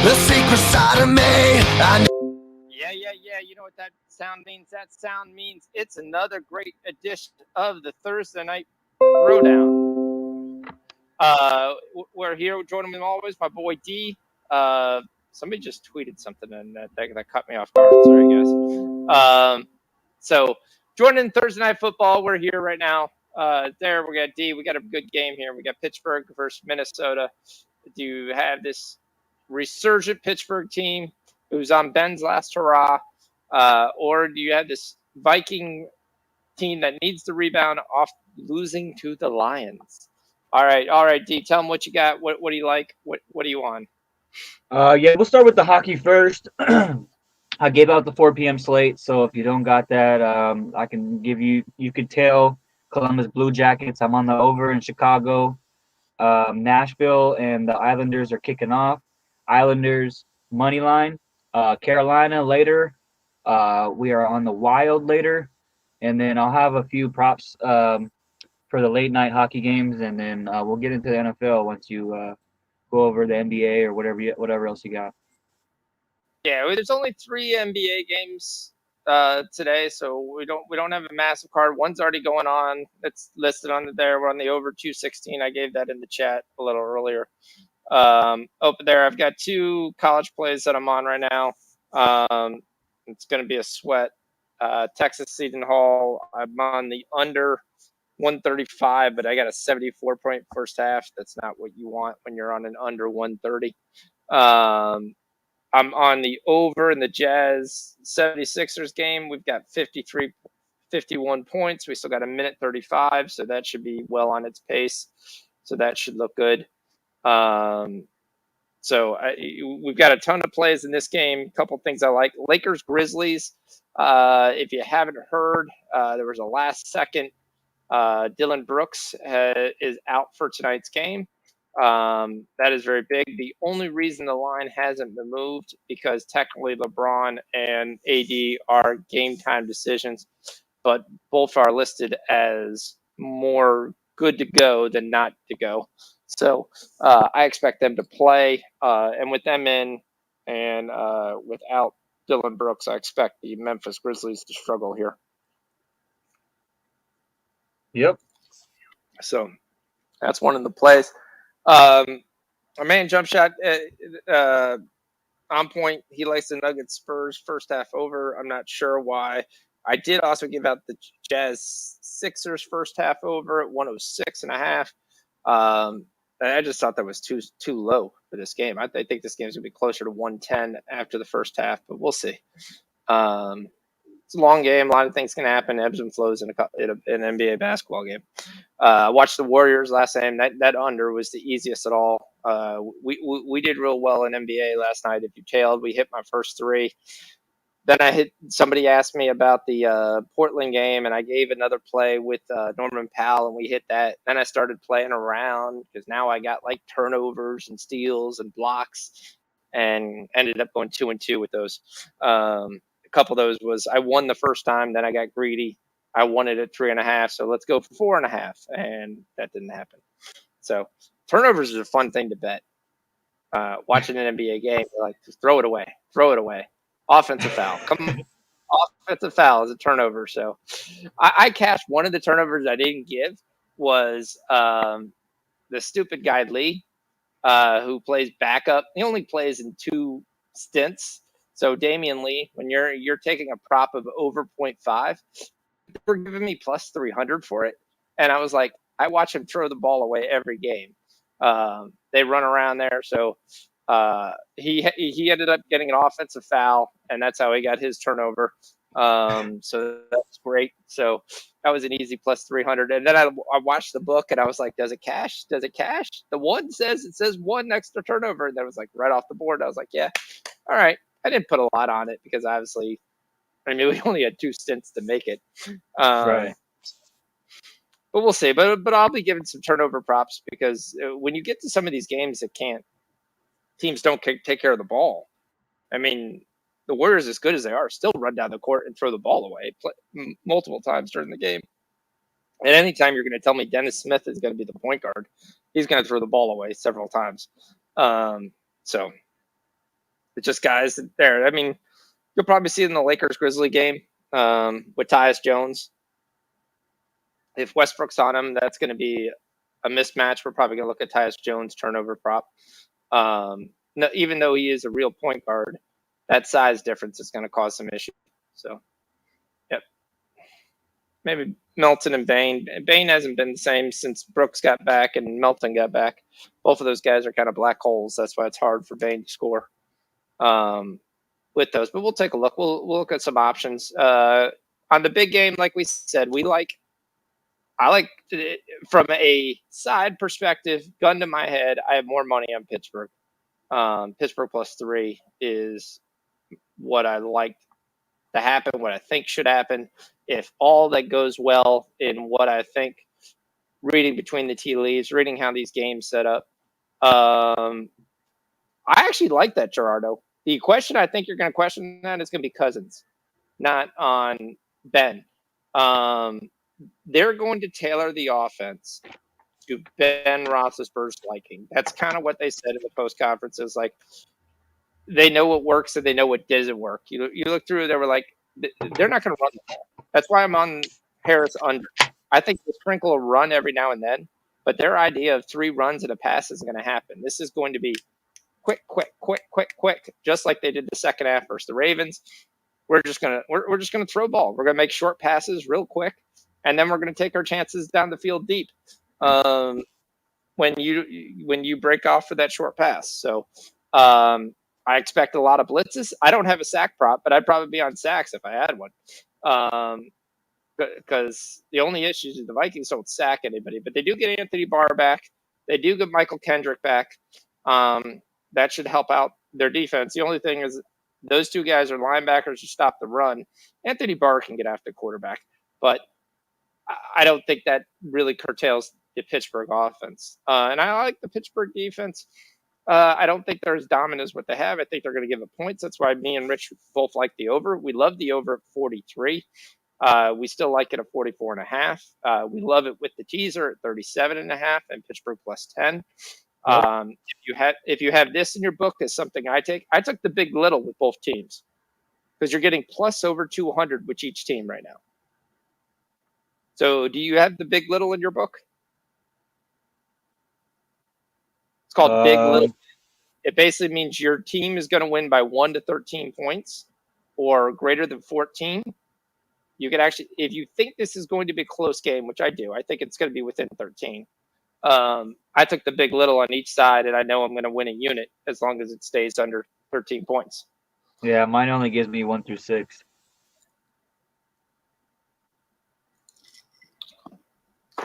the secret side of me. Yeah. You know what that sound means? That sound means it's another great edition of the Thursday Night Throwdown. We're here with Jordan, as always, my boy D. Somebody just tweeted something and that cut me off guard. Sorry, guys. So Jordan, Thursday Night Football. We're here right now. There we got D. We got a good game here. We got Pittsburgh versus Minnesota. Do you have this resurgent Pittsburgh team who's on Ben's last hurrah, or do you have this Viking team that needs the rebound off losing to the Lions? All right, D. Tell them what you got. What do you like? What do you want? Yeah, we'll start with the hockey first. I gave out the 4 p.m. slate, so if you don't got that, I can give you. You could tell Columbus Blue Jackets. I'm on the over in Chicago. Nashville and the Islanders are kicking off. Islanders money line. Carolina later. We are on the Wild later, and then I'll have a few props for the late night hockey games, and then we'll get into the NFL once you go over the NBA or whatever else you got. Yeah, there's only 3 NBA games today, so we don't have a massive card. One's already going on. It's listed on there. We're on the over 216. I gave that in the chat a little earlier. Open there. I've got 2 college plays that I'm on right now. It's going to be a sweat. Texas Seton Hall. I'm on the under 135, but I got a 74-point first half. That's not what you want when you're on an under 130. I'm on the over in the Jazz 76ers game. We've got 51 points. We still got a minute 35, so that should be well on its pace. So that should look good. We've got a ton of plays in this game. A couple things I like. Lakers Grizzlies. If you haven't heard, there was a last second. Dylan Brooks is out for tonight's game. That is very big. The only reason the line hasn't been moved because technically LeBron and AD are game time decisions, but both are listed as more good to go than not to go. So I expect them to play, and with them in and without Dylan Brooks, I expect the Memphis Grizzlies to struggle here. Yep. So that's one of the plays. Our man jump shot on point. He likes the Nuggets Spurs first half over. I'm not sure why. I did also give out the Jazz Sixers first half over at 106.5. I just thought that was too low for this game. I think this game is going to be closer to 110 after the first half, but we'll see. It's a long game. A lot of things can happen. Ebbs and flows in an NBA basketball game. I watched the Warriors last game. That under was the easiest at all. We did real well in NBA last night. If you tailed, we hit my first 3. Then somebody asked me about the Portland game, and I gave another play with Norman Powell, and we hit that. Then I started playing around because now I got like turnovers and steals and blocks, and ended up going 2-2 with those. A couple of those was I won the first time, then I got greedy. I won it at 3.5, so let's go for 4.5, and that didn't happen. So turnovers is a fun thing to bet. Watching an NBA game, you're like, just throw it away. Offensive foul. Come on. Offensive foul is a turnover. So I cashed one of the turnovers I didn't give was the stupid guy Lee, who plays backup. He only plays in 2 stints. So Damian Lee, when you're taking a prop of over 0.5, they were giving me plus 300 for it. And I was like, I watch him throw the ball away every game. They run around there. So he ended up getting an offensive foul, and that's how he got his turnover. So that's great. So that was an easy plus 300. And then I watched the book, and I was like, does it cash? The one says 1 extra turnover. And that was like right off the board. I was like, yeah, all right. I didn't put a lot on it because obviously, we only had 2 stints to make it. Right. But we'll see. But I'll be giving some turnover props because when you get to some of these games that teams don't take care of the ball. The Warriors, as good as they are, still run down the court and throw the ball away multiple times during the game. And anytime you're going to tell me Dennis Smith is going to be the point guard, he's going to throw the ball away several times. So It's just guys there. I mean, you'll probably see it in the Lakers Grizzly game with Tyus Jones. If Westbrook's on him, that's going to be a mismatch. We're probably going to look at Tyus Jones turnover prop. No, even though he is a real point guard, that size difference is going to cause some issues. So, yep. Maybe Melton and Bain. Bain hasn't been the same since Brooks got back and Melton got back. Both of those guys are kind of black holes. That's why it's hard for Bain to score with those. But we'll take a look. We'll look at some options. On the big game, like we said, I like from a side perspective, gun to my head, I have more money on Pittsburgh. Pittsburgh +3 is what I like to happen, what I think should happen. If all that goes well in what I think, reading between the tea leaves, reading how these games set up, I actually like that, Gerardo. The question I think you're going to question that is going to be Cousins, not on Ben. They're going to tailor the offense to Ben Roethlisberger's liking. That's kind of what they said in the post conferences. Like, they know what works and they know what doesn't work. You look through, they were like, they're not going to run the ball. That's why I'm on Harris under. I think they sprinkle a run every now and then, but their idea of 3 runs and a pass isn't going to happen. This is going to be quick, just like they did the second half versus the Ravens. We're just gonna throw ball. We're gonna make short passes real quick, and then we're gonna take our chances down the field deep. When you break off for that short pass. So I expect a lot of blitzes. I don't have a sack prop, but I'd probably be on sacks if I had one. Because the only issue is the Vikings don't sack anybody, but they do get Anthony Barr back. They do get Michael Kendrick back. That should help out their defense. The only thing is those 2 guys are linebackers who stop the run. Anthony Barr can get after quarterback, but I don't think that really curtails the Pittsburgh offense. And I like the Pittsburgh defense. I don't think they're as dominant as what they have. I think they're going to give it points. That's why me and Rich both like the over. We love the over at 43. We still like it at 44.5. We love it with the teaser at 37.5 and Pittsburgh +10. If you have this in your book as something I took the big little with both teams because you're getting plus over 200 with each team right now. So do you have the big little in your book? It's called big little. It basically means your team is going to win by 1 to 13 points or greater than 14. You can actually, if you think this is going to be a close game, which I do, I think it's going to be within 13. I took the big little on each side, and I know I'm going to win a unit as long as it stays under 13 points. Yeah, mine only gives me 1 through 6.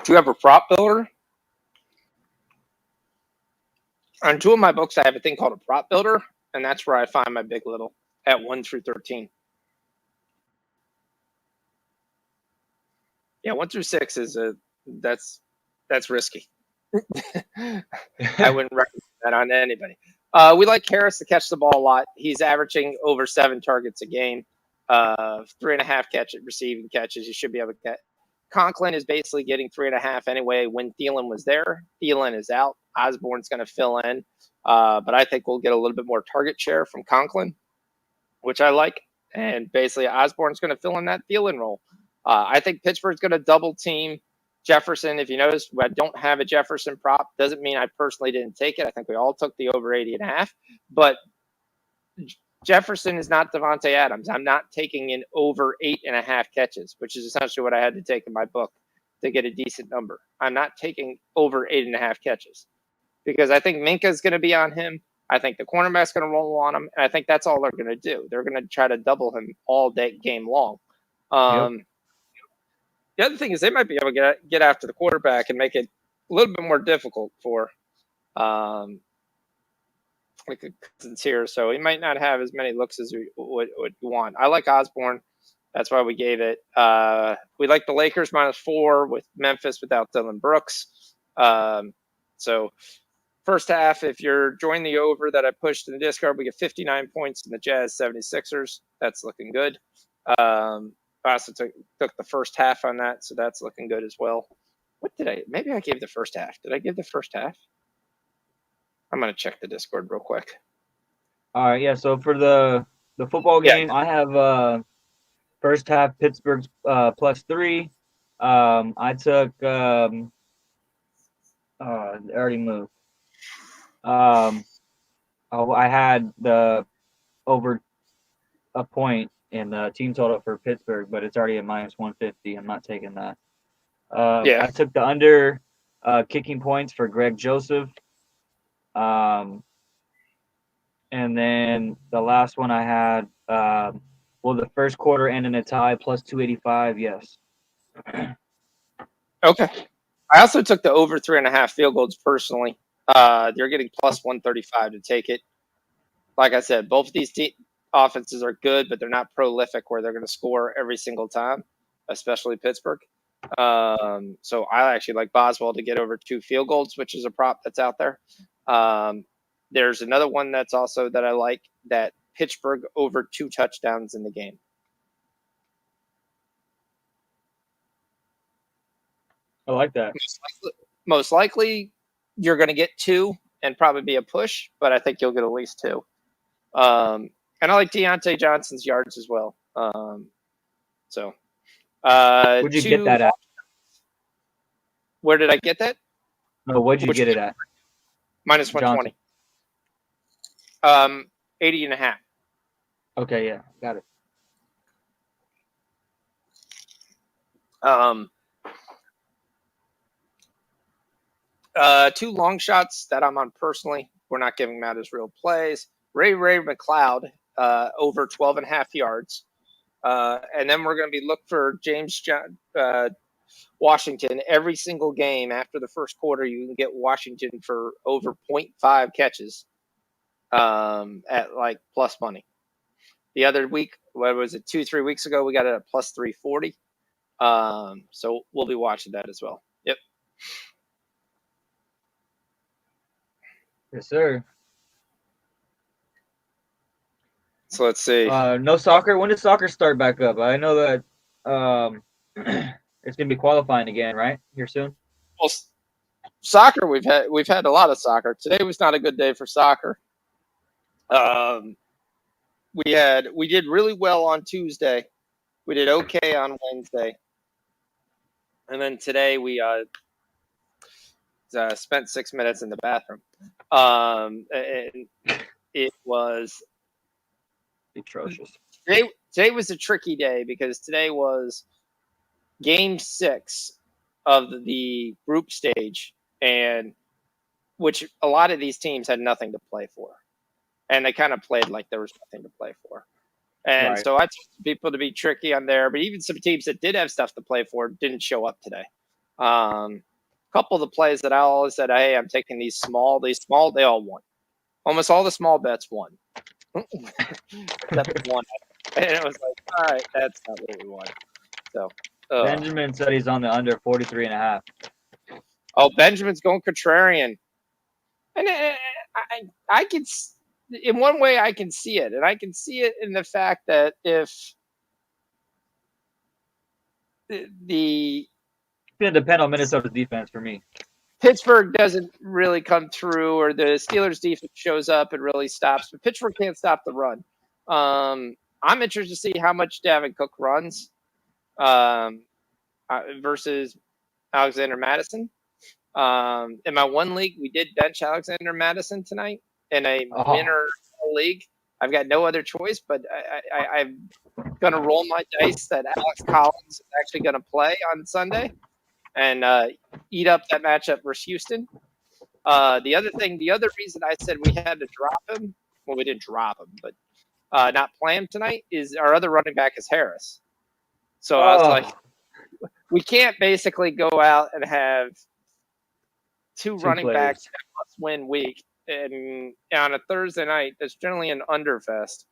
Do you have a prop builder? On 2 of my books, I have a thing called a prop builder, and that's where I find my big little at 1 through 13. Yeah, 1 through 6 is that's risky. I wouldn't recommend that on anybody. We like Harris to catch the ball a lot. He's averaging over 7 targets a game, 3.5 receiving catches. You should be able to get. Conklin is basically getting 3.5 anyway. When Thielen was there, Thielen is out. Osborne's going to fill in, but I think we'll get a little bit more target share from Conklin, which I like. And basically, Osborne's going to fill in that Thielen role. I think Pittsburgh's going to double team Jefferson. If you notice, I don't have a Jefferson prop. Doesn't mean I personally didn't take it. I think we all took the over 80.5. But Jefferson is not Devontae Adams. I'm not taking in over 8.5 catches, which is essentially what I had to take in my book to get a decent number. I'm not taking over 8.5 catches because I think Minka's going to be on him. I think the cornerback's going to roll on him, and I think that's all they're going to do. They're going to try to double him all day game long. The other thing is they might be able to get after the quarterback and make it a little bit more difficult for like a Cousins here. So he might not have as many looks as we would want. I like Osborne. That's why we gave it. We like the Lakers -4 with Memphis without Dylan Brooks. So first half, if you're joining the over that I pushed in the Discord, we get 59 points in the Jazz 76ers. That's looking good. I also took the first half on that, so that's looking good as well. Maybe I gave the first half. Did I give the first half? I'm going to check the Discord real quick. All right, yeah. So for the football Yeah. game, I have first half Pittsburgh's +3. I took they already moved. Um, I had the over a point in the team total for Pittsburgh, but it's already at -150. I'm not taking that. Yeah. I took the under kicking points for Greg Joseph. Um, and then the last one I had, will the first quarter end in a tie +285? Yes. Okay. I also took the over 3.5 field goals personally. You're getting +135 to take it. Like I said, both of these offenses are good, but they're not prolific where they're going to score every single time, especially Pittsburgh. So I actually like Boswell to get over 2 field goals, which is a prop that's out there. There's another one that's also that I like, that Pittsburgh over 2 touchdowns in the game. I like that. Most likely you're going to get 2 and probably be a push, but I think you'll get at least 2. And I like Deontay Johnson's yards as well. So Where'd you get 2. that at? Where did I get that? No, what'd you Which get it at? -120. Johnson. 80.5. Okay, yeah, got it. Um, 2 long shots that I'm on personally. We're not giving them out as real plays. Ray McLeod over 12.5 yards. And then we're going to be looking for James Washington every single game after the first quarter. You can get Washington for over 0.5 catches at like plus money. The other week, what was it, 2-3 weeks ago, we got it at +340. So we'll be watching that as well. Yep. Yes, sir. So let's see. No soccer. When does soccer start back up? I know that it's gonna be qualifying again, right? Here soon. Well, soccer, we've had a lot of soccer. Today was not a good day for soccer. We did really well on Tuesday. We did okay on Wednesday, and then today we spent 6 minutes in the bathroom. And it was atrocious. Today was a tricky day because today was game 6 of the group stage, and which a lot of these teams had nothing to play for, and they kind of played like there was nothing to play for. And Right. so I told people to be tricky on there, but even some teams that did have stuff to play for didn't show up today. A couple of the plays that I always said, hey, I'm taking these small, they all won. Almost all the small bets won. Except one. And it was like, all right, that's not what we want. So Benjamin said he's on the under 43.5. Oh, Benjamin's going contrarian. And I can, in one way, I can see it. And I can see it in the fact that if the It's gonna depend on Minnesota's defense for me. Pittsburgh doesn't really come through, or the Steelers defense shows up and really stops, but Pittsburgh can't stop the run. I'm interested to see how much Davin Cook runs versus Alexander Madison. In my one league, we did bench Alexander Madison tonight in a winner league. I've got no other choice, but I'm going to roll my dice that Alex Collins is actually going to play on Sunday and eat up that matchup versus Houston. The other reason I said we had to drop him, well, we didn't drop him, but not play him tonight, is our other running back is Harris. So I was like, we can't basically go out and have two running players. Backs in a must-win week, and on a Thursday night, that's generally an underfest.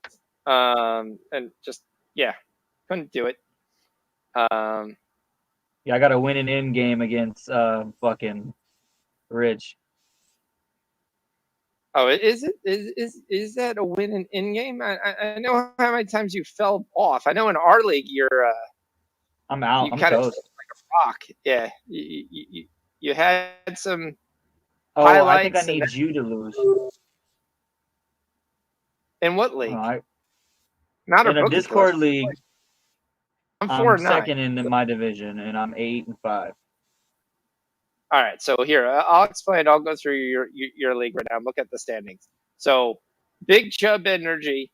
And just couldn't do it. Yeah, I got to win an in game against fucking Rich. Oh, is that a win in game? I know how many times you fell off. I know in our league you're I'm out. I'm kind of toast. like a rock. Yeah, you had some Oh, I highlights. think I need you to lose. In what league? I, Not a in a rookie killer. Discord league, I'm I'm 4-9. second in my division, and I'm 8-5. All right, so here I'll explain. I'll go through your league right now. Look at the standings. So, Big Chub Energy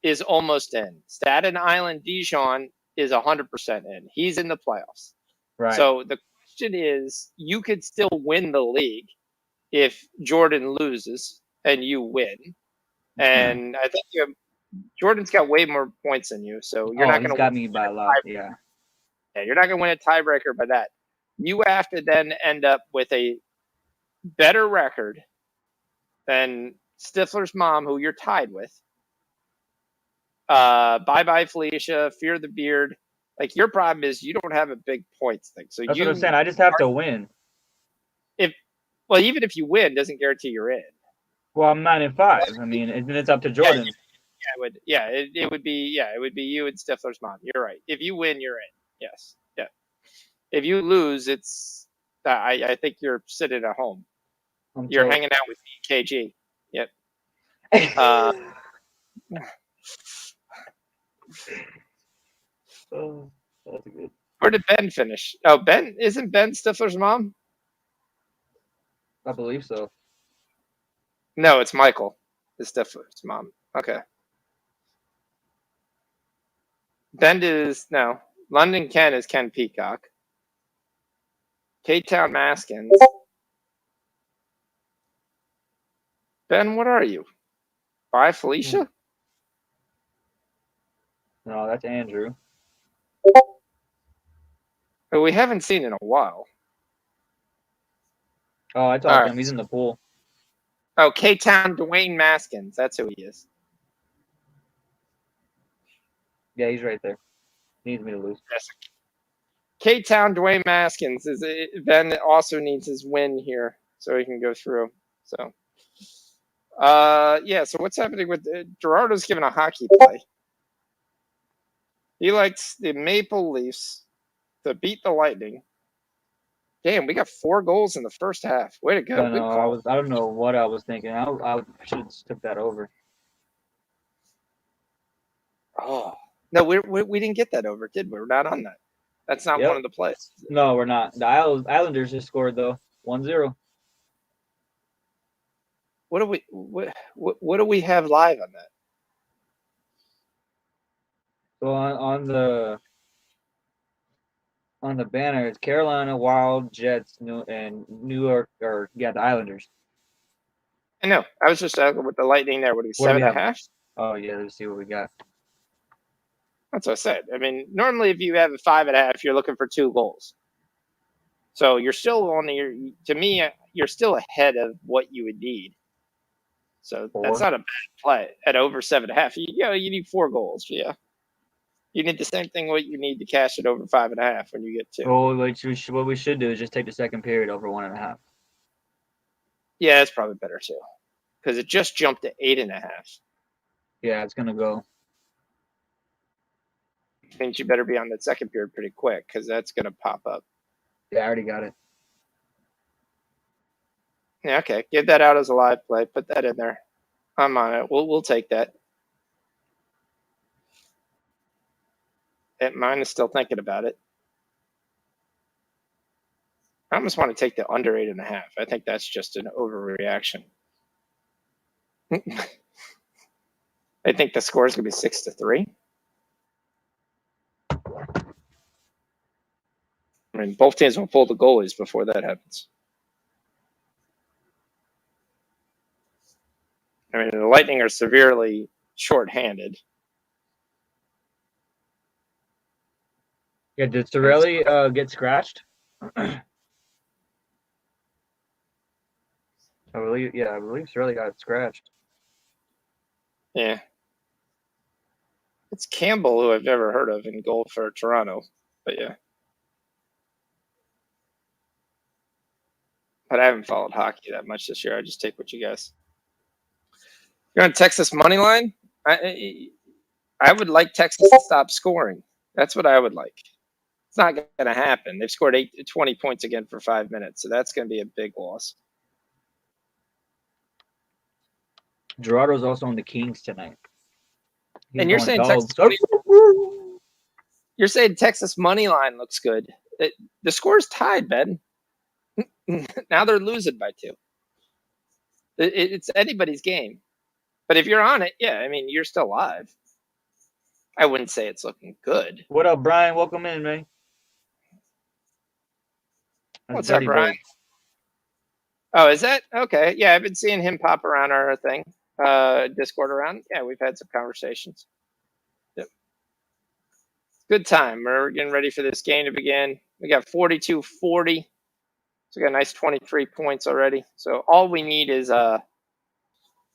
is almost in. Staten Island Dijon is 100% in. He's in the playoffs. Right. So the question is, you could still win the league if Jordan loses and you win. And I think Jordan's got way more points than you, so you're Oh, not he's going to got win. me by a lot. Yeah. You're not going to win a tiebreaker by that. You have to then end up with a better record than Stifler's mom, who you're tied with. Bye bye Felicia, Fear the Beard. Like, your problem is you don't have a big points thing. So That's what I'm saying. I just have to win. Even if you win, doesn't guarantee you're in. Well, I'm 9-5. I mean, it's up to Jordan. It would be you and Stifler's mom. You're right. If you win, you're in. Yes. Yeah. If you lose, it's I think you're sitting at home. You're hanging out with me, KG. Yep. Oh, that's good. Where did Ben finish? Oh, Ben isn't Ben Stifler's mom? I believe so. No, it's Michael, is Stifler's mom. Okay. Ben is no. London Ken is Ken Peacock. K-Town Maskins. Ben, what are you? Bye, Felicia? No, that's Andrew. Who we haven't seen in a while. Oh, I talked to him. He's in the pool. Oh, K-Town Dwayne Maskins. That's who he is. Yeah, he's right there. He needs me to lose. Yes. K-Town Dwayne Maskins is Ben also needs his win here so he can go through. So, so what's happening with Gerardo's giving a hockey play? He likes the Maple Leafs to beat the Lightning. Damn, we got 4 goals in the first half. Way to go! Good call. I don't know what I was thinking. I should have took that over. Oh no, we didn't get that over, did we? We're not on that. That's not one of the plays. No, we're not. The Islanders just scored though, 1-0. What do we have live on that? So on the banner, it's Carolina, Wild, Jets, and New York, the Islanders. I know. I was just talking with the Lightning there. What do we 7.5? Oh yeah, let's see what we got. That's what I said. I mean, normally if you have a 5.5, you're looking for 2 goals. So you're still to me, you're still ahead of what you would need. So 4. That's not a bad play at over 7.5. You need 4 goals. Yeah. You need the same thing what you need to cash it over 5.5 when you get 2. Oh, what we should do is just take the second period over 1.5. Yeah, that's probably better too, because it just jumped to 8.5. Yeah, it's gonna go. Means you better be on that second period pretty quick, because that's gonna pop up. Yeah, I already got it. Yeah, okay. Give that out as a live play. Put that in there. I'm on it. We'll take that. Mine is still thinking about it. I almost want to take the under 8.5. I think that's just an overreaction. I think the score is going to be 6-3. I mean, both teams will pull the goalies before that happens. I mean, the Lightning are severely short-handed. Yeah, did Sorelli get scratched? I believe Sorelli got scratched. Yeah. It's Campbell, who I've never heard of, in goal for Toronto. But yeah. But I haven't followed hockey that much this year. I just take what you guys. You're on Texas money line? I would like Texas to stop scoring. That's what I would like. It's not going to happen. They've scored 20 points again for 5 minutes, so that's going to be a big loss. Gerardo's also on the Kings tonight. He's And you're going saying dogs. you're saying Texas money line looks good. The score's tied, Ben. Now they're losing by 2. It's anybody's game. But if you're on it, yeah, I mean, you're still live. I wouldn't say it's looking good. What up, Brian? Welcome in, man. That's What's up, Dirty Brian? Bird. Oh, is that okay? Yeah, I've been seeing him pop around our thing, Discord around. Yeah, we've had some conversations. Yep. Good time. We're getting ready for this game to begin. We got 42-40. So we got a nice 23 points already. So all we need is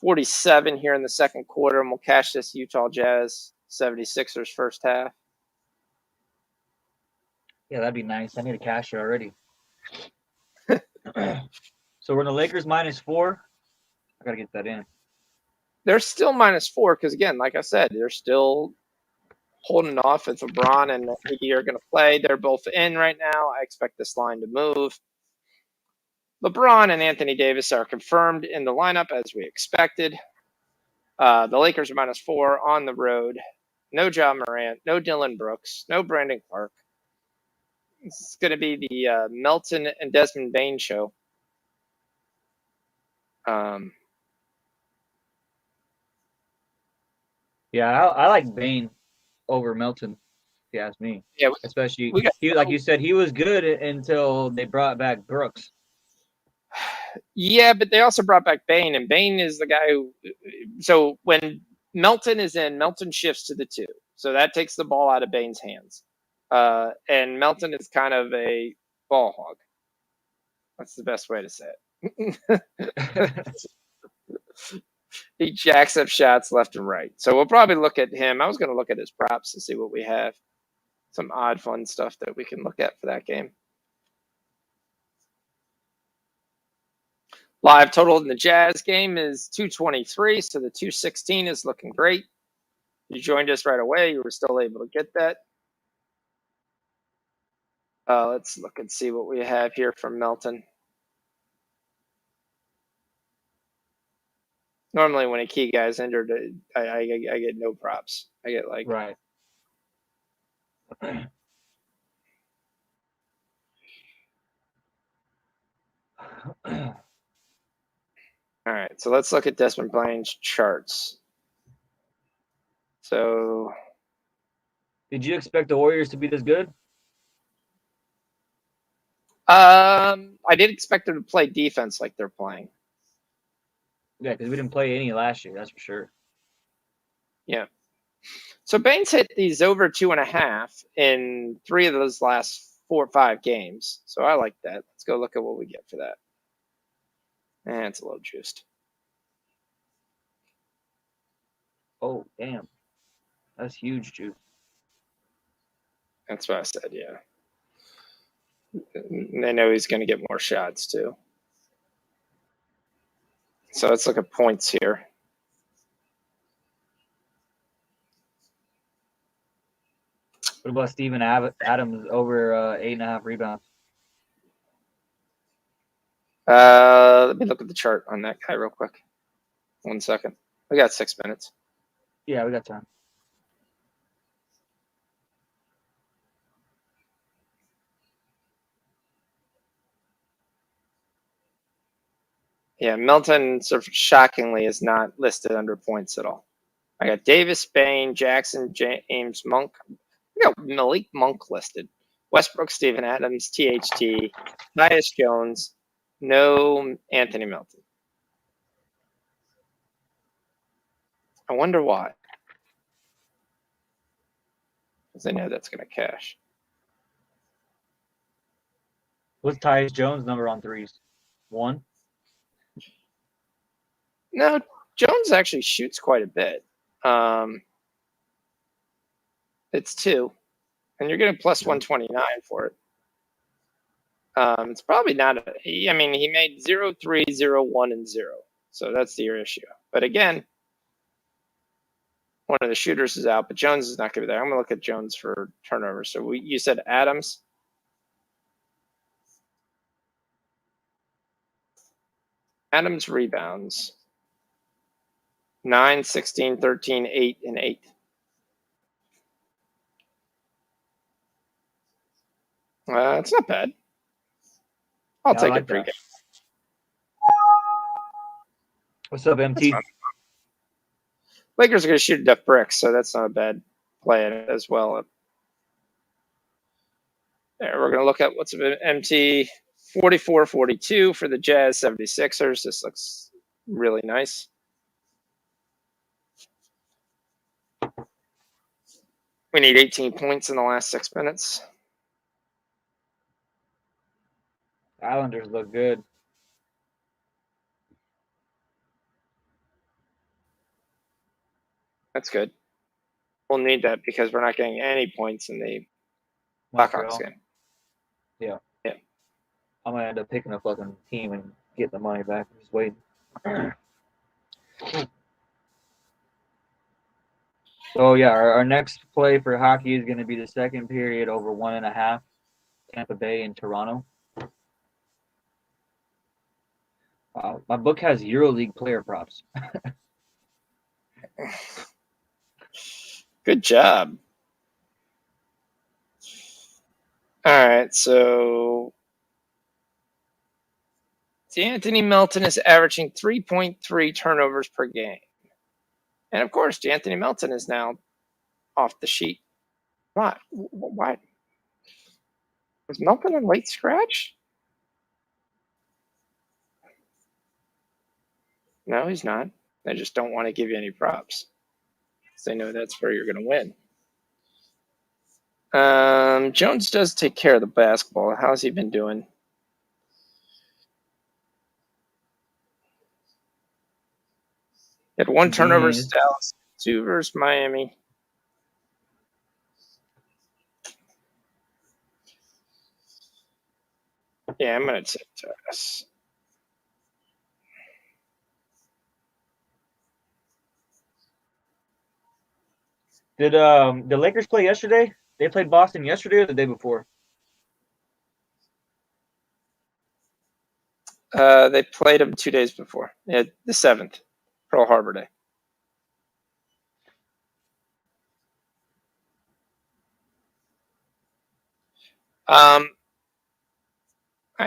47 here in the second quarter, and we'll cash this Utah Jazz 76ers first half. Yeah, that'd be nice. I need a casher already. So we're in the Lakers -4. I gotta get that in. They're still -4 because, again, like I said, they're still holding off if LeBron and AD are going to play. They're both in right now. I expect this line to move. LeBron and Anthony Davis are confirmed in the lineup as we expected. The Lakers are -4 on the road. No Ja Morant, no Dylan Brooks, no Brandon Clark. It's going to be the Melton and Desmond Bain show. Yeah, I like Bain over Melton, if you ask me. Yeah, Especially, we got. he like you said, he was good until they brought back Brooks. Yeah, but they also brought back Bain, and Bain is the guy who. So when Melton is in, Melton shifts to the 2. So that takes the ball out of Bain's hands. And Melton is kind of a ball hog. That's the best way to say it. He jacks up shots left and right. So we'll probably look at him. I was going to look at his props to see what we have. Some odd, fun stuff that we can look at for that game. Live total in the Jazz game is 223, so the 216 is looking great. You joined us right away. You were still able to get that. Let's look and see what we have here from Melton. Normally, when a key guy's injured, I get no props. I get like Right. All right, so let's look at Desmond Bain's charts. So, Did you expect the Warriors to be this good? I did expect them to play defense like they're playing. Yeah, because we didn't play any last year, that's for sure. Yeah. So Bain's hit these over 2.5 in 3 of those last 4 or 5 games. So I like that. Let's go look at what we get for that. And it's a little juiced. Oh, damn. That's huge, juice. That's what I said, yeah. They know he's going to get more shots, too. So let's look at points here. What about Steven Adams over 8.5 rebounds? Let me look at the chart on that guy real quick. 1 second. We got 6 minutes. Yeah, we got time. Yeah, Melton, sort of shockingly, is not listed under points at all. I got Davis, Bain, Jackson, James, Monk. I got Malik Monk listed. Westbrook, Steven Adams, THT, Tyus Jones, no Anthony Melton. I wonder why. Because they know that's going to cash. What's Tyus Jones' number on threes? 1? No, Jones actually shoots quite a bit. It's 2, and you're getting plus 129 for it. It's probably not. I mean, he made 0, 3, 0, 1, and 0. So that's your issue. But again, one of the shooters is out, but Jones is not going to be there. I'm going to look at Jones for turnovers. So you said Adams. Adams rebounds. 9, 16, 13, 8, and 8. It's not bad. I'll Yeah, I take like it pregame. that. What's up, MT? Lakers are going to shoot enough bricks, so that's not a bad play as well. There, we're going to look at what's MT 44-42 for the Jazz 76ers. This looks really nice. We need 18 points in the last 6 minutes. Islanders look good. That's good. We'll need that because we're not getting any points in the Blackhawks Montreal. game. Yeah. Yeah. I'm gonna end up picking a fucking team and getting the money back. I'm just waiting. So yeah, our next play for hockey is going to be the second period over 1.5, Tampa Bay and Toronto. Wow, my book has EuroLeague player props. Good job. All right, so D'Anthony Melton is averaging 3.3 turnovers per game. And of course, D'Anthony Melton is now off the sheet. Why? Why? Was Melton a late scratch? No, he's not. They just don't want to give you any props. They know that's where you're going to win. Jones does take care of the basketball. How's he been doing? He had 1 turnover versus Dallas, 2 versus Miami. Yeah, I'm going to take Dallas. Did the Lakers play yesterday? They played Boston yesterday or the day before? They played him 2 days before. Yeah, the 7th, Pearl Harbor Day. I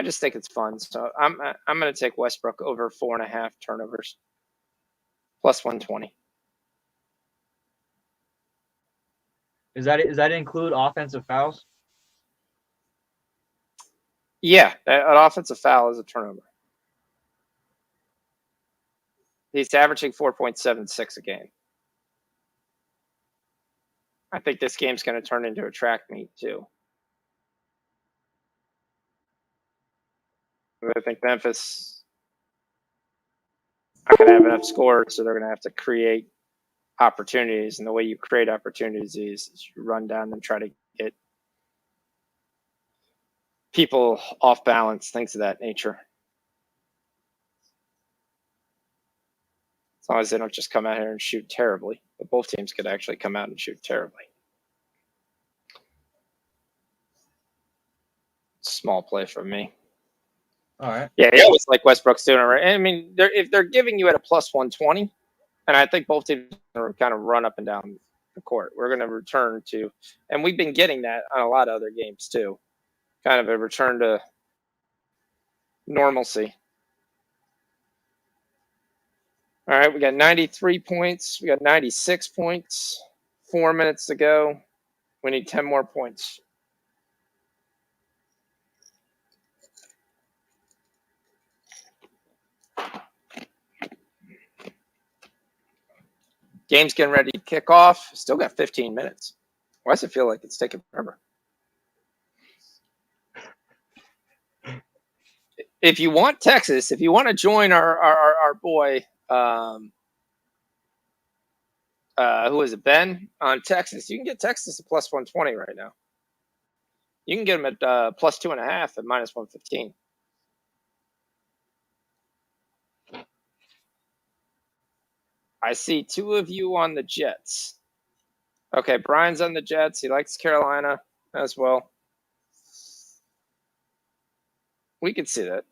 just think it's fun. So I'm going to take Westbrook over 4.5 turnovers, plus 120. Does that include offensive fouls? Yeah, an offensive foul is a turnover. He's averaging 4.76 a game. I think this game's going to turn into a track meet too. I think Memphis not going to have enough scores, so they're going to have to create opportunities. And the way you create opportunities is you run down and try to get people off balance, things of that nature. As long as they don't just come out here and shoot terribly. But both teams could actually come out and shoot terribly. Small play for me. All right. Yeah, they always like Westbrook's doing it right. I mean, if they're giving you at a plus 120, and I think both teams are kind of run up and down the court. We're going to return to, and we've been getting that on a lot of other games too, kind of a return to normalcy. All right, we got 93 points. We got 96 points. 4 minutes to go. We need 10 more points. Game's getting ready to kick off. Still got 15 minutes. Why does it feel like it's taking forever? If you want Texas, if you want to join our boy, who is it, Ben, on Texas, you can get Texas at plus 120 right now. You can get them at plus 2.5 at minus 115. I see 2 of you on the Jets. Okay, Brian's on the Jets. He likes Carolina as well. We can see that.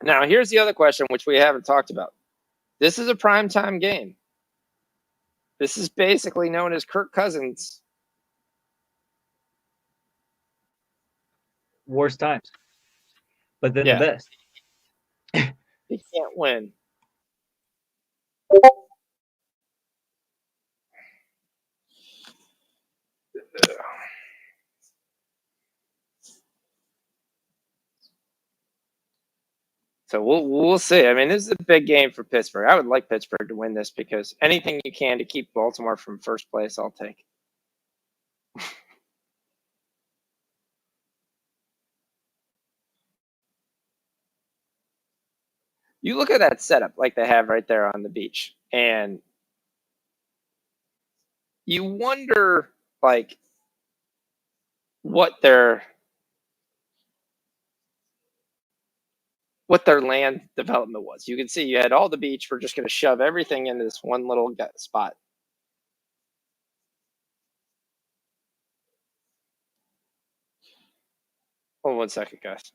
Now, here's the other question, which we haven't talked about. This is a primetime game. This is basically known as Kirk Cousins. Worst times, but then Yeah. the best. He can't win. So we'll see. I mean, this is a big game for Pittsburgh. I would like Pittsburgh to win this because anything you can to keep Baltimore from first place, I'll take. You look at that setup like they have right there on the beach, and you wonder like what their land development was. You can see you had all the beach. We're just going to shove everything into this one little spot. Hold on 1 second, guys.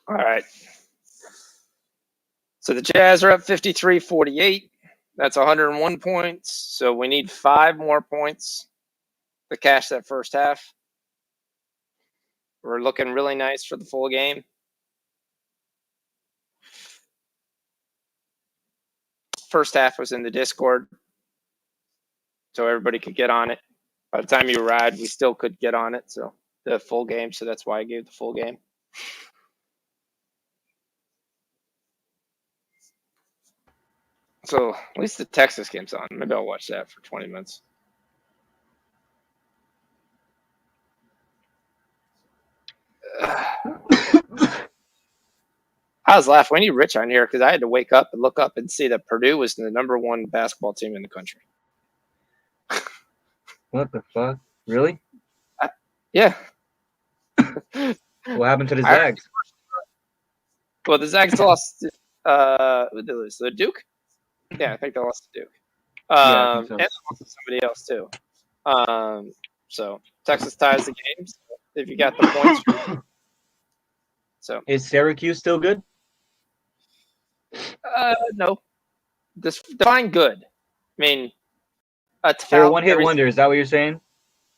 All right. So the Jazz are up 53-48. That's 101 points. So we need 5 more points to cash that first half. We're looking really nice for the full game. First half was in the Discord, so everybody could get on it. By the time you arrived, we still could get on it, so the full game. So that's why I gave the full game. So at least the Texas game's on. Maybe I'll watch that for 20 minutes. I was laughing. We need Rich on here because I had to wake up and look up and see that Purdue was the #1 basketball team in the country. What the fuck? Really? Yeah. What happened to the Zags? Well, the Zags lost. Who did they lose? The Duke? Yeah, I think they lost to Duke. Yeah, I think so. And they lost to somebody else too. So Texas ties the game. So if you got the points. So is Syracuse still good? No. Define good. I mean, they're a one-hit wonder. Is that what you're saying?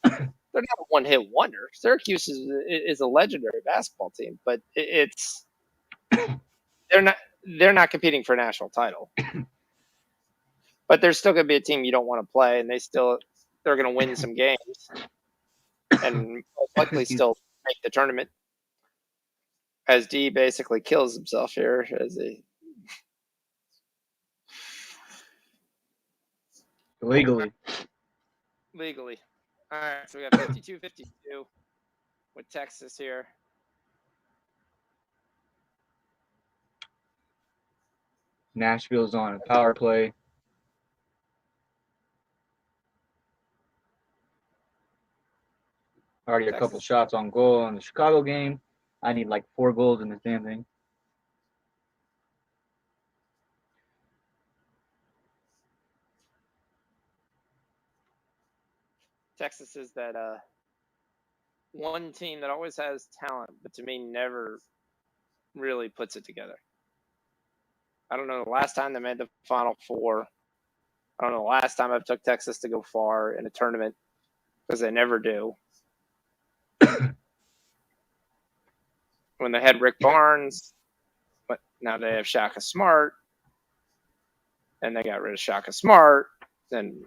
They're not a one-hit wonder. Syracuse is a legendary basketball team, but it's they're not competing for a national title. But they're still going to be a team you don't want to play, and they're going to win some games, and most likely still make the tournament. As D basically kills himself here as a legally. All right, so we got 52-52 with Texas here. Nashville's on a power play. Already a couple shots on goal in the Chicago game. I need like 4 goals in this damn thing. Texas is that one team that always has talent, but to me never really puts it together. I don't know the last time they made the Final Four. I don't know the last time I've took Texas to go far in a tournament because they never do. When they had Rick Barnes, but now they have Shaka Smart, and they got rid of Shaka Smart, then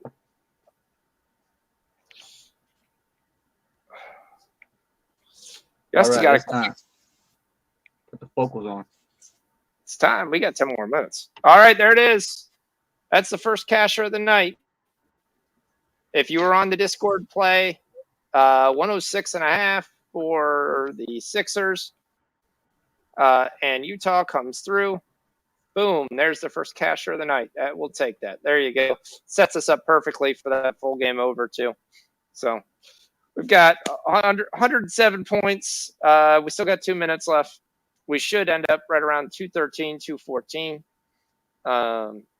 All right, it's time. Put the focals on. It's time. We got 10 more minutes. All right, there it is. That's the first casher of the night. If you were on the Discord play, 106.5 for the Sixers, and Utah comes through. Boom, there's the first casher of the night. We'll take that. There you go. Sets us up perfectly for that full game over, too. So we've got 107 points. We still got 2 minutes left. We should end up right around 213, 214.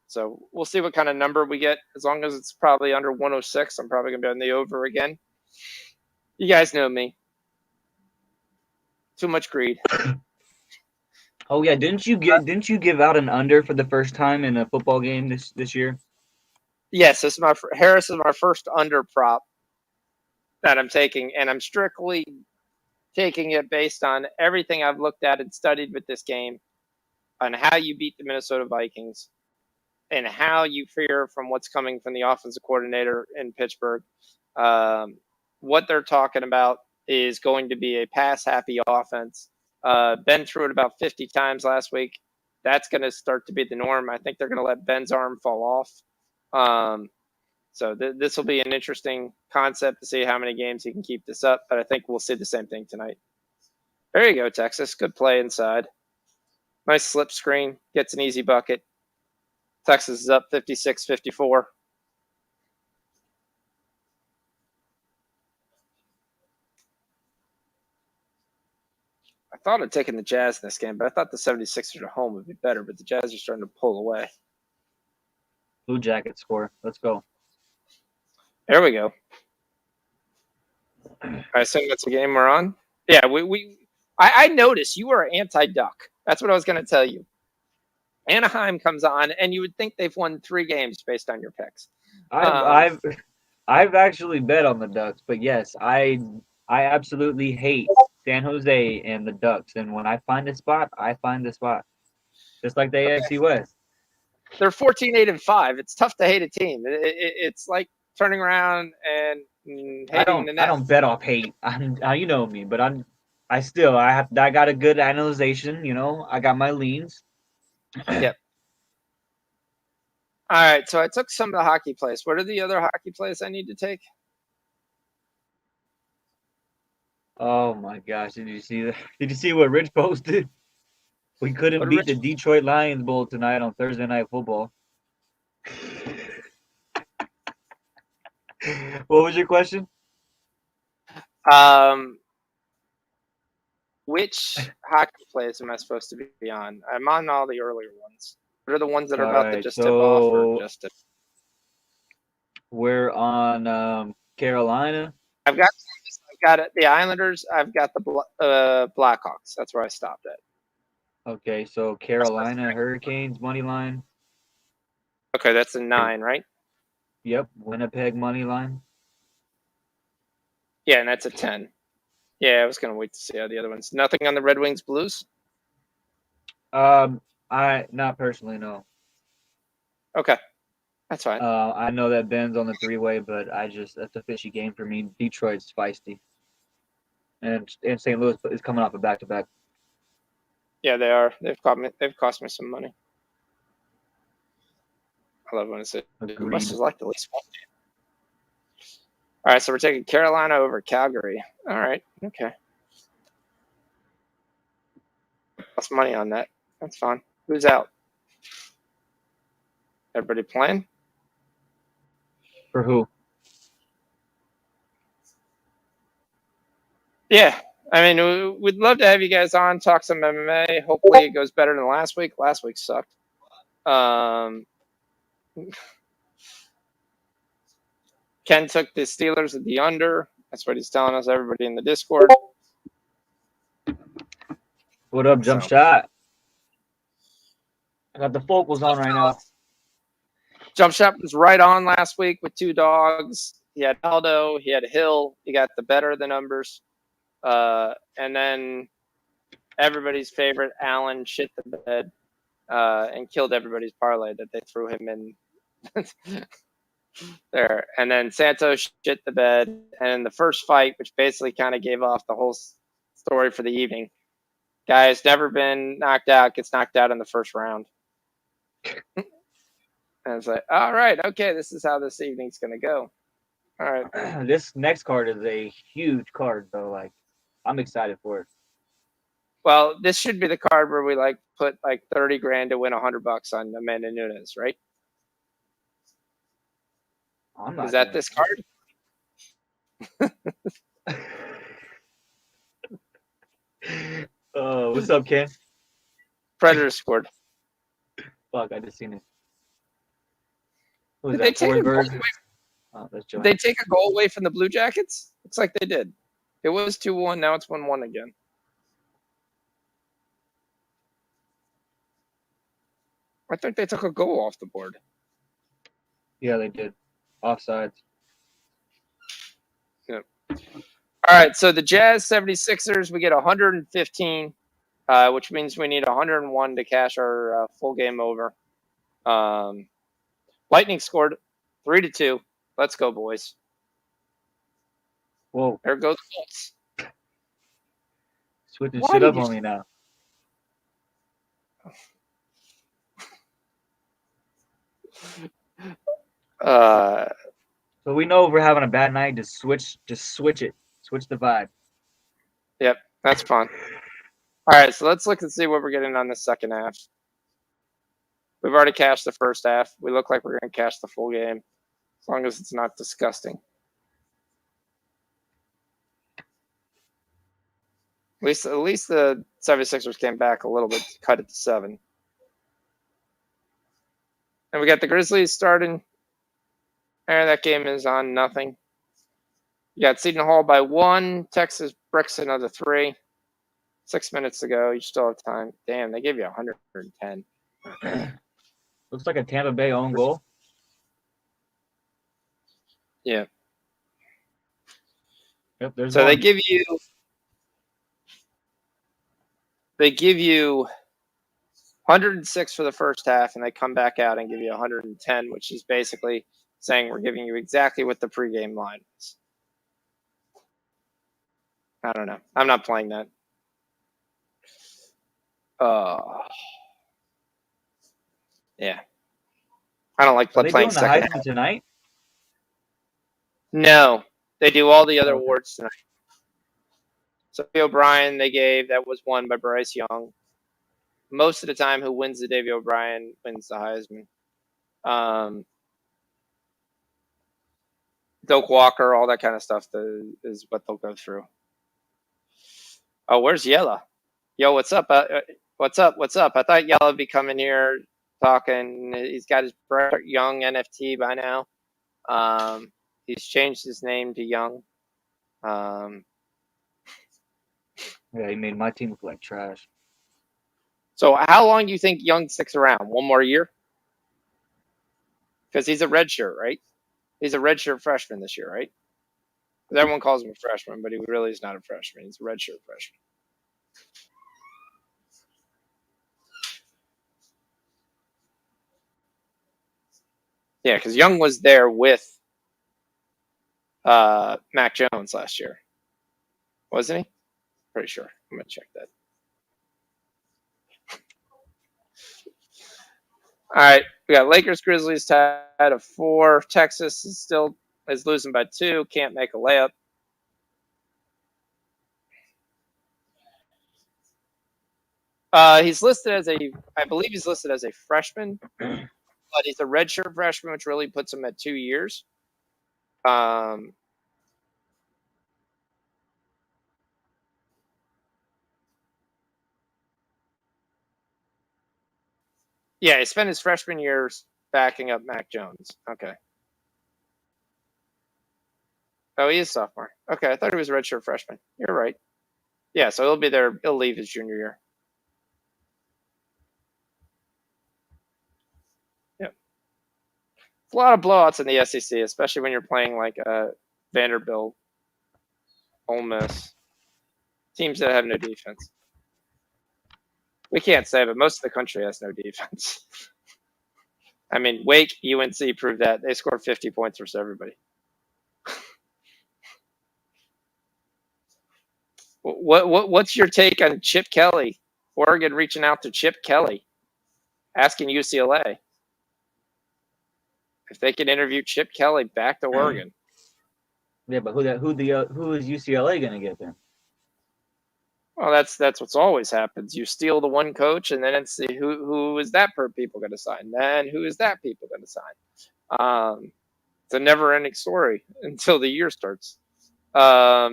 So we'll see what kind of number we get. As long as it's probably under 106, I'm probably going to be on the over again. You guys know me. Too much greed. Oh yeah, didn't you give out an under for the first time in a football game this year? Yes, Harris is my first under prop that I'm taking, and I'm strictly taking it based on everything I've looked at and studied with this game, on how you beat the Minnesota Vikings, and how you fear from what's coming from the offensive coordinator in Pittsburgh. What they're talking about is going to be a pass-happy offense. Ben threw it about 50 times last week. That's going to start to be the norm. I think they're going to let Ben's arm fall off. So this will be an interesting concept to see how many games he can keep this up. But I think we'll see the same thing tonight. There you go, Texas. Good play inside. Nice slip screen. Gets an easy bucket. Texas is up 56-54. I thought of taking the Jazz in this game, but I thought the 76ers at home would be better, but the Jazz are starting to pull away. Blue Jackets score. Let's go. There we go. I assume that's the game we're on. Yeah, I noticed you were anti-Duck. That's what I was going to tell you. Anaheim comes on, and you would think they've won 3 games based on your picks. I've actually bet on the Ducks, but yes, I absolutely hate San Jose and the Ducks. And when I find a spot, I find the spot. Just like the AFC West. They're 14-8-5. It's tough to hate a team. It's like turning around and hating the Nets. I don't bet off hate. You know me, but I got a good analyzation. You know, I got my leans. Yep. All right, so I took some of the hockey plays. What are the other hockey plays I need to take? Oh my gosh! Did you see that? Did you see what Rich posted? We couldn't beat the Detroit Lions Bowl tonight on Thursday Night Football. What was your question? Which hockey plays am I supposed to be on? I'm on all the earlier ones. What are the ones that are about to just tip off or just to... We're on Carolina. I've got the Islanders. I've got the Blackhawks. That's where I stopped at. Okay, so Carolina Hurricanes money line. Okay, that's a 9, right? Yep, Winnipeg money line. Yeah, and that's a 10. Yeah, I was gonna wait to see how the other ones. Nothing on the Red Wings Blues. I not personally no. Okay, that's fine. I know that Ben's on the 3-way, but that's a fishy game for me. Detroit's feisty, and St. Louis is coming off a back-to-back. Yeah, they are. They've cost me some money. I love when it's much as like the least one game. All right, so we're taking Carolina over Calgary. All right, okay. Lost money on that. That's fine. Who's out? Everybody playing? For who? Yeah, I mean, we'd love to have you guys on, talk some MMA. Hopefully, it goes better than last week. Last week sucked. Ken took the Steelers at the under. That's what he's telling us, everybody in the Discord. What up, Jump Shot? I got the focals on right now. Jump Shot was right on last week with 2 dogs. He had Aldo. He had Hill. He got the better of the numbers. And then everybody's favorite, Allen, shit the bed and killed everybody's parlay that they threw him in there. And then Santos shit the bed. And in the first fight, which basically kind of gave off the whole story for the evening, guy has never been knocked out, gets knocked out in the first round. And it's like, all right, okay, this is how this evening's going to go. All right. This next card is a huge card, though. Like, I'm excited for it. Well, this should be the card where we put like 30 grand to win $100 on Amanda Nunes, right? Is that this card? What's up, Ken? Predator scored. Fuck, I just seen it. Who is Did they that? take a goal Forsberg? away? Oh, that's Did they Johansson. take a goal away from the Blue Jackets? Looks like they did. It was 2-1. Now it's 1-1 again. I think they took a goal off the board. Yeah, they did. Offsides. Yeah. All right, so the Jazz 76ers, we get 115, which means we need 101 to cash our full game over. Lightning scored 3-2. Let's go, boys. Whoa. There goes the Colts. Switching Why shit did up you? on me now. So we know if we're having a bad night, just switch it. Switch the vibe. Yep, that's fun. All right, so let's look and see what we're getting on the second half. We've already cashed the first half. We look like we're going to cash the full game, as long as it's not disgusting. At least the 76ers came back a little bit to cut it to 7. And we got the Grizzlies starting. And that game is on nothing. You got Seton Hall by 1. Texas bricks another 3. 6 minutes to go. You still have time. Damn, they gave you 110. Looks like a Tampa Bay own goal. Yeah. Yep, there's So one. they give you 106 for the first half, and they come back out and give you 110, which is basically saying we're giving you exactly what the pregame line is. I don't know. I'm not playing that. Yeah. I don't like Are they playing doing the second Heisman half. tonight? No, they do all the other Okay. awards tonight. So O'Brien, they gave, that was won by Bryce Young. Most of the time, who wins the Davey O'Brien wins the Heisman. Doak Walker, all that kind of stuff is what they'll go through. Oh, where's Yella? Yo, what's up? What's up? What's up? I thought Yella would be coming here talking. He's got his Brett Young NFT by now. He's changed his name to Young. Yeah, he made my team look like trash. So how long do you think Young sticks around? One more year? Because he's a redshirt, right? He's a redshirt freshman this year, right? Because everyone calls him a freshman, but he really is not a freshman. He's a redshirt freshman. Yeah, because Young was there with Mac Jones last year, wasn't he? Pretty sure. I'm gonna check that. All right, we got Lakers Grizzlies tied at 4. Texas is losing by 2. Can't make a layup. He's listed as I believe he's listed as a freshman, but he's a redshirt freshman, which really puts him at 2 years. Yeah, he spent his freshman years backing up Mac Jones. Okay. Oh, he is sophomore. Okay, I thought he was a redshirt freshman. You're right. Yeah, so he'll be there. He'll leave his junior year. Yep. It's a lot of blowouts in the SEC, especially when you're playing like Vanderbilt, Ole Miss, teams that have no defense. We can't say, but most of the country has no defense. I mean, Wake, UNC proved that. They scored 50 points versus everybody. What's your take on Chip Kelly? Oregon reaching out to Chip Kelly, asking UCLA if they can interview Chip Kelly back to Oregon. Yeah, but who is UCLA gonna get then? Well, that's what's always happens. You steal the one coach, and then it's who is that people going to sign? Then who is that people going to sign? It's a never-ending story until the year starts. I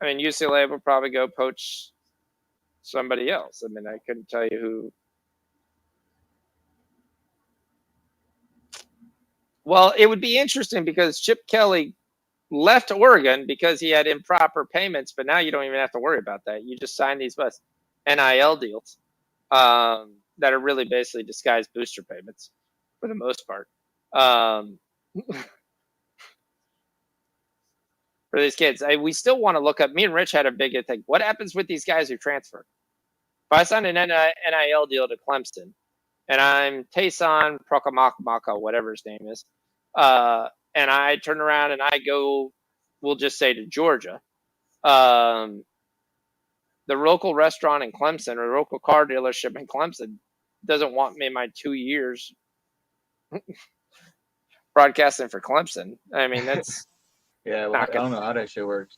mean, UCLA will probably go poach somebody else. I mean, I couldn't tell you who. Well, it would be interesting because Chip Kelly left Oregon because he had improper payments, but now you don't even have to worry about that. You just sign these NIL deals that are really basically disguised booster payments for the most part. For these kids, we still want to look up. Me and Rich had a big thing. What happens with these guys who transfer? If I sign an NIL deal to Clemson, and I'm Tayson Prokamakmaka, whatever his name is, and I turn around and I go, we'll just say to Georgia, the local restaurant in Clemson or the local car dealership in Clemson doesn't want me in my 2 years broadcasting for Clemson. I mean, that's Yeah, well, I not gonna. don't know how that shit works.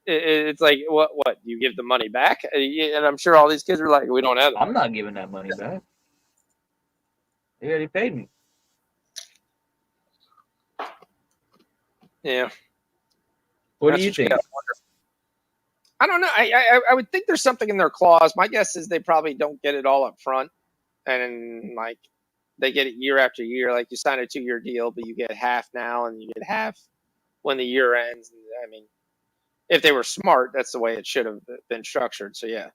It's like what you give the money back, and I'm sure all these kids are like, we don't have the I'm money. not giving that money back. They already paid me. Yeah. What That's do you what you think? gotta wonder. I don't know. I would think there's something in their clause. My guess is they probably don't get it all up front, and like they get it year after year. Like you sign a 2-year deal, but you get half now, and you get half when the year ends. I mean, if they were smart, that's the way it should have been structured. So yeah.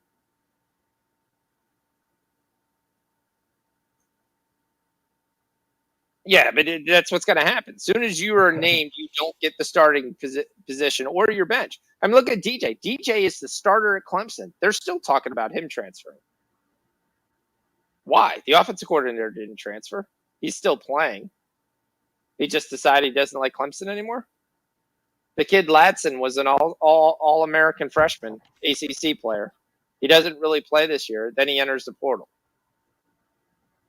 Yeah, but that's what's going to happen. As soon as you are named, you don't get the starting position or your bench. I mean, look at DJ. DJ is the starter at Clemson. They're still talking about him transferring. Why? The offensive coordinator didn't transfer. He's still playing. He just decided he doesn't like Clemson anymore. The kid Ladson was an all American freshman, ACC player. He doesn't really play this year. Then he enters the portal.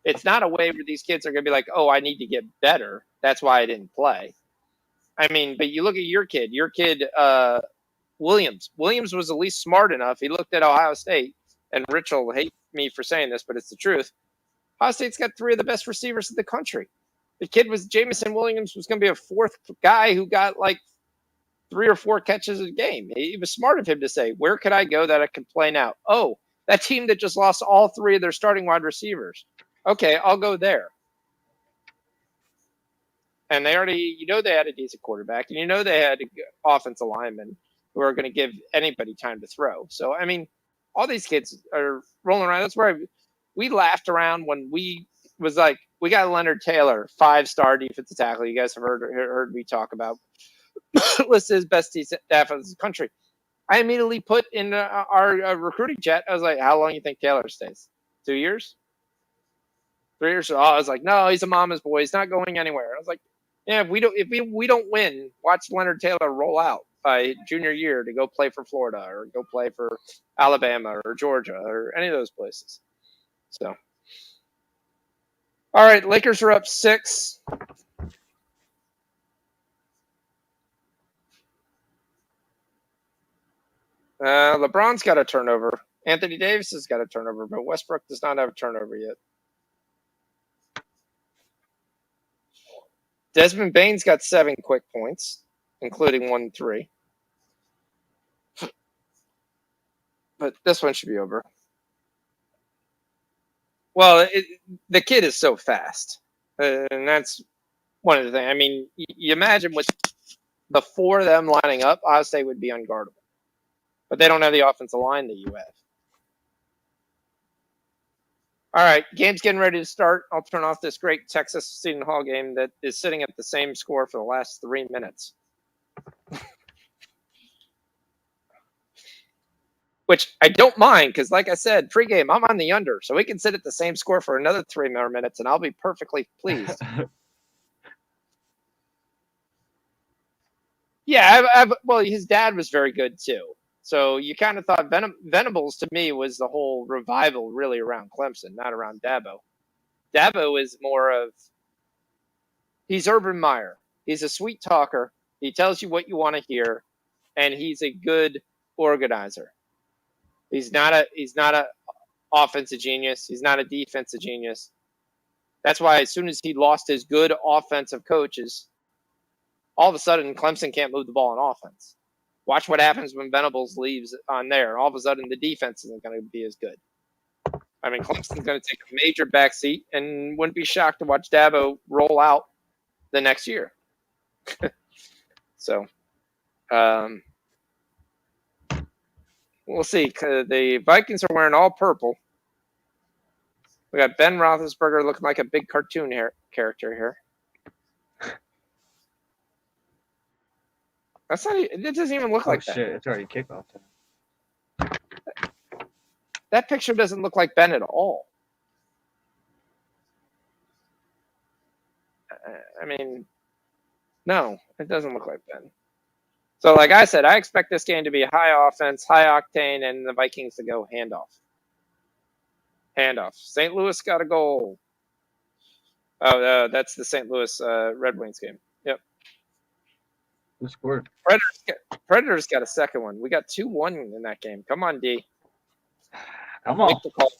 It's not a way where these kids are going to be like, oh, I need to get better. That's why I didn't play. I mean, but you look at your kid, Williams. Williams was at least smart enough. He looked at Ohio State, and Rich will hate me for saying this, but it's the truth. Ohio State's got 3 of the best receivers in the country. The kid was Jamison Williams was going to be a 4th guy who got like 3 or 4 catches a game. It was smart of him to say, where could I go that I could play now? Oh, that team that just lost all 3 of their starting wide receivers. Okay, I'll go there. And they already, they had a decent quarterback, and they had offensive linemen who are going to give anybody time to throw. So, I mean, all these kids are rolling around. That's where we laughed around when we was like, we got Leonard Taylor, 5-star defensive tackle. You guys have heard me talk about listed as best defensive in the country. I immediately put in our recruiting chat. I was like, how long do you think Taylor stays? 2 years? 3 years? Oh, I was like, no, he's a mama's boy. He's not going anywhere. I was like, yeah, if we don't win, watch Leonard Taylor roll out by junior year to go play for Florida or go play for Alabama or Georgia or any of those places. So, all right, Lakers are up 6. LeBron's got a turnover. Anthony Davis has got a turnover, but Westbrook does not have a turnover yet. Desmond Bane's got 7 quick points, including 1 3. But this one should be over. Well, the kid is so fast, and that's one of the things. I mean, you imagine with the 4 of them lining up, Ohio State would be unguardable. But they don't have the offensive line that you have. All right, game's getting ready to start. I'll turn off this great Texas Seton Hall game that is sitting at the same score for the last 3 minutes. Which I don't mind because, like I said, pregame, I'm on the under. So we can sit at the same score for another 3 more minutes, and I'll be perfectly pleased. Yeah, well, his dad was very good, too. So you kind of thought Venables, to me, was the whole revival really around Clemson, not around Dabo. Dabo is more of – he's Urban Meyer. He's a sweet talker. He tells you what you want to hear, and he's a good organizer. He's not a offensive genius. He's not a defensive genius. That's why as soon as he lost his good offensive coaches, all of a sudden Clemson can't move the ball on offense. Watch what happens when Venables leaves on there. All of a sudden the defense isn't going to be as good. I mean, Clemson's going to take a major backseat, and wouldn't be shocked to watch Dabo roll out the next year. So we'll see. The Vikings are wearing all purple. We got Ben Roethlisberger looking like a big cartoon character here. That's not. It doesn't even look like shit, that. it's already kickoff time. That picture doesn't look like Ben at all. I mean, no, it doesn't look like Ben. So, like I said, I expect this game to be high offense, high octane, and the Vikings to go handoff. Handoff. St. Louis got a goal. Oh, that's the St. Louis Red Wings game. Yep. Who scored? Predators got a second one. We got 2-1 in that game. Come on, D. Come on. Make the call.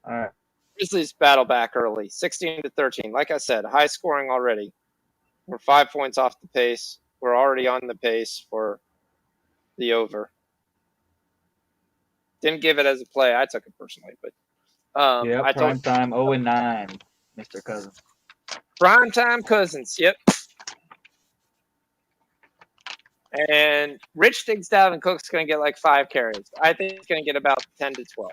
All right. Grizzlies battle back early, 16-13. Like I said, high scoring already. We're 5 points off the pace. We're already on the pace for the over. Didn't give it as a play. I took it personally, but yeah, prime time 0-9, Mr. Cousins. Prime time Cousins. Yep. And Rich thinks Dalvin Cook's going to get like 5 carries. I think he's going to get about 10 to 12.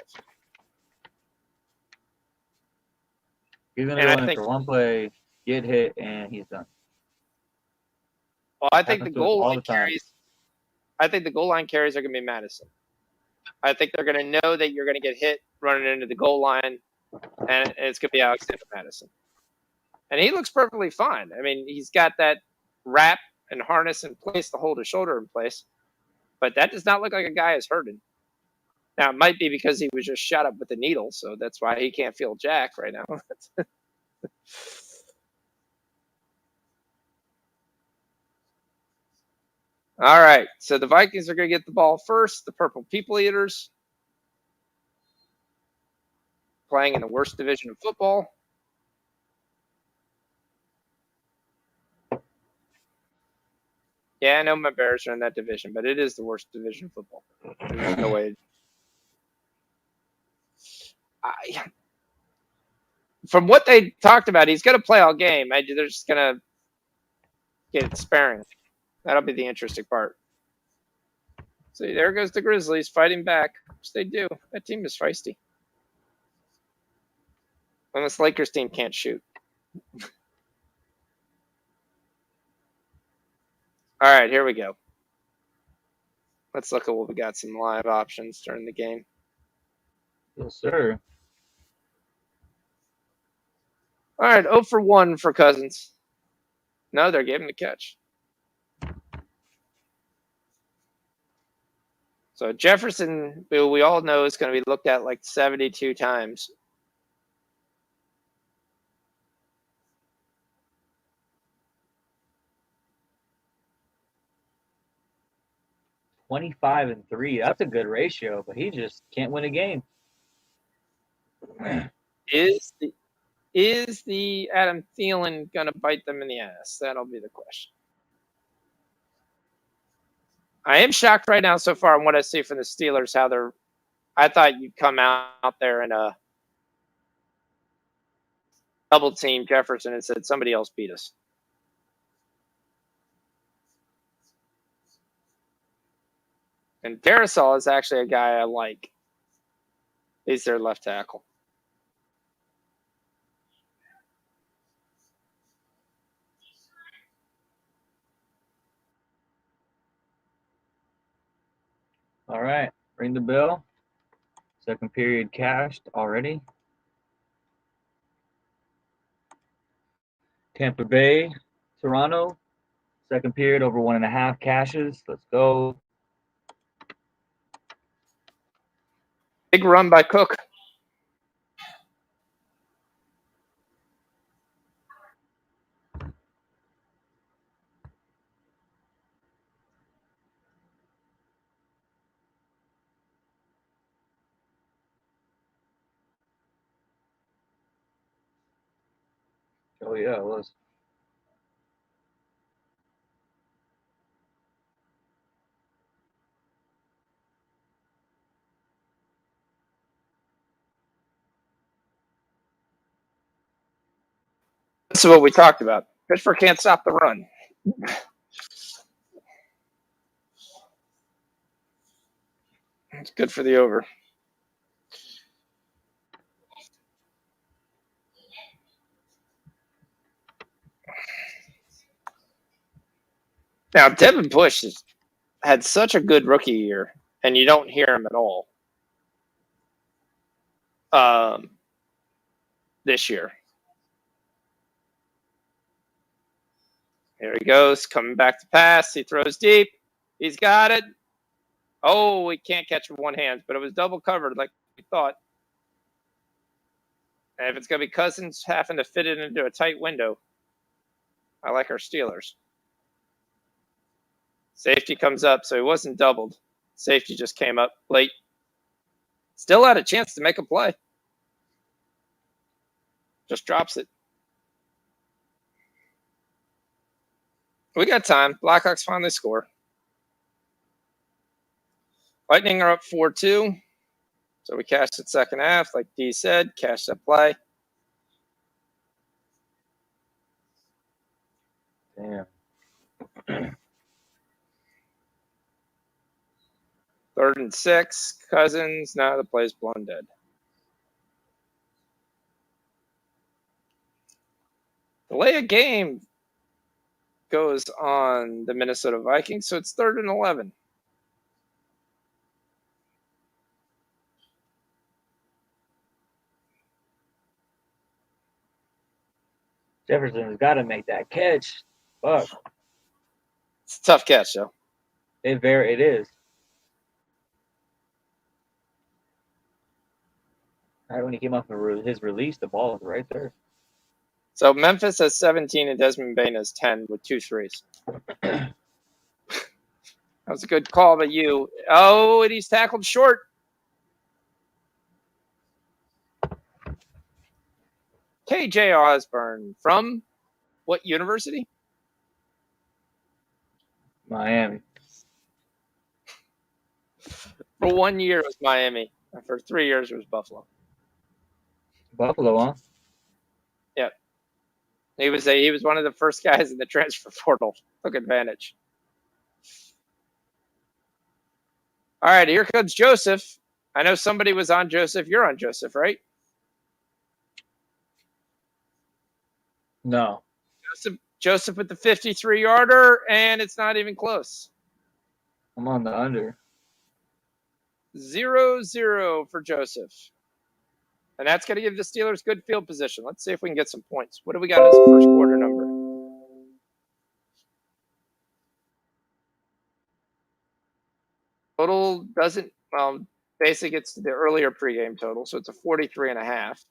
He's going to go in for one play, get hit, and he's done. Well, I think the goal line carries. I think the goal line carries are going to be Madison. I think they're going to know that you're going to get hit running into the goal line, and it's going to be Alexander Madison. And he looks perfectly fine. I mean, he's got that wrap and harness in place to hold his shoulder in place, but that does not look like a guy is hurting. Now, it might be because he was just shot up with a needle, so that's why he can't feel jack right now. All right, so the Vikings are going to get the ball first. The Purple People Eaters playing in the worst division of football. Yeah, I know my Bears are in that division, but it is the worst division of football. There's no way. From what they talked about, he's going to play all game. They're just going to get sparing. That'll be the interesting part. See, there goes the Grizzlies fighting back, which they do. That team is feisty. And this Lakers team can't shoot. All right, here we go. Let's look at what we got. Some live options during the game. Yes, sir. All right, 0 for 1 for Cousins. No, they're giving the catch. So Jefferson, who we all know is going to be looked at like 72 times. $25-3. That's a good ratio, but he just can't win a game. Is the Adam Thielen going to bite them in the ass? That'll be the question. I am shocked right now so far on what I see from the Steelers, how they're – I thought you'd come out there and double team Jefferson and said somebody else beat us. And Carousel is actually a guy I like. He's their left tackle. All right, ring the bell. Second period cashed already. Tampa Bay, Toronto. Second period over 1.5 cashes. Let's go. Big run by Cook. Oh, yeah, it was. This is what we talked about. Pittsburgh can't stop the run. It's good for the over. Now, Devin Bush has had such a good rookie year, and you don't hear him at all this year. Here he goes, coming back to pass. He throws deep. He's got it. Oh, he can't catch with one hand, but it was double covered like we thought. And if it's going to be Cousins having to fit it into a tight window, I like our Steelers. Safety comes up, so he wasn't doubled. Safety just came up late. Still had a chance to make a play. Just drops it. We got time. Blackhawks finally score. Lightning are up 4-2. So we cashed it second half, like D said, cash that play. Damn. 3rd and 6. Cousins. Now the play's blown dead. Delay a game goes on the Minnesota Vikings, so it's 3rd and 11. Jefferson's got to make that catch. Fuck. It's a tough catch, though. It is. Right when he came off his release, the ball was right there. So Memphis has 17 and Desmond Bain has 10 with 2 threes. That was a good call by you. Oh, and he's tackled short. KJ Osborne from what university? Miami. For 1 year it was Miami. And for 3 years it was Buffalo. Buffalo, huh? Yep. He was one of the first guys in the transfer portal. Took advantage. All right, here comes Joseph. I know somebody was on Joseph. You're on Joseph, right? No. Joseph with the 53-yarder, and it's not even close. I'm on the under. 0-0 for Joseph. And that's going to give the Steelers good field position. Let's see if we can get some points. What do we got as a first quarter number? Total doesn't, basically it's the earlier pregame total, so it's a 43.5.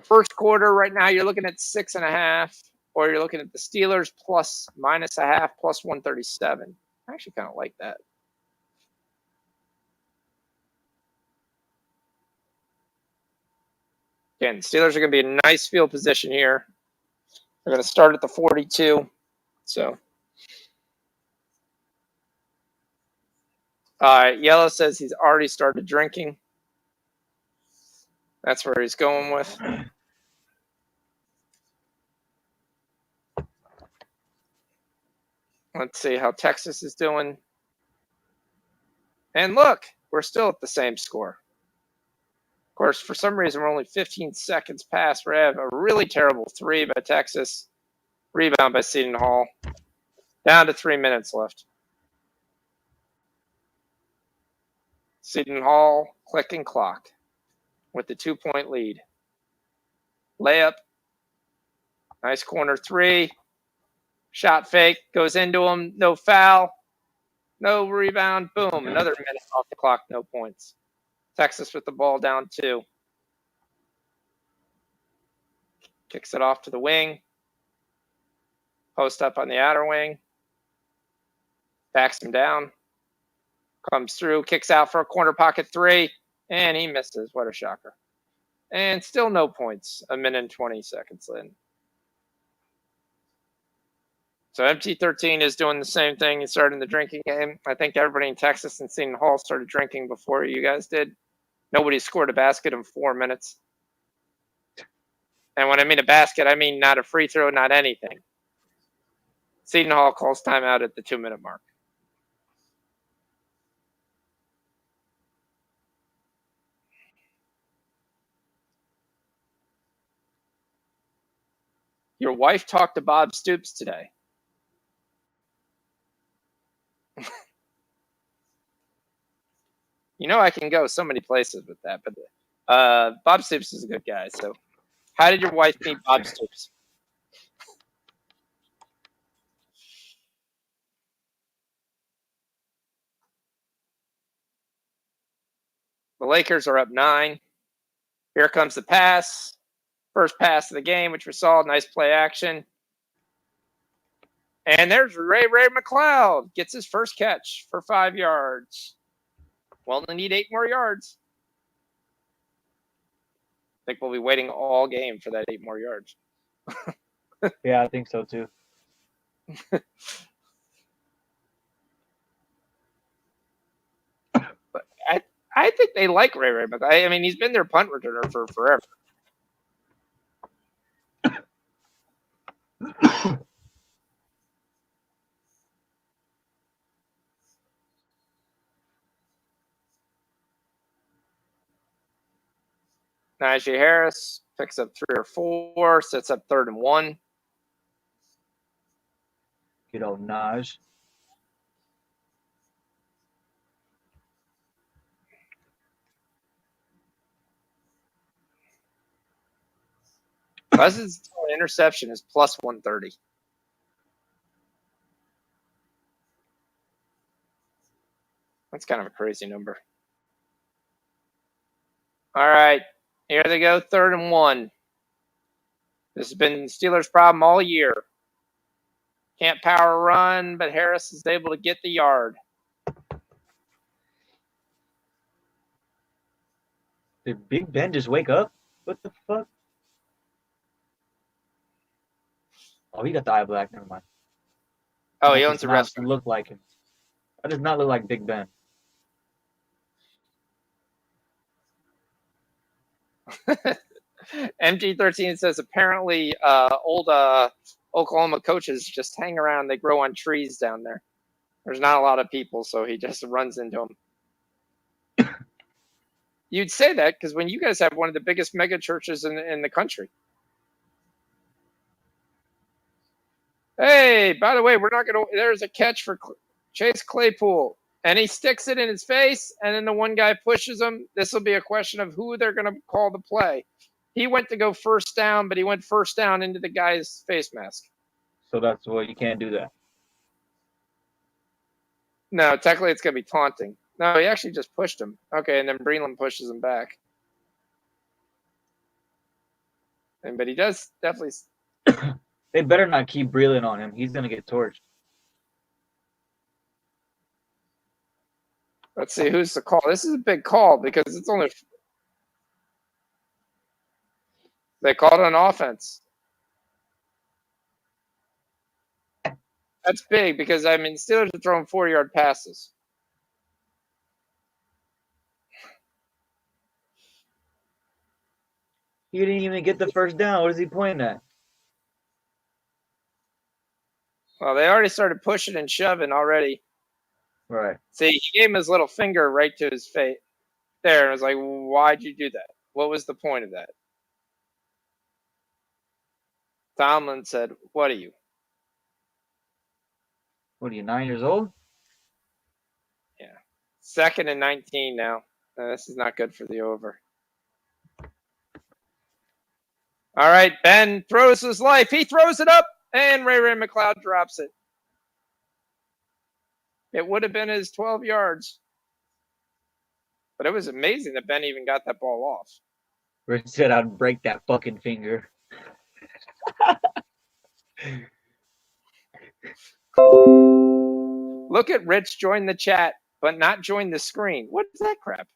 First quarter right now, you're looking at 6.5, or you're looking at the Steelers plus -0.5 plus 137. I actually kind of like that. Again, Steelers are going to be in nice field position here. They're going to start at the 42. So, Yellow says he's already started drinking. That's where he's going with. Let's see how Texas is doing. And look, we're still at the same score. Of course, for some reason, we're only 15 seconds past. We have a really terrible 3 by Texas. Rebound by Seton Hall. Down to 3 minutes left. Seton Hall, clicking clock with the 2-point lead. Layup. Nice corner 3. Shot fake. Goes into him. No foul. No rebound. Boom. Another minute off the clock. No points. Texas with the ball down 2. Kicks it off to the wing. Post up on the outer wing. Backs him down. Comes through. Kicks out for a corner pocket 3. And he misses. What a shocker. And still no points. 1 minute and 20 seconds in. So MT13 is doing the same thing. He started the drinking game. I think everybody in Texas and Seton Hall started drinking before you guys did. Nobody scored a basket in 4 minutes. And when I mean a basket, I mean not a free throw, not anything. Seton Hall calls timeout at the 2-minute mark. Your wife talked to Bob Stoops today. You know I can go so many places with that, but Bob Stoops is a good guy. So, how did your wife meet Bob Stoops? The Lakers are up 9. Here comes the pass. First pass of the game, which we saw. Nice play action. And there's Ray McLeod. Gets his first catch for 5 yards. Well, they need 8 more yards. I think we'll be waiting all game for that 8 more yards. Yeah, I think so too. But I think they like Ray McLeod. I mean, he's been their punt returner for forever. Najee Harris picks up 3 or 4, sets up 3rd and 1. Good old Naj. Cousins' interception is plus 130. That's kind of a crazy number. All right, here they go, 3rd and 1. This has been Steelers' problem all year. Can't power run, but Harris is able to get the yard. Did Big Ben just wake up? What the fuck? Oh, he got the eye black. Never mind. Oh, he That owns does a not restaurant. look like him. That does not look like Big Ben. MG13 says apparently old Oklahoma coaches just hang around. They grow on trees down there. There's not a lot of people, so he just runs into them. You'd say that because when you guys have one of the biggest mega churches in the country. Hey, by the way, we're not going to. There's a catch for Chase Claypool. And he sticks it in his face, and then the one guy pushes him. This will be a question of who they're going to call the play. He went to go first down, but he went first down into the guy's face mask. So that's what you can't do that. No, technically it's going to be taunting. No, he actually just pushed him. Okay, and then Breland pushes him back. But he does definitely. They better not keep Breland on him. He's going to get torched. Let's see who's the call. This is a big call because it's only. They called it on offense. That's big because I mean Steelers are throwing 4-yard passes. He didn't even get the first down. What is he pointing at? Well, they already started pushing and shoving already. Right. See, he gave him his little finger right to his face. There, I was like, why'd you do that? What was the point of that? Tomlin said, what are you? What are you, 9 years old? Yeah. 2nd and 19 now. This is not good for the over. All right, Ben throws his life. He throws it up, and Ray McLeod drops it. It would have been his 12 yards. But it was amazing that Ben even got that ball off. Rich said I'd break that fucking finger. Look at Rich join the chat, but not join the screen. What is that crap?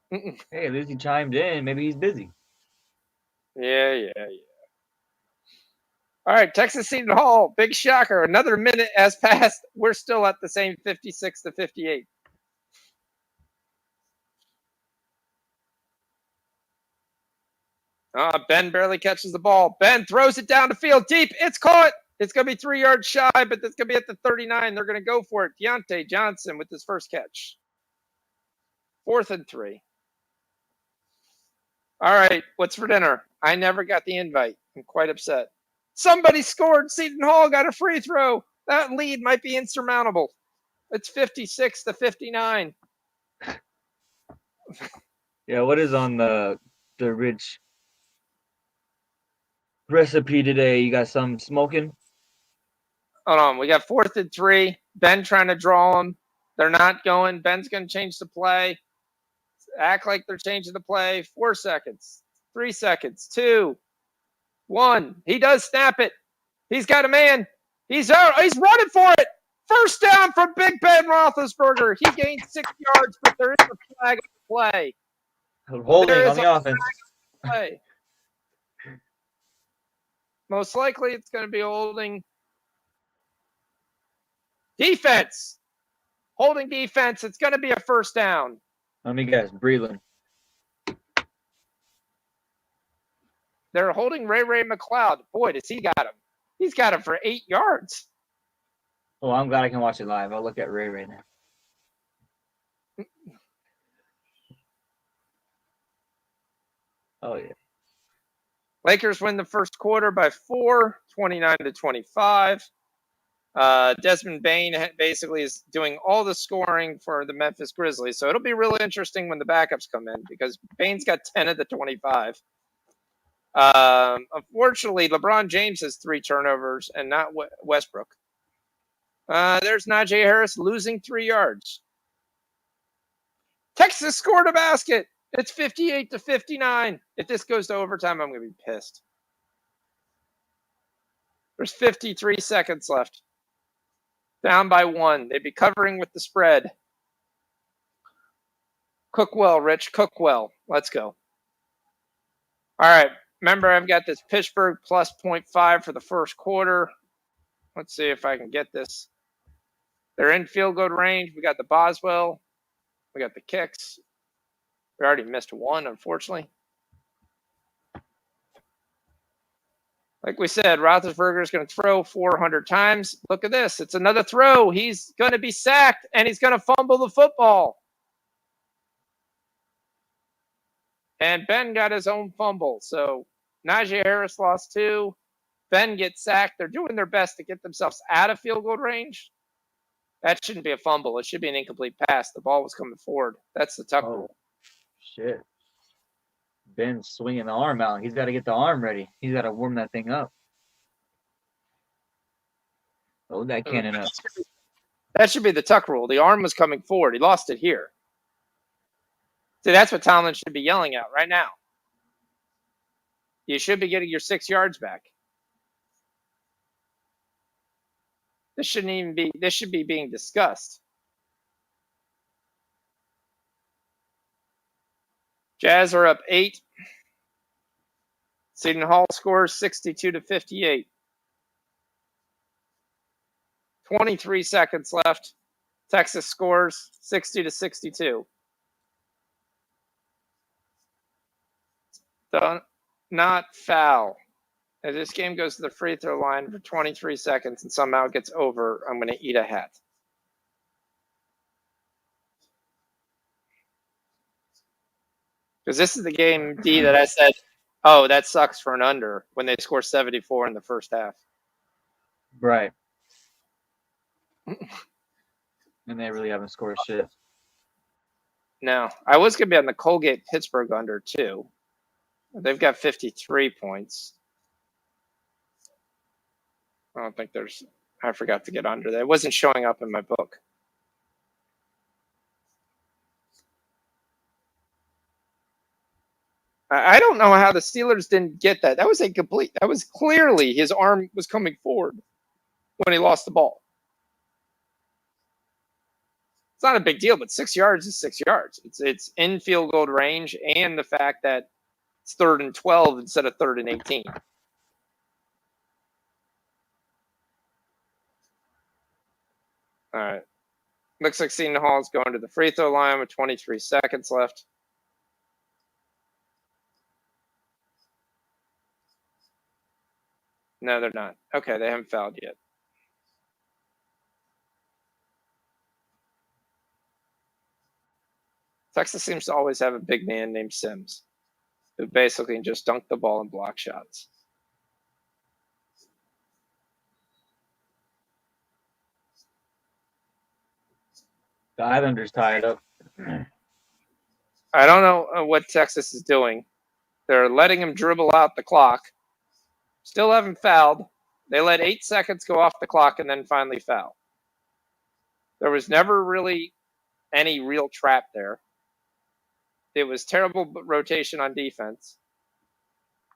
Hey, at least he chimed in. Maybe he's busy. Yeah. All right, Texas Seton Hall, big shocker. Another minute has passed. We're still at the same 56-58. Ben barely catches the ball. Ben throws it down the field deep. It's caught. It's going to be 3 yards shy, but it's going to be at the 39. They're going to go for it. Deontay Johnson with his first catch. 4th and 3. All right, what's for dinner? I never got the invite. I'm quite upset. Somebody scored. Seton Hall got a free throw. That lead might be insurmountable. It's 56 to 59. Yeah, what is on the rich recipe today? You got some smoking? Hold on. We got 4th and 3. Ben trying to draw them. They're not going. Ben's going to change the play. Act like they're changing the play. 4 seconds. 3 seconds. 2. 1. He does snap it. He's got a man. He's out. He's running for it. First down from Big Ben Roethlisberger. He gained 6 yards, but there is a flag on the play. Holding on the offense. Play. Most likely it's going to be holding. Defense. Holding defense. It's going to be a first down. Let me guess. Breland. They're holding Ray McLeod. Boy, does he got him. He's got him for 8 yards. Oh, I'm glad I can watch it live. I'll look at Ray right now. Oh, yeah. Lakers win the first quarter by 4, 29 to 25. Desmond Bain basically is doing all the scoring for the Memphis Grizzlies. So it'll be really interesting when the backups come in because Bain's got 10 of the 25. Unfortunately, LeBron James has 3 turnovers and not Westbrook. There's Najee Harris losing 3 yards. Texas scored a basket. It's 58 to 59. If this goes to overtime, I'm going to be pissed. There's 53 seconds left. Down by 1. They'd be covering with the spread. Cook well, Rich. Cook well. Let's go. All right. Remember, I've got this Pittsburgh plus 0.5 for the first quarter. Let's see if I can get this. They're in field goal range. We got the Boswell. We got the kicks. We already missed 1, unfortunately. Like we said, Roethlisberger is going to throw 400 times. Look at this. It's another throw. He's going to be sacked, and he's going to fumble the football. And Ben got his own fumble. So Najee Harris lost 2. Ben gets sacked. They're doing their best to get themselves out of field goal range. That shouldn't be a fumble. It should be an incomplete pass. The ball was coming forward. That's the tuck rule. Shit. Ben's swinging the arm out. He's got to get the arm ready. He's got to warm that thing up. Load that cannon up. That should be the tuck rule. The arm was coming forward. He lost it here. See, that's what Tomlin should be yelling at right now. You should be getting your 6 yards back. This shouldn't even be. This should be being discussed. Jazz are up 8. Seton Hall scores 62 to 58. 23 seconds left. Texas scores 60 to 62. Not foul. If this game goes to the free throw line for 23 seconds and somehow it gets over, I'm going to eat a hat. Because this is the game, D, that I said, oh, that sucks for an under when they score 74 in the first half. Right. And they really haven't scored shit. No, I was going to be on the Colgate-Pittsburgh under, too. They've got 53 points. I don't think there's – I forgot to get under that. It wasn't showing up in my book. I don't know how the Steelers didn't get that. That was incomplete. That was clearly his arm was coming forward when he lost the ball. It's not a big deal, but 6 yards is 6 yards. It's in field goal range, and the fact that it's 3rd and 12 instead of 3rd and 18. All right. Looks like Seton Hall is going to the free throw line with 23 seconds left. No, they're not. Okay, they haven't fouled yet. Texas seems to always have a big man named Sims, who basically can just dunk the ball and block shots. The Islanders tied up. I don't know what Texas is doing. They're letting him dribble out the clock. Still haven't fouled. They let 8 seconds go off the clock and then finally foul. There was never really any real trap there. It was terrible rotation on defense.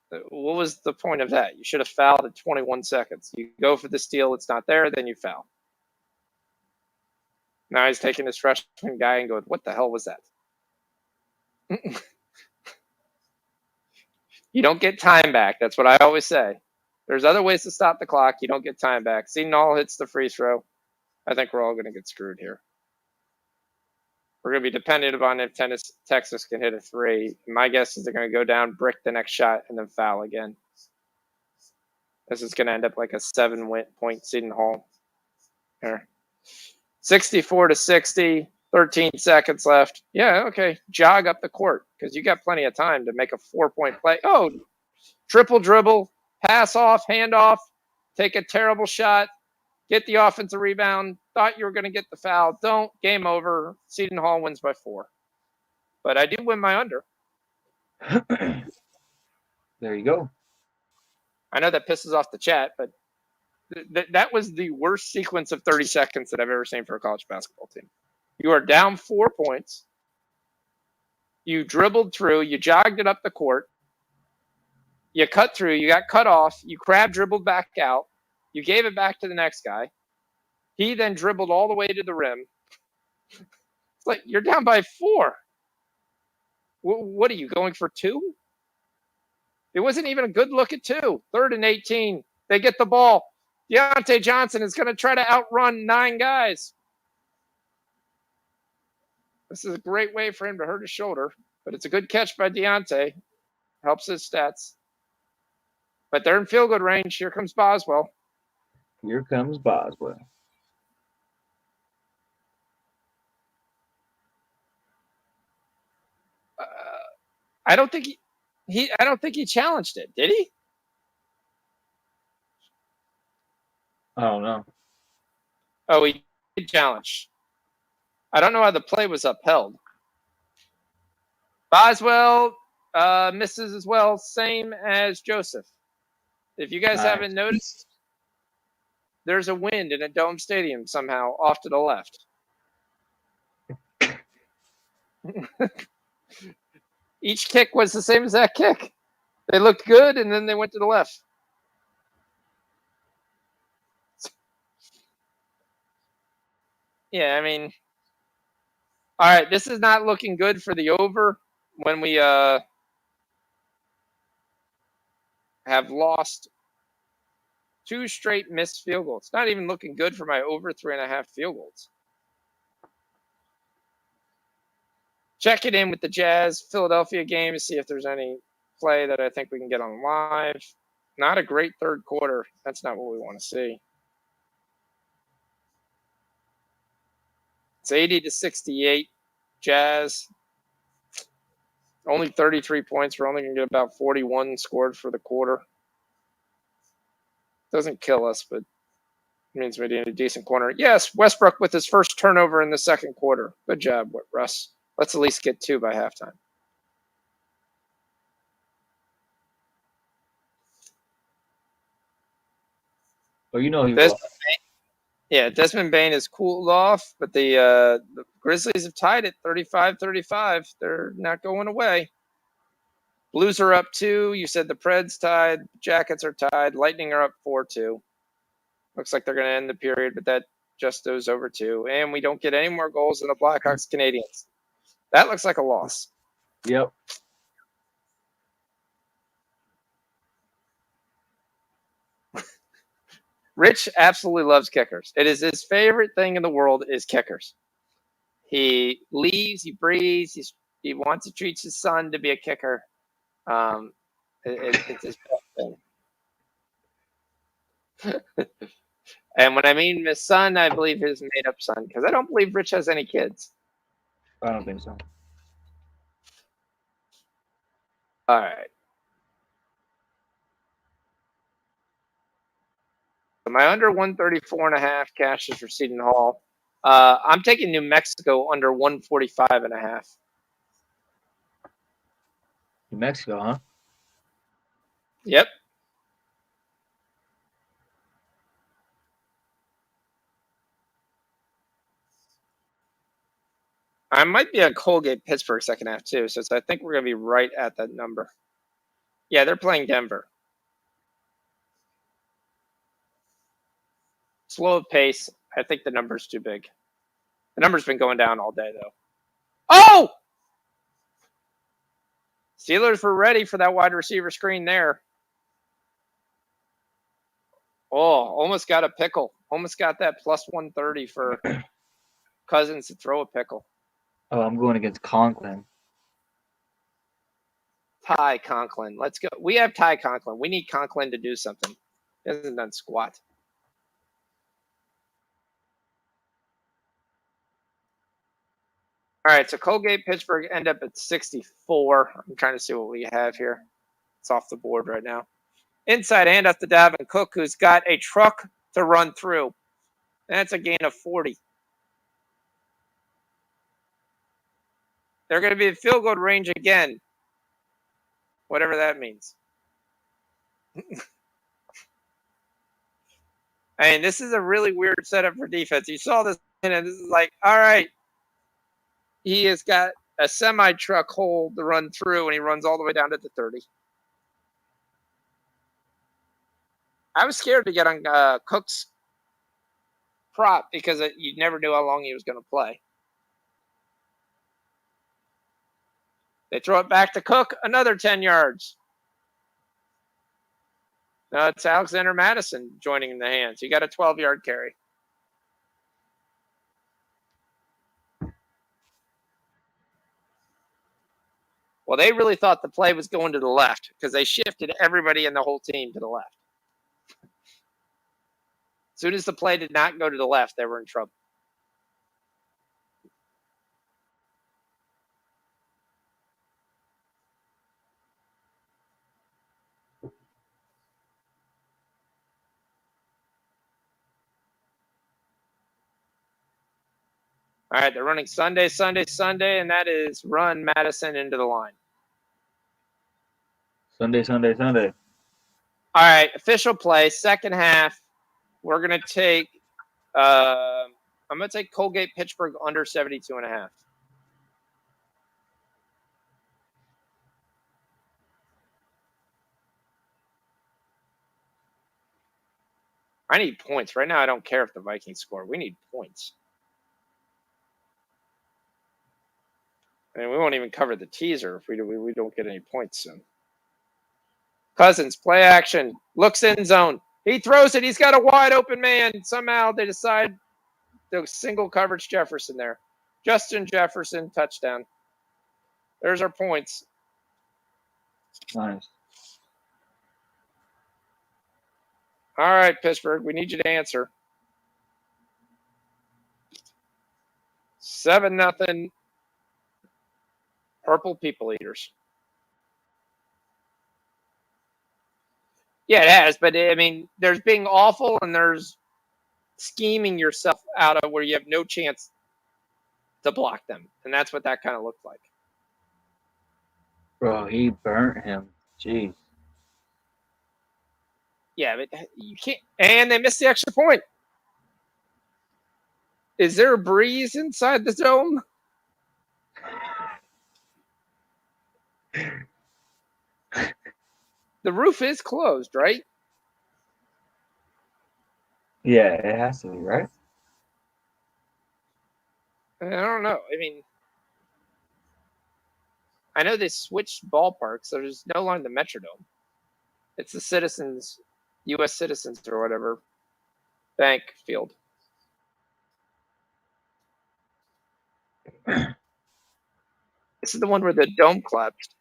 What was the point of that? You should have fouled at 21 seconds. You go for the steal, it's not there, then you foul. Now he's taking his freshman guy and going, what the hell was that? You don't get time back. That's what I always say. There's other ways to stop the clock. You don't get time back. Seton Hall hits the free throw. I think we're all going to get screwed here. We're going to be dependent upon if Texas can hit a three. My guess is they're going to go down, brick the next shot, and then foul again. This is going to end up like a 7-point Seton Hall. Here. 64-60, 13 seconds left. Yeah, okay. Jog up the court because you got plenty of time to make a 4-point play. Oh, triple dribble, pass off, hand off, take a terrible shot, get the offensive rebound. Thought you were going to get the foul. Don't. Game over. Seton Hall wins by 4. But I do win my under. There you go. I know that pisses off the chat, but that was the worst sequence of 30 seconds that I've ever seen for a college basketball team. You are down 4 points. You dribbled through. You jogged it up the court. You cut through. You got cut off. You crab dribbled back out. You gave it back to the next guy. He then dribbled all the way to the rim. It's like, you're down by 4. What are you, going for 2? It wasn't even a good look at 2. 3rd and 18. They get the ball. Deontay Johnson is going to try to outrun 9 guys. This is a great way for him to hurt his shoulder, but it's a good catch by Deontay. Helps his stats. But they're in field goal range. Here comes Boswell. Here comes Boswell. I don't think he challenged it. Did he? I don't know. Oh, he did challenge. I don't know how the play was upheld. Boswell misses as well, same as Joseph. If you guys haven't noticed, there's a wind in a dome stadium somehow off to the left. Each kick was the same as that kick. They looked good, and then they went to the left. Yeah, I mean, all right, this is not looking good for the over when we have lost 2 straight missed field goals. It's not even looking good for my over 3.5 field goals. Check it in with the Jazz Philadelphia game to see if there's any play that I think we can get on live. Not a great third quarter. That's not what we want to see. It's 80-68 Jazz. Only 33 points. We're only going to get about 41 scored for the quarter. Doesn't kill us, but means we need a decent corner. Yes, Westbrook with his first turnover in the second quarter. Good job, Russ. Let's at least get 2 by halftime. Oh, you know he was. Yeah, Desmond Bane has cooled off, but the Grizzlies have tied it 35-35. They're not going away. Blues are up 2. You said the Preds tied. Jackets are tied. Lightning are up 4-2. Looks like they're going to end the period, but that just goes over 2. And we don't get any more goals than the Blackhawks Canadiens. That looks like a loss. Yep. Rich absolutely loves kickers. It is his favorite thing in the world is kickers. He leaves, he breathes, he wants to treat his son to be a kicker. It's his best thing. And when I mean his son, I believe his made-up son, because I don't believe Rich has any kids. I don't think so. All right. So my under 134.5 cashes for Seton Hall. I'm taking New Mexico under 145.5. New Mexico, huh? Yep. I might be on Colgate Pittsburgh second half too, so I think we're going to be right at that number. Yeah, they're playing Denver. Slow pace. I think the number's too big. The number's been going down all day though. Oh! Steelers were ready for that wide receiver screen there. Oh, almost got a pickle. Almost got that plus 130 for Cousins to throw a pickle. Oh, I'm going against Conklin. Ty Conklin. Let's go. We have Ty Conklin. We need Conklin to do something. He hasn't done squat. All right, so Colgate Pittsburgh end up at 64. I'm trying to see what we have here. It's off the board right now. Inside handoff to Dalvin Cook, who's got a truck to run through. That's a gain of 40. They're going to be in field goal range again, whatever that means. I mean, this is a really weird setup for defense. You saw this, and this is like, all right, he has got a semi-truck hole to run through, and he runs all the way down to the 30. I was scared to get on Cook's prop because you never knew how long he was going to play. They throw it back to Cook, another 10 yards. Now it's Alexander Madison joining in the hands. He got a 12-yard carry. Well, they really thought the play was going to the left because they shifted everybody in the whole team to the left. As soon as the play did not go to the left, they were in trouble. All right, they're running Sunday, and that is run Madison into the line. Sunday. All right, official play, second half. We're going to take I'm going to take Colgate Pittsburgh under 72.5. I need points. Right now, I don't care if the Vikings score. We need points. I mean, we won't even cover the teaser if we don't get any points soon. Cousins, play action. Looks in zone. He throws it. He's got a wide open man. Somehow they decide to single coverage Jefferson there. Justin Jefferson, touchdown. There's our points. Nice. All right, Pittsburgh, we need you to answer. 7-0. Purple People Eaters. Yeah, it has, but I mean, there's being awful and there's scheming yourself out of where you have no chance to block them, and that's what that kind of looked like. Bro, he burnt him. Jeez. Yeah, but you can't. And they missed the extra point. Is there a breeze inside the dome? The roof is closed, right? Yeah, it has to be, right? I don't know. I mean, I know they switched ballparks, so there's no longer the Metrodome. It's the Citizens, U.S. Citizens or whatever, bank field. This is the one where the dome collapsed.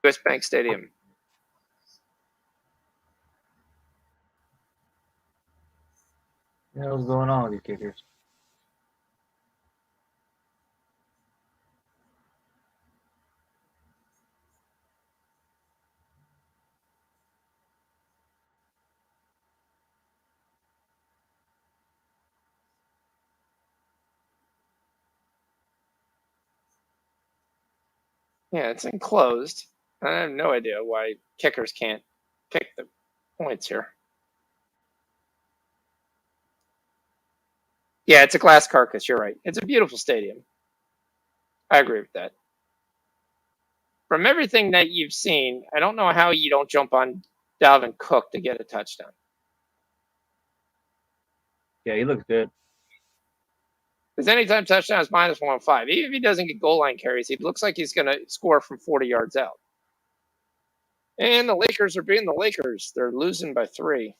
U.S. Bank Stadium. the hell's going on with these kickers? Yeah, it's enclosed. I have no idea why kickers can't kick the points here. Yeah, it's a glass carcass. You're right. It's a beautiful stadium. I agree with that. From everything that you've seen, I don't know how you don't jump on Dalvin Cook to get a touchdown. Yeah, he looks good. His anytime touchdown is minus 105. Even if he doesn't get goal line carries, he looks like he's going to score from 40 yards out. And the Lakers are being the Lakers. They're losing by 3.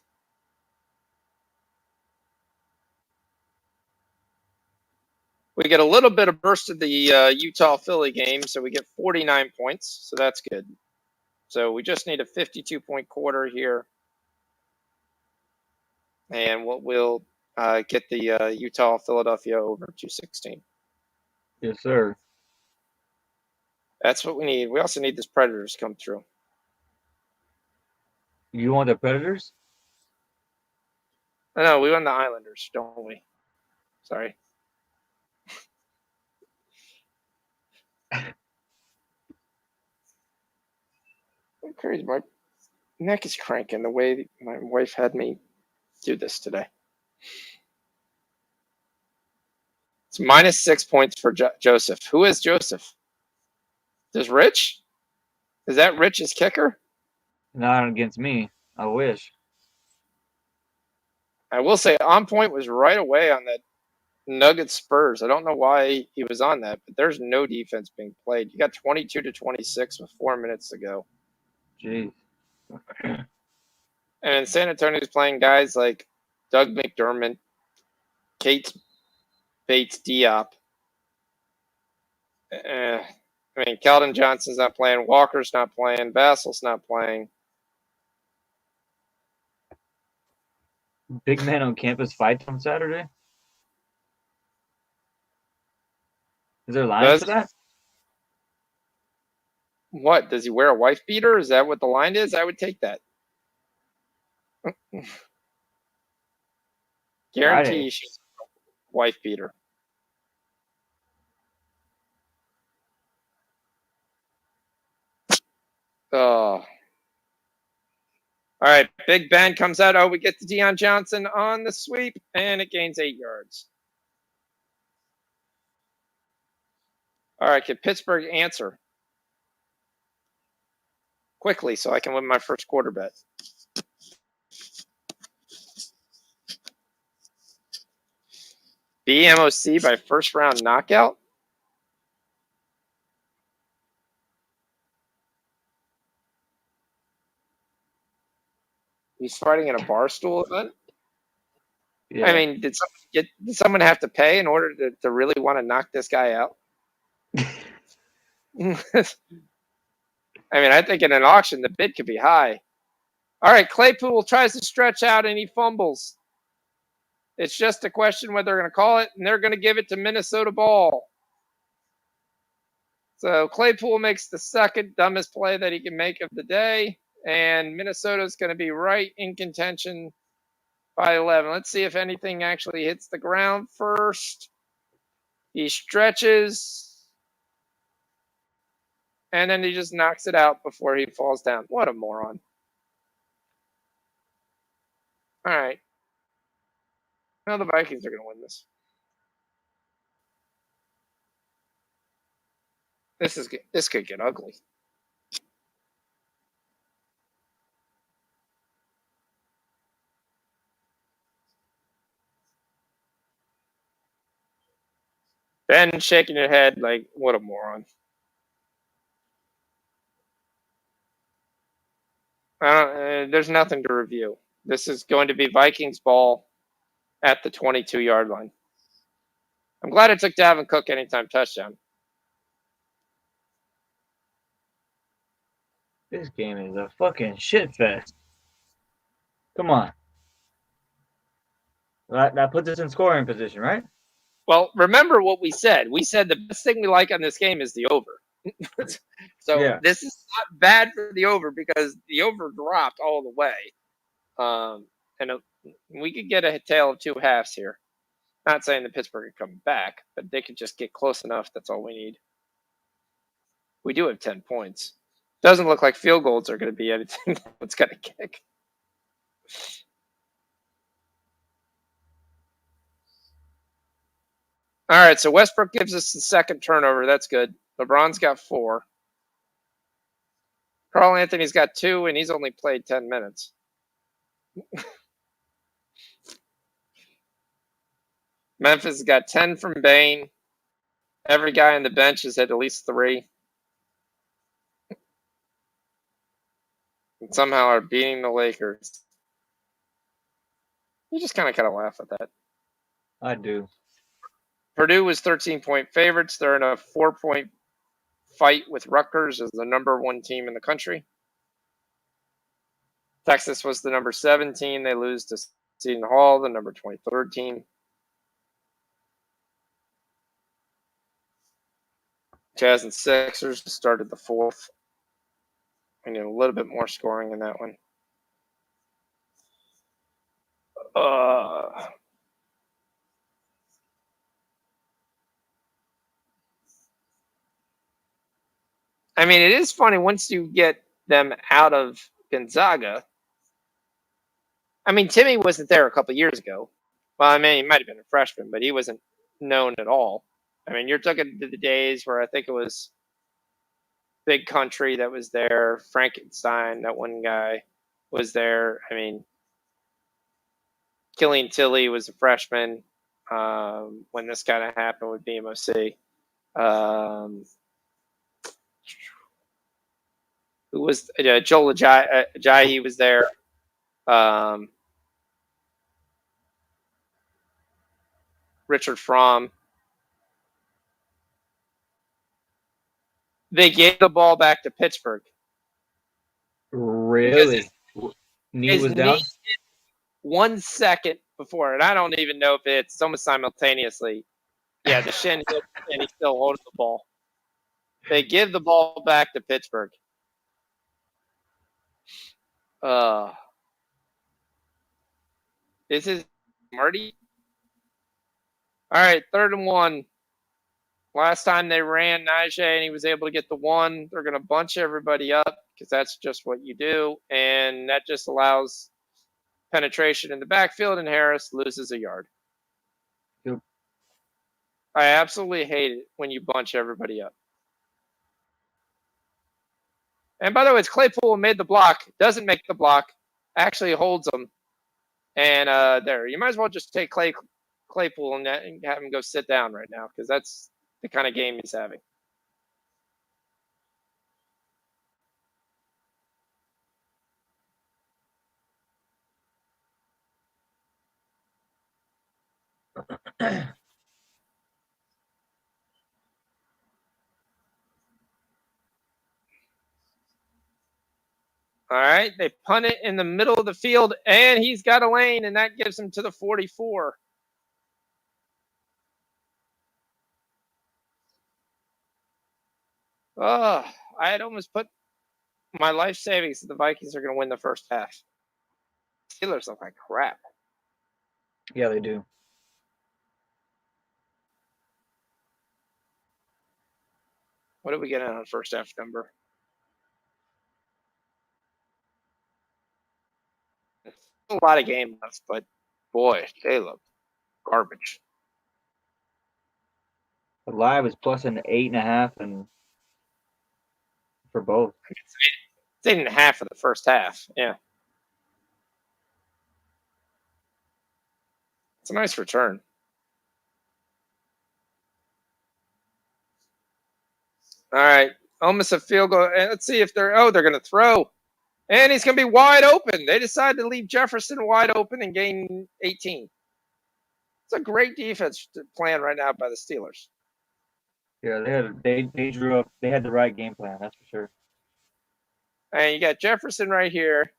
We get a little bit of burst of the Utah-Philly game, so we get 49 points, so that's good. So we just need a 52-point quarter here, and we'll get the Utah-Philadelphia over 216. Yes, sir. That's what we need. We also need this Predators to come through. You want the Predators? No, we won the Islanders, don't we? Sorry. I'm crazy. My neck is cranking the way my wife had me do this today. It's minus 6 points for Joseph. Who is Joseph? Does Rich? Is that Rich's kicker? Not against me. I wish. I will say On Point was right away on that Nuggets Spurs. I don't know why he was on that, but there's no defense being played. You got 22 to 26 with 4 minutes to go. Jeez. And San Antonio's playing guys like Doug McDermott, Kate Bates Diop. I mean, Keldon Johnson's not playing. Walker's not playing. Vassal's not playing. Big man on campus fights on Saturday. Is there lines for that? What? Does he wear a wife beater? Is that what the line is? I would take that. Guarantee you she's a wife beater. Oh. All right, Big Ben comes out. Oh, we get to Deion Johnson on the sweep, and it gains 8 yards. All right, can Pittsburgh answer quickly so I can win my first quarter bet? BMOC by first round knockout? He's fighting in a barstool event? Yeah. I mean, did someone have to pay in order to really want to knock this guy out? I mean, I think in an auction, the bid could be high. All right, Claypool tries to stretch out and he fumbles. It's just a question whether they're going to call it, and they're going to give it to Minnesota ball. So Claypool makes the second dumbest play that he can make of the day, and Minnesota's going to be right in contention by 11. Let's see if anything actually hits the ground first. He stretches, and then he just knocks it out before he falls down. What a moron. All right. Now the Vikings are going to win this. This could get ugly. Ben shaking your head like, what a moron. There's nothing to review. This is going to be Vikings ball at the 22-yard line. I'm glad it took Dalvin Cook anytime touchdown. This game is a fucking shit fest. Come on. That puts us in scoring position, right? Well, remember what we said. We said the best thing we like on this game is the over. So Yeah. this is not bad for the over because the over dropped all the way. And we could get a tale of two halves here. Not saying that Pittsburgh could come back, but they could just get close enough. That's all we need. We do have 10 points. Doesn't look like field goals are going to be anything that's going to kick. All right, so Westbrook gives us the second turnover. That's good. LeBron's got 4. Carl Anthony's got 2, and he's only played 10 minutes. Memphis has got 10 from Bane. Every guy on the bench has had at least 3. And somehow are beating the Lakers. You just kind of laugh at that. I do. Purdue was 13-point favorites. They're in a 4-point fight with Rutgers as the number 1 team in the country. Texas was the number 17. They lose to Seton Hall, the number 23rd team. Jazz and Sixers started the 4th. I need a little bit more scoring in that one. I mean, it is funny once you get them out of Gonzaga. I mean, Timmy wasn't there a couple years ago. Well, I mean, he might have been a freshman, but he wasn't known at all. I mean, you're talking to the days where I think it was Big Country that was there, Frankenstein, that one guy was there. I mean, Killian Tilly was a freshman when this kind of happened with BMOC. Who was Joel Ajayi was there. Richard Fromm. They gave the ball back to Pittsburgh. Really? Knee was down? 1 second before, and I don't even know if it's almost simultaneously. Yeah, the shin hit, and he's still holding the ball. They give the ball back to Pittsburgh. This is Marty. All right, 3rd and 1. Last time they ran Najee and he was able to get the 1. They're going to bunch everybody up because that's just what you do, and that just allows penetration in the backfield, and Harris loses a yard. Yep. I absolutely hate it when you bunch everybody up. And by the way, it's Claypool who made the block, doesn't make the block, actually holds them. And there, you might as well just take Claypool and have him go sit down right now because that's the kind of game he's having. All right, they punt it in the middle of the field, and he's got a lane, and that gives him to the 44. Oh, I had almost put my life savings that the Vikings are going to win the first half. Steelers look like crap. Yeah, they do. What did we get on the first half number? A lot of game left, but boy, they look garbage. The live is plus an 8.5, and for both. It's 8.5 for the first half. Yeah. It's a nice return. All right. Almost a field goal. And let's see if they're going to throw. And he's going to be wide open. They decided to leave Jefferson wide open and gain 18. It's a great defense plan right now by the Steelers. Yeah, they drew up. They had the right game plan. That's for sure. And you got Jefferson right here.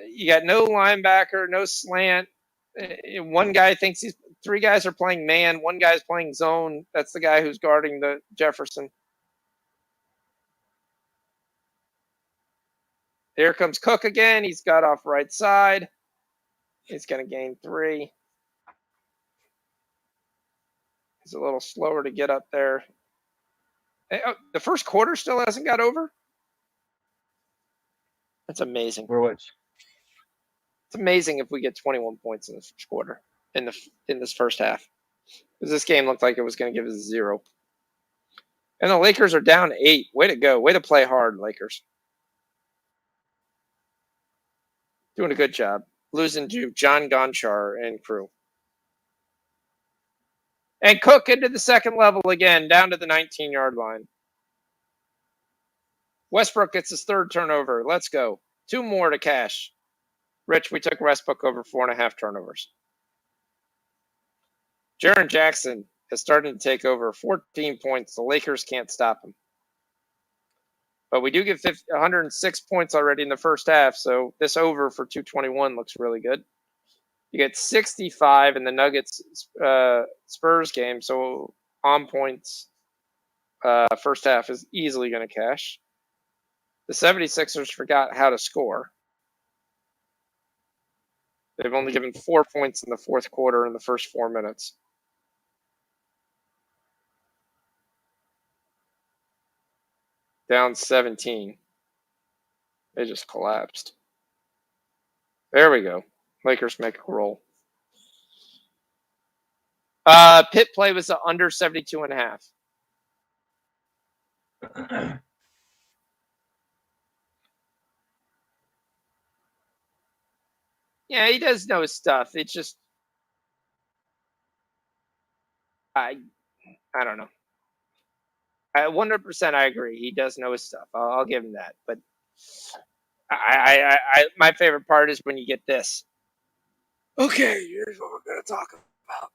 You got no linebacker, no slant. One guy thinks three guys are playing man. One guy's playing zone. That's the guy who's guarding the Jefferson. Here comes Cook again. He's got off right side. He's going to gain 3. He's a little slower to get up there. The first quarter still hasn't got over? That's amazing. For which? It's amazing if we get 21 points in the first quarter, in this first half. Because this game looked like it was going to give us 0. And the Lakers are down 8. Way to go. Way to play hard, Lakers. Doing a good job. Losing to John Gonchar and crew. And Cook into the second level again, down to the 19-yard line. Westbrook gets his 3rd turnover. Let's go. 2 more to cash. Rich, we took Westbrook over 4.5 turnovers. Jaren Jackson is starting to take over 14 points. The Lakers can't stop him. But we do get 106 points already in the first half, so this over for 221 looks really good. You get 65 in the Nuggets Spurs game, so on points first half is easily going to cash. The 76ers forgot how to score. They've only given 4 points in the fourth quarter in the first 4 minutes. Down 17. They just collapsed. There we go. Lakers make a roll. Pit play was under 72.5. Yeah, he does know his stuff. It's just I don't know. 100% I agree. He does know his stuff. I'll give him that. But my favorite part is when you get this. Okay, here's what we're going to talk about.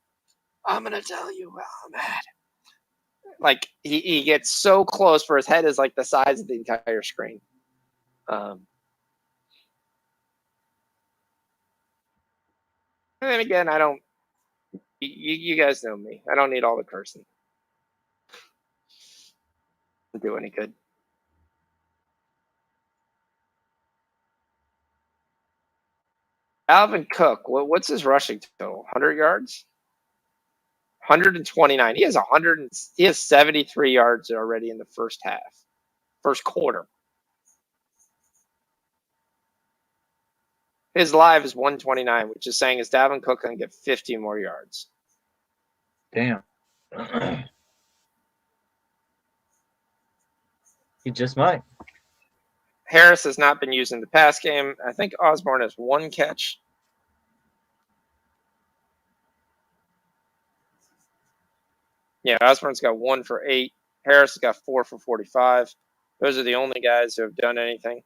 I'm going to tell you how I'm mad. Like, he gets so close where his head is like the size of the entire screen. And then again, I don't. You guys know me. I don't need all the cursing. Doesn't do any good. Alvin Cook, what's his rushing total? 100 yards? 129. He has 73 yards already in the first half. First quarter. His live is 129, which is saying is Dalvin Cook going to get 50 more yards. Damn. He just might. Harris has not been used in the pass game. I think Osborne has 1 catch. Yeah, Osborne's got 1 for 8. Harris has got 4 for 45. Those are the only guys who have done anything.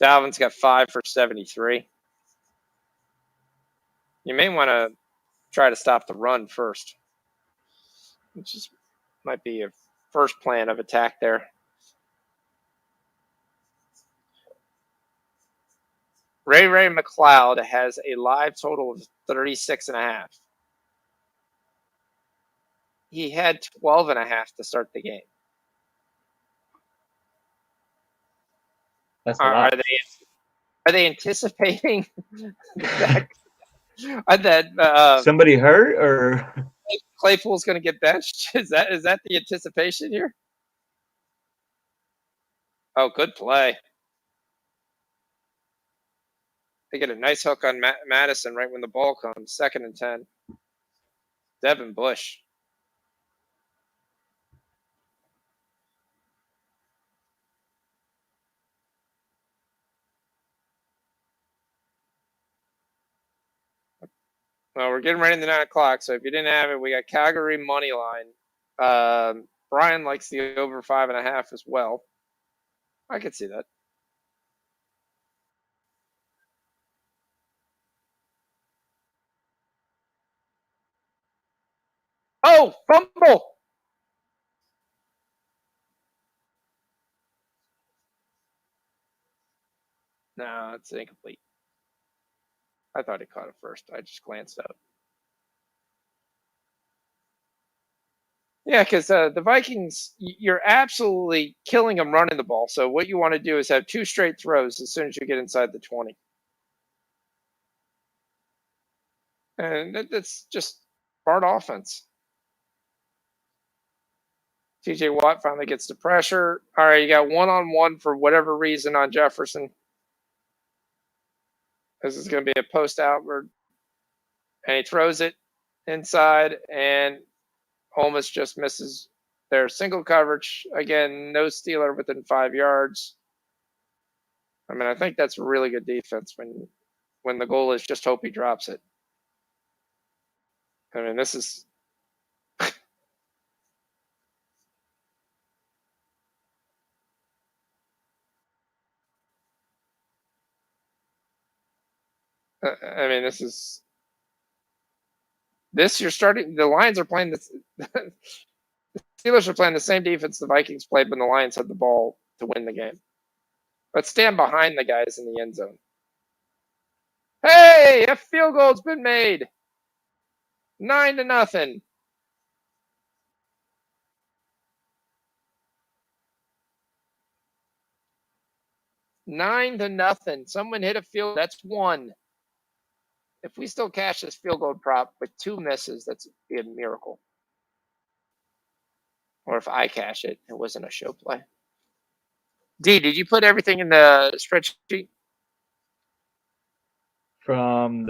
Dalvin's got 5 for 73. You may want to try to stop the run first, which might be a first plan of attack there. Ray McLeod has a live total of 36.5. He had 12.5 to start the game. That's a lot. Are they anticipating that somebody hurt or Claypool's going to get benched? Is that the anticipation here? Oh, good play. They get a nice hook on Madison right when the ball comes. 2nd and 10. Devin Bush. Well, we're getting ready to 9 o'clock, so if you didn't have it, we got Calgary money line. Brian likes the over 5.5 as well. I could see that. Oh, fumble! No, it's incomplete. I thought he caught it first. I just glanced up. Yeah, because the Vikings, you're absolutely killing them running the ball. So what you want to do is have 2 straight throws as soon as you get inside the 20. And that's just smart offense. TJ Watt finally gets the pressure. All right, you got 1-on-1 for whatever reason on Jefferson. This is going to be a post outward. And he throws it inside, and Holmes just misses their single coverage. Again, no Steeler within 5 yards. I mean, I think that's really good defense when the goal is just hope he drops it. I mean, this is I mean, this you're starting. The Lions are playing this. The Steelers are playing the same defense the Vikings played when the Lions had the ball to win the game. Let's stand behind the guys in the end zone. Hey, a field goal's been made. 9-0. 9-0. Someone hit a field. That's one. If we still cash this field goal prop with 2 misses, that's be a miracle. Or if I cash it, it wasn't a show play. D, did you put everything in the spreadsheet? From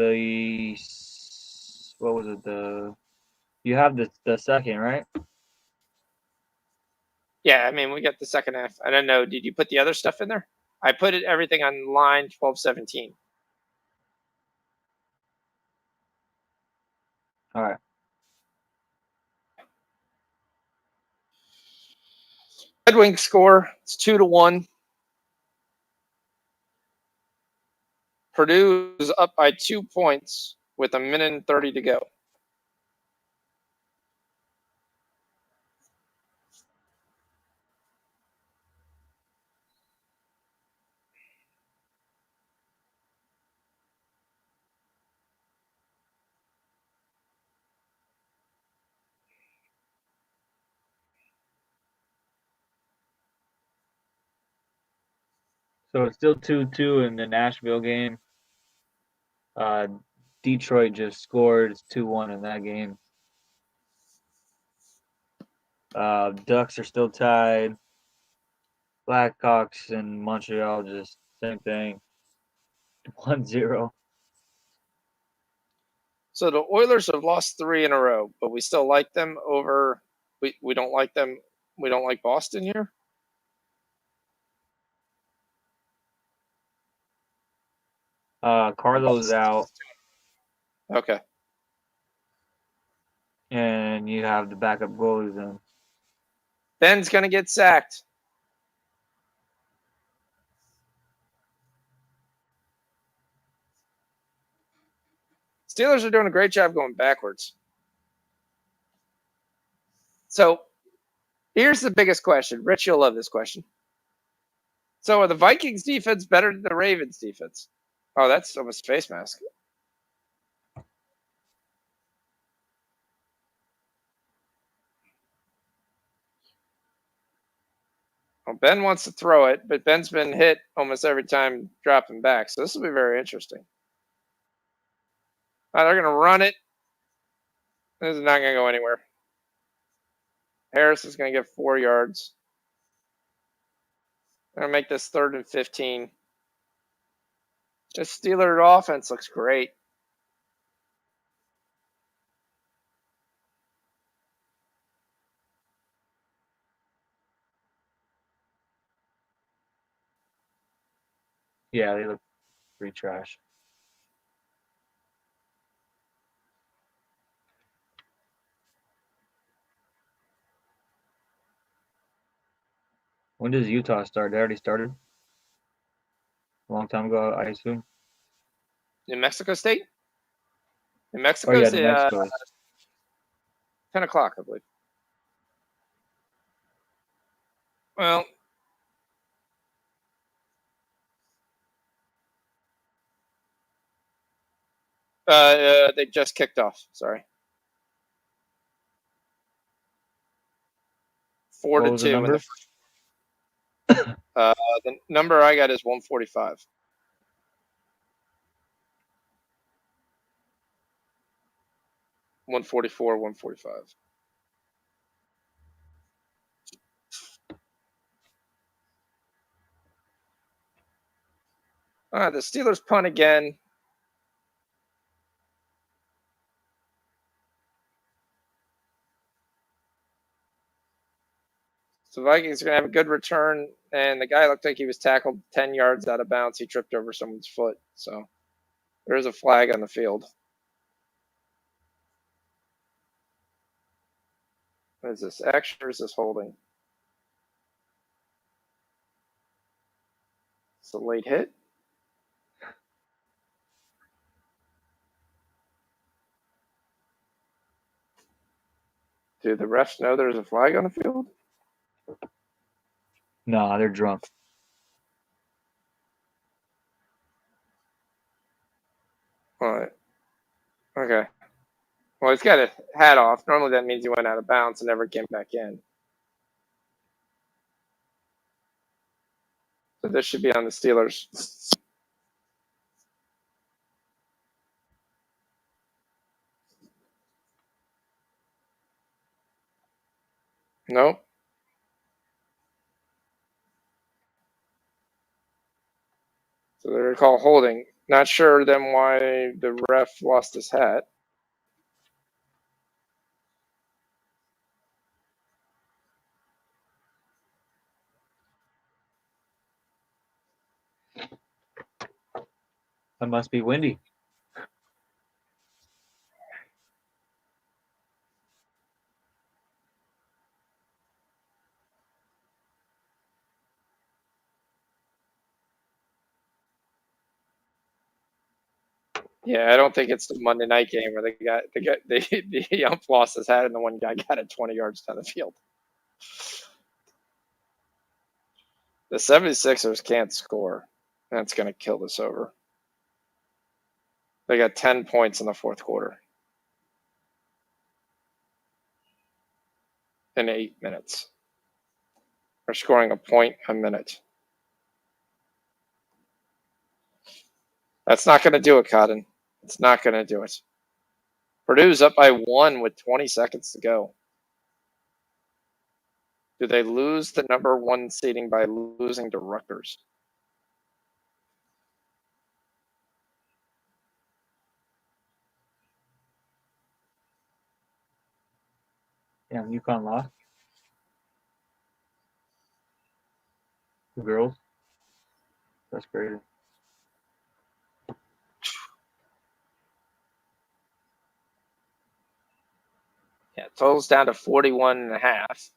what was it? You have the second, right? Yeah, I mean, we got the second half. I don't know. Did you put the other stuff in there? I put everything on line 1217. All right. Red Wings score. It's 2-1. Purdue is up by 2 points with 1:30 to go. So it's still 2-2 in the Nashville game. Detroit just scored. It's 2-1 in that game. Ducks are still tied. Blackhawks and Montreal just same thing. 1-0. So the Oilers have lost 3 in a row, but we still like them over. We don't like them. We don't like Boston here. Carlo's out, Okay. and you have the backup goalies in. Ben's going to get sacked. Steelers are doing a great job going backwards. So here's the biggest question. Rich, you'll love this question. So are the Vikings defense better than the Ravens defense? Oh, that's almost a face mask. Well, Ben wants to throw it, but Ben's been hit almost every time dropping back. So this will be very interesting. They're going to run it. This is not going to go anywhere. Harris is going to get 4 yards. They're going to make this 3rd and 15. This Steeler offense looks great. Yeah, they look pretty trash. When does Utah start? They already started a long time ago, I assume. New Mexico State? New Oh yeah, Mexico's New Mexico. 10 o'clock, I believe. Well, They just kicked off. Sorry. 4 What to was the 2 in the number? first. The number I got is 145. $144, $145. The Steelers punt again. So Vikings are going to have a good return, and the guy looked like he was tackled 10 yards out of bounds. He tripped over someone's foot. So there's a flag on the field. Is this action or is this holding? It's a late hit. Do the refs know there's a flag on the field? No, they're drunk. All right. Okay. Well, he's got a hat off. Normally that means he went out of bounds and never came back in. So this should be on the Steelers. Nope. So they're going to call holding. Not sure then why the ref lost his hat. That must be windy. Yeah, I don't think it's the Monday night game where the ump lost his hat and the one guy got it 20 yards down the field. The 76ers can't score. That's going to kill this over. They got 10 points in the fourth quarter in 8 minutes. They're scoring a point a minute. That's not going to do it, Cotton. It's not going to do it. Purdue's up by 1 with 20 seconds to go. Do they lose the number 1 seeding by losing to Rutgers? Damn, UConn lost. The girls. That's crazy. Yeah, total's down to 41 and a half.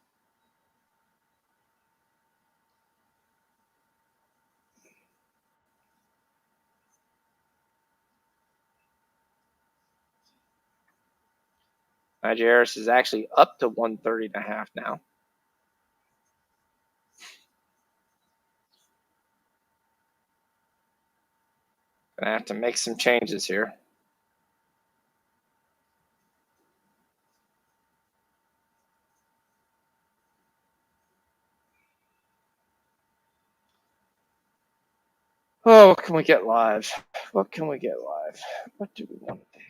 Najee Harris is actually up to 130 and a half now. Gonna have to make some changes here. Oh, what can we get live? What can we get live? What do we want to take?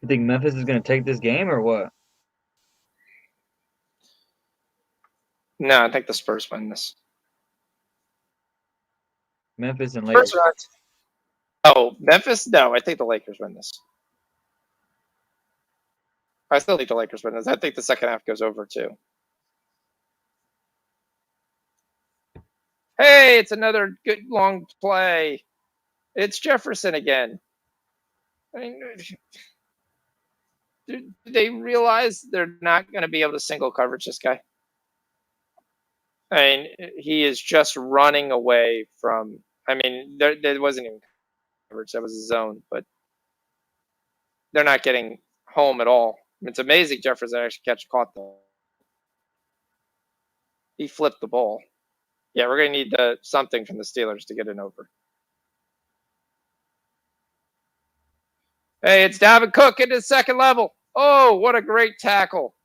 You think Memphis is going to take this game or what? No, I think the Spurs win this. Memphis and Spurs Lakers. are not. Oh, Memphis? No, I think the Lakers win this. I still think the Lakers win this. I think the second half goes over too. Hey, it's another good long play. It's Jefferson again. I mean, do they realize they're not going to be able to single coverage this guy? I mean, he is just running away from. I mean, there wasn't even coverage. That was a zone, but they're not getting home at all. It's amazing Jefferson actually caught the. He flipped the ball. Yeah, we're going to need something from the Steelers to get an over. Hey, it's Dalvin Cook into the second level. Oh, what a great tackle.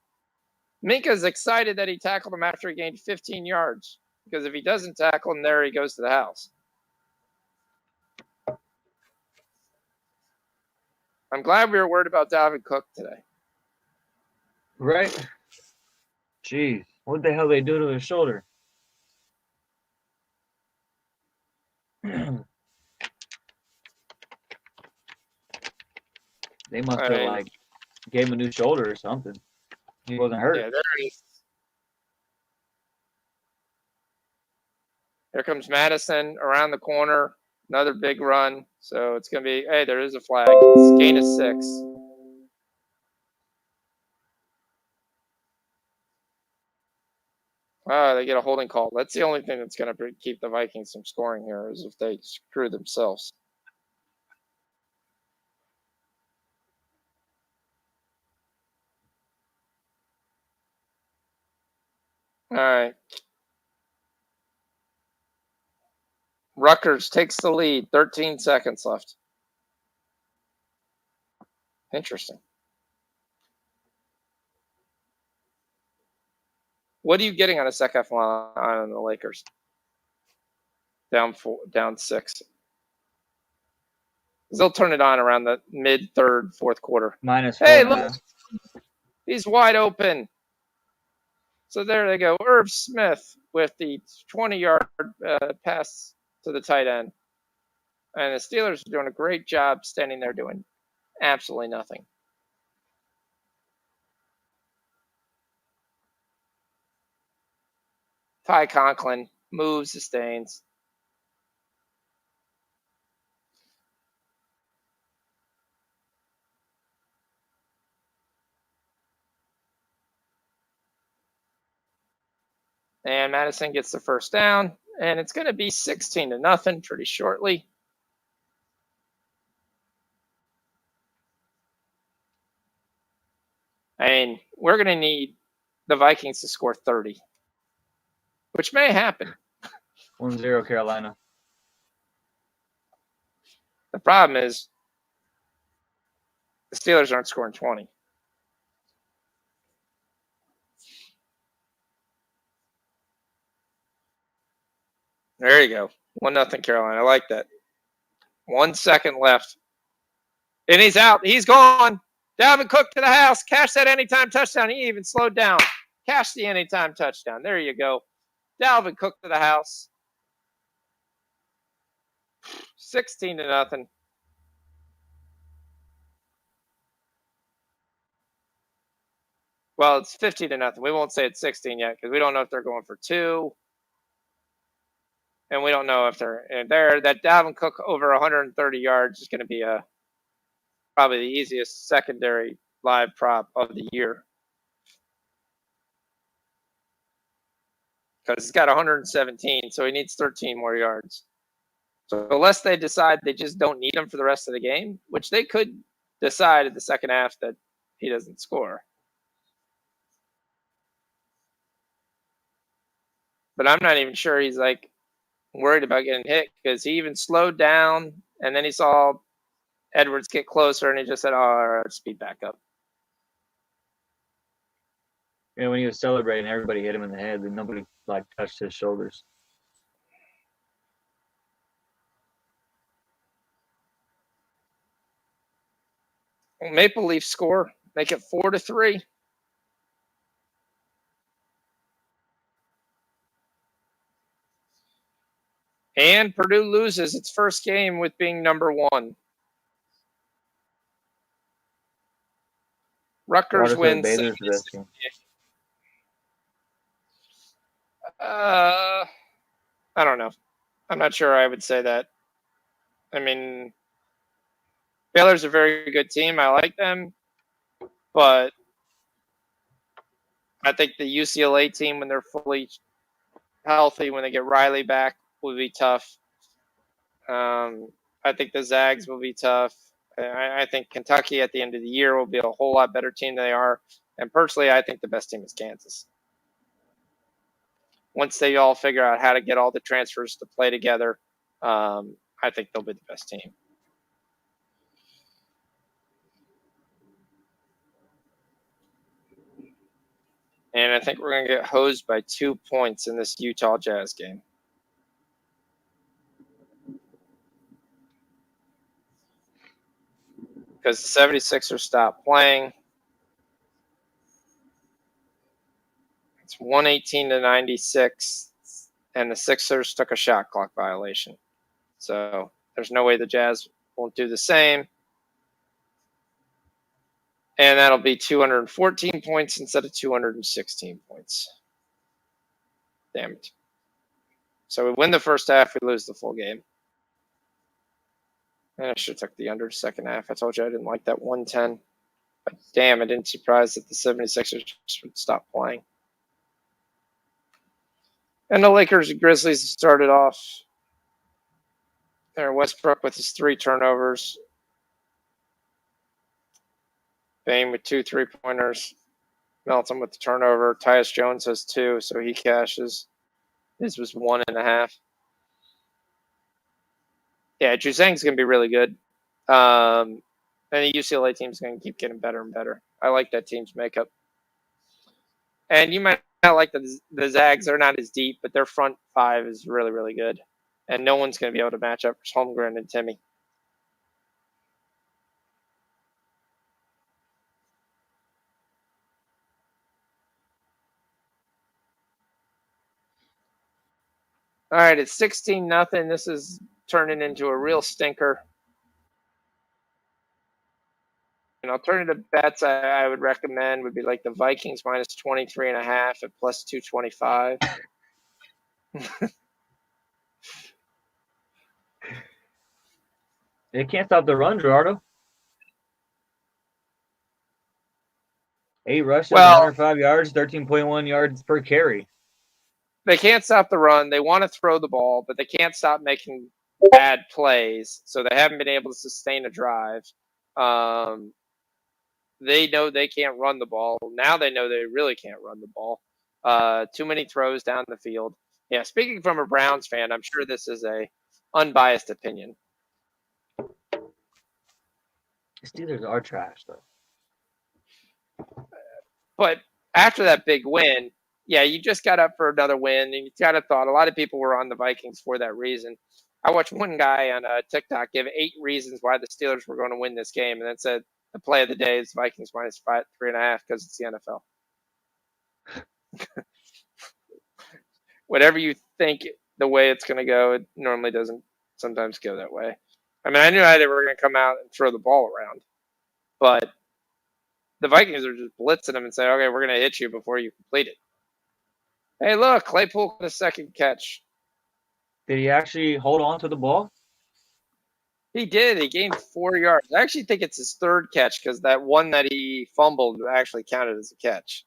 Minka's excited that he tackled him after he gained 15 yards. Because if he doesn't tackle him there, he goes to the house. I'm glad we were worried about Dalvin Cook today. Right? Jeez, what the hell they do to his shoulder? They must have like gave him a new shoulder or something. He wasn't hurt. Yeah, there it is. Here comes Madison around the corner. Another big run. So it's going to be, hey, there is a flag. It's gain of 6. They get a holding call. That's the only thing that's going to keep the Vikings from scoring here is if they screw themselves. All right. Rutgers takes the lead. 13 seconds left. Interesting. What are you getting on a second half line on the Lakers? Down 6. They'll turn it on around the mid-third, fourth quarter. -4. Hey, look. He's wide open. So there they go. Irv Smith with the 20-yard pass to the tight end. And the Steelers are doing a great job standing there doing absolutely nothing. Ty Conklin moves, sustains. And Madison gets the first down. And it's going to be 16-0 pretty shortly. I mean, we're going to need the Vikings to score 30, which may happen. 1-0 Carolina. The problem is the Steelers aren't scoring 20. There you go. 1-0 Carolina. I like that. 1 second left. And he's out. He's gone. Dalvin Cook to the house. Cash that anytime touchdown. He even slowed down. Cash the anytime touchdown. There you go. Dalvin Cook to the house. 16-0. Well, it's 50-0. We won't say it's 16 yet because we don't know if they're going for 2. And we don't know if they're there. That Dalvin Cook over 130 yards is going to be probably the easiest secondary live prop of the year. Because he's got 117, so he needs 13 more yards. So unless they decide they just don't need him for the rest of the game, which they could decide in the second half that he doesn't score. But I'm not even sure he's like worried about getting hit because he even slowed down and then he saw Edwards get closer and he just said, "Oh, all right, speed back up." Yeah, when he was celebrating, everybody hit him in the head, and nobody like touched his shoulders. Maple Leaf score, make it 4-3. And Purdue loses its first game with being number 1. Rutgers wins. I don't know. I'm not sure I would say that. I mean, Baylor's a very good team. I like them. But I think the UCLA team, when they're fully healthy, when they get Riley back, will be tough. I think the Zags will be tough. I think Kentucky at the end of the year will be a whole lot better team than they are. And personally, I think the best team is Kansas. Once they all figure out how to get all the transfers to play together, I think they'll be the best team. And I think we're going to get hosed by 2 points in this Utah Jazz game. Because the 76ers stopped playing. It's 118-96, and the Sixers took a shot clock violation. So there's no way the Jazz won't do the same. And that'll be 214 points instead of 216 points. Damn it. So we win the first half, we lose the full game. And I should have took the under second half. I told you I didn't like that 110. But damn, I didn't surprise that the 76ers would stop playing. And the Lakers and Grizzlies started off there. Westbrook with his 3 turnovers. Bane with 2 3-pointers. Melton with the turnover. Tyus Jones has 2, so he cashes. His was 1.5. Yeah, Juzang's going to be really good. And the UCLA team's going to keep getting better and better. I like that team's makeup. And you might not like the Zags. They're not as deep, but their front 5 is really, really good. And no one's going to be able to match up for Holmgren and Timmy. All right, it's 16-0. This is turning into a real stinker. An alternative bets I would recommend would be like the Vikings minus 23.5 at plus 225. They can't stop the run, Gerardo. 8 rushes, 105 yards, 13.1 yards per carry. They can't stop the run. They want to throw the ball, but they can't stop making bad plays. So they haven't been able to sustain a drive. They know they can't run the ball. Now they know they really can't run the ball. Too many throws down the field. Yeah, speaking from a Browns fan, I'm sure this is a unbiased opinion. The Steelers are trash, though. But after that big win, yeah, you just got up for another win, and you kind of thought a lot of people were on the Vikings for that reason. I watched one guy on TikTok give 8 reasons why the Steelers were going to win this game, and then said the play of the day is Vikings minus 3.5 because it's the NFL. Whatever you think the way it's going to go, it normally doesn't sometimes go that way. I mean, I knew they were going to come out and throw the ball around, but the Vikings are just blitzing them and saying, okay, we're going to hit you before you complete it. Hey, look, Claypool got a second catch. Did he actually hold on to the ball? He did. He gained 4 yards. I actually think it's his 3rd catch because that one that he fumbled actually counted as a catch.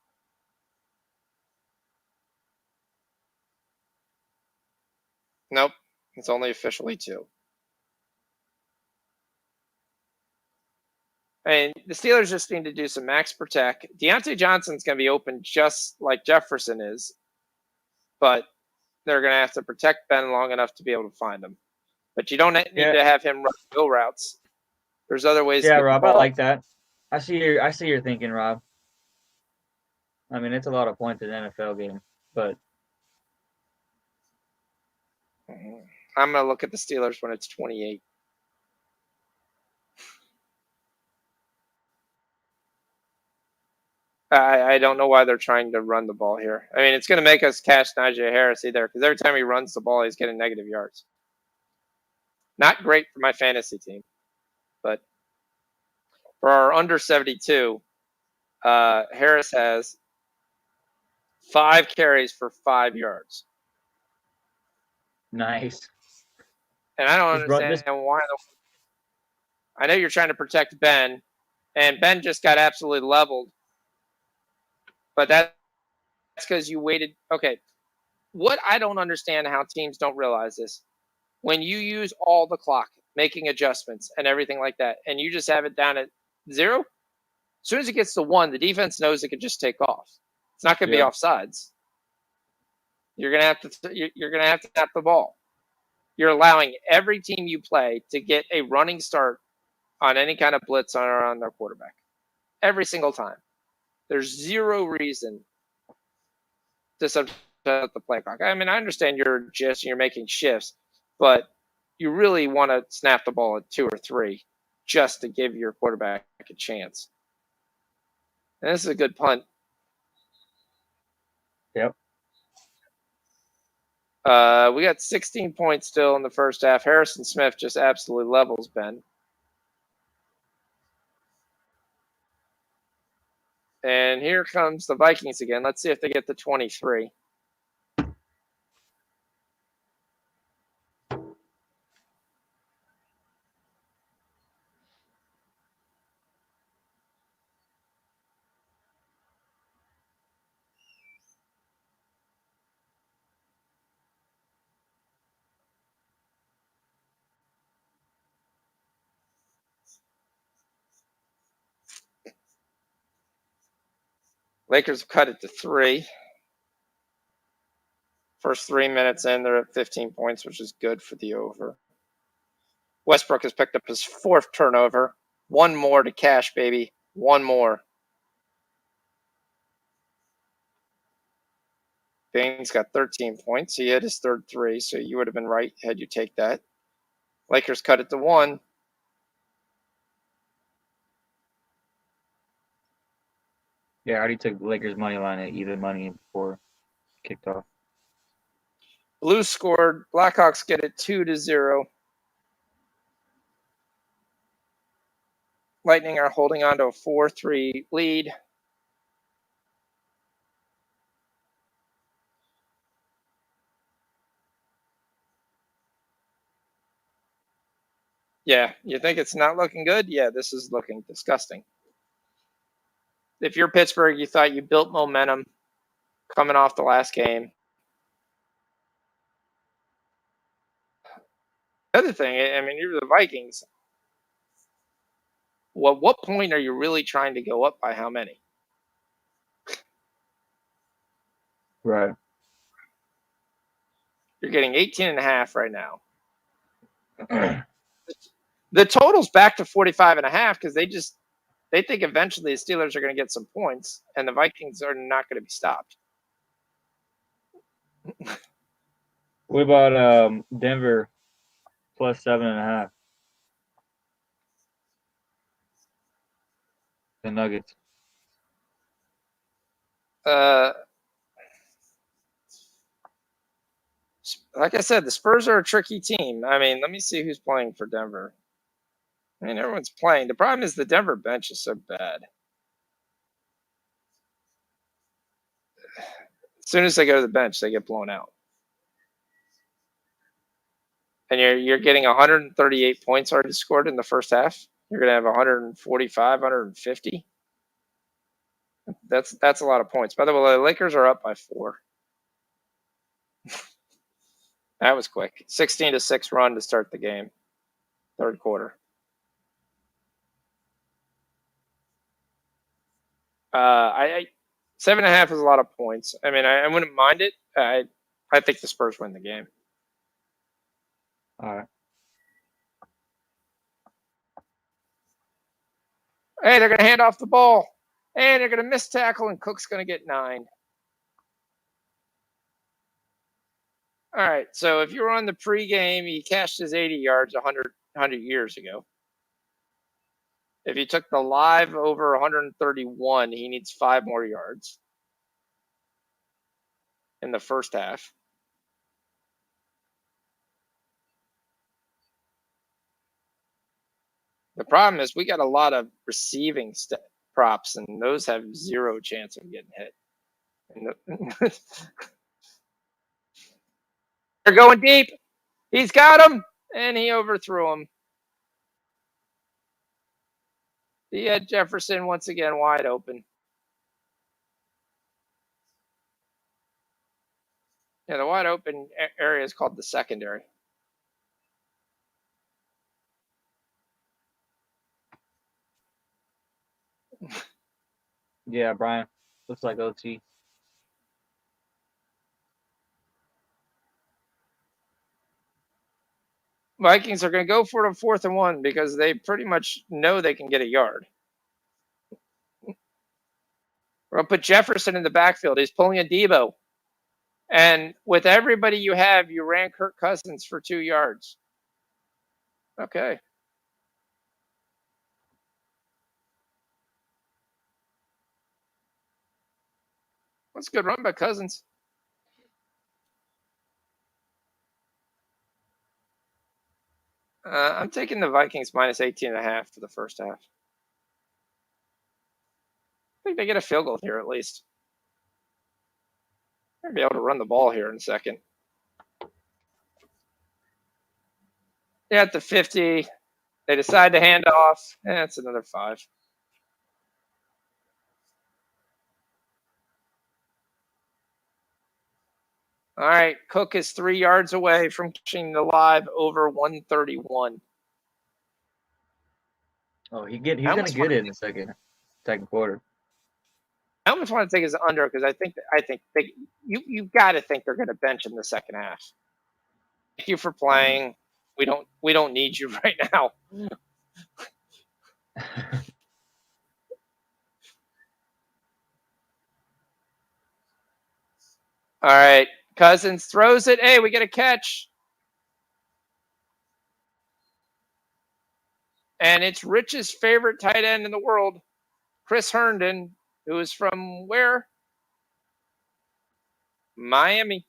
Nope. It's only officially 2. And the Steelers just need to do some max protect. Deontay Johnson's going to be open just like Jefferson is, but they're going to have to protect Ben long enough to be able to find him. But you don't need to have him run go routes. There's other ways. Yeah, Rob, I like that. I see your thinking, Rob. I mean, it's a lot of points in an NFL game, but I'm going to look at the Steelers when it's 28. I don't know why they're trying to run the ball here. I mean, it's going to make us cash Najee Harris either because every time he runs the ball, he's getting negative yards. Not great for my fantasy team, but for our under 72, Harris has 5 carries for 5 yards. Nice. And I don't understand why. I know you're trying to protect Ben, and Ben just got absolutely leveled. But that's because you waited. Okay. What I don't understand how teams don't realize this. When you use all the clock, making adjustments and everything like that, and you just have it down at 0, as soon as it gets to 1, the defense knows it could just take off. It's not going to be offsides. You're going to have to tap the ball. You're allowing every team you play to get a running start on any kind of blitz on their quarterback. Every single time. There's zero reason to subtract the play clock. I mean, I understand you're making shifts, but you really want to snap the ball at 2 or 3 just to give your quarterback a chance. And this is a good punt. Yep. We got 16 points still in the first half. Harrison Smith just absolutely levels Ben. And here comes the Vikings again. Let's see if they get to 23. Lakers cut it to 3. First 3 minutes in, they're at 15 points, which is good for the over. Westbrook has picked up his 4th turnover. 1 more to cash, baby. 1 more. Baines got 13 points. He hit his 3rd 3, so you would have been right had you take that. Lakers cut it to 1. Yeah, I already took the Lakers money line at even money before kicked off. Blues scored. Blackhawks get it 2-0. Lightning are holding on to a 4-3 lead. Yeah, you think it's not looking good? Yeah, this is looking disgusting. If you're Pittsburgh, you thought you built momentum coming off the last game. The other thing, I mean, you're the Vikings. Well, what point are you really trying to go up by how many? Right. You're getting 18.5 right now. The total's back to 45.5 because they think eventually the Steelers are going to get some points and the Vikings are not going to be stopped. What about Denver plus 7.5? The Nuggets. Like I said, the Spurs are a tricky team. I mean, let me see who's playing for Denver. I mean, everyone's playing. The problem is the Denver bench is so bad. As soon as they go to the bench, they get blown out. And you're getting 138 points already scored in the first half. You're going to have 145, 150. That's a lot of points. By the way, the Lakers are up by 4. That was quick. 16-6 run to start the game, 3rd quarter. 7.5 is a lot of points. I mean, I wouldn't mind it. I think the Spurs win the game. All right. Hey, they're going to hand off the ball. And they're going to miss tackle, and Cook's going to get 9. All right, so if you were on the pregame, he cashed his 80 yards 100 years ago. If you took the live over 131, he needs 5 more yards in the first half. The problem is we got a lot of receiving props, and those have 0 chance of getting hit. They're going deep. He's got him, and he overthrew him. He had Jefferson once again wide open. Yeah, the wide open area is called the secondary. Yeah, Brian. Looks like OT. Vikings are going to go for it on 4th and 1 because they pretty much know they can get a yard. We're going to put Jefferson in the backfield. He's pulling a Debo. And with everybody you have, you ran Kirk Cousins for 2 yards. Okay. That's a good run by Cousins. I'm taking the Vikings minus 18.5 for the first half. I think they get a field goal here at least. They'll be able to run the ball here in a second. Yeah, at the 50, they decide to hand off. It's another 5. All right, Cook is 3 yards away from catching the live over 131. Oh, he's gonna get it in the second quarter. I almost want to take his under because I think you got to think they're going to bench in the second half. Thank you for playing. We don't need you right now. All right, Cousins throws it. Hey, we get a catch. And it's Rich's favorite tight end in the world, Chris Herndon, who is from where? Miami.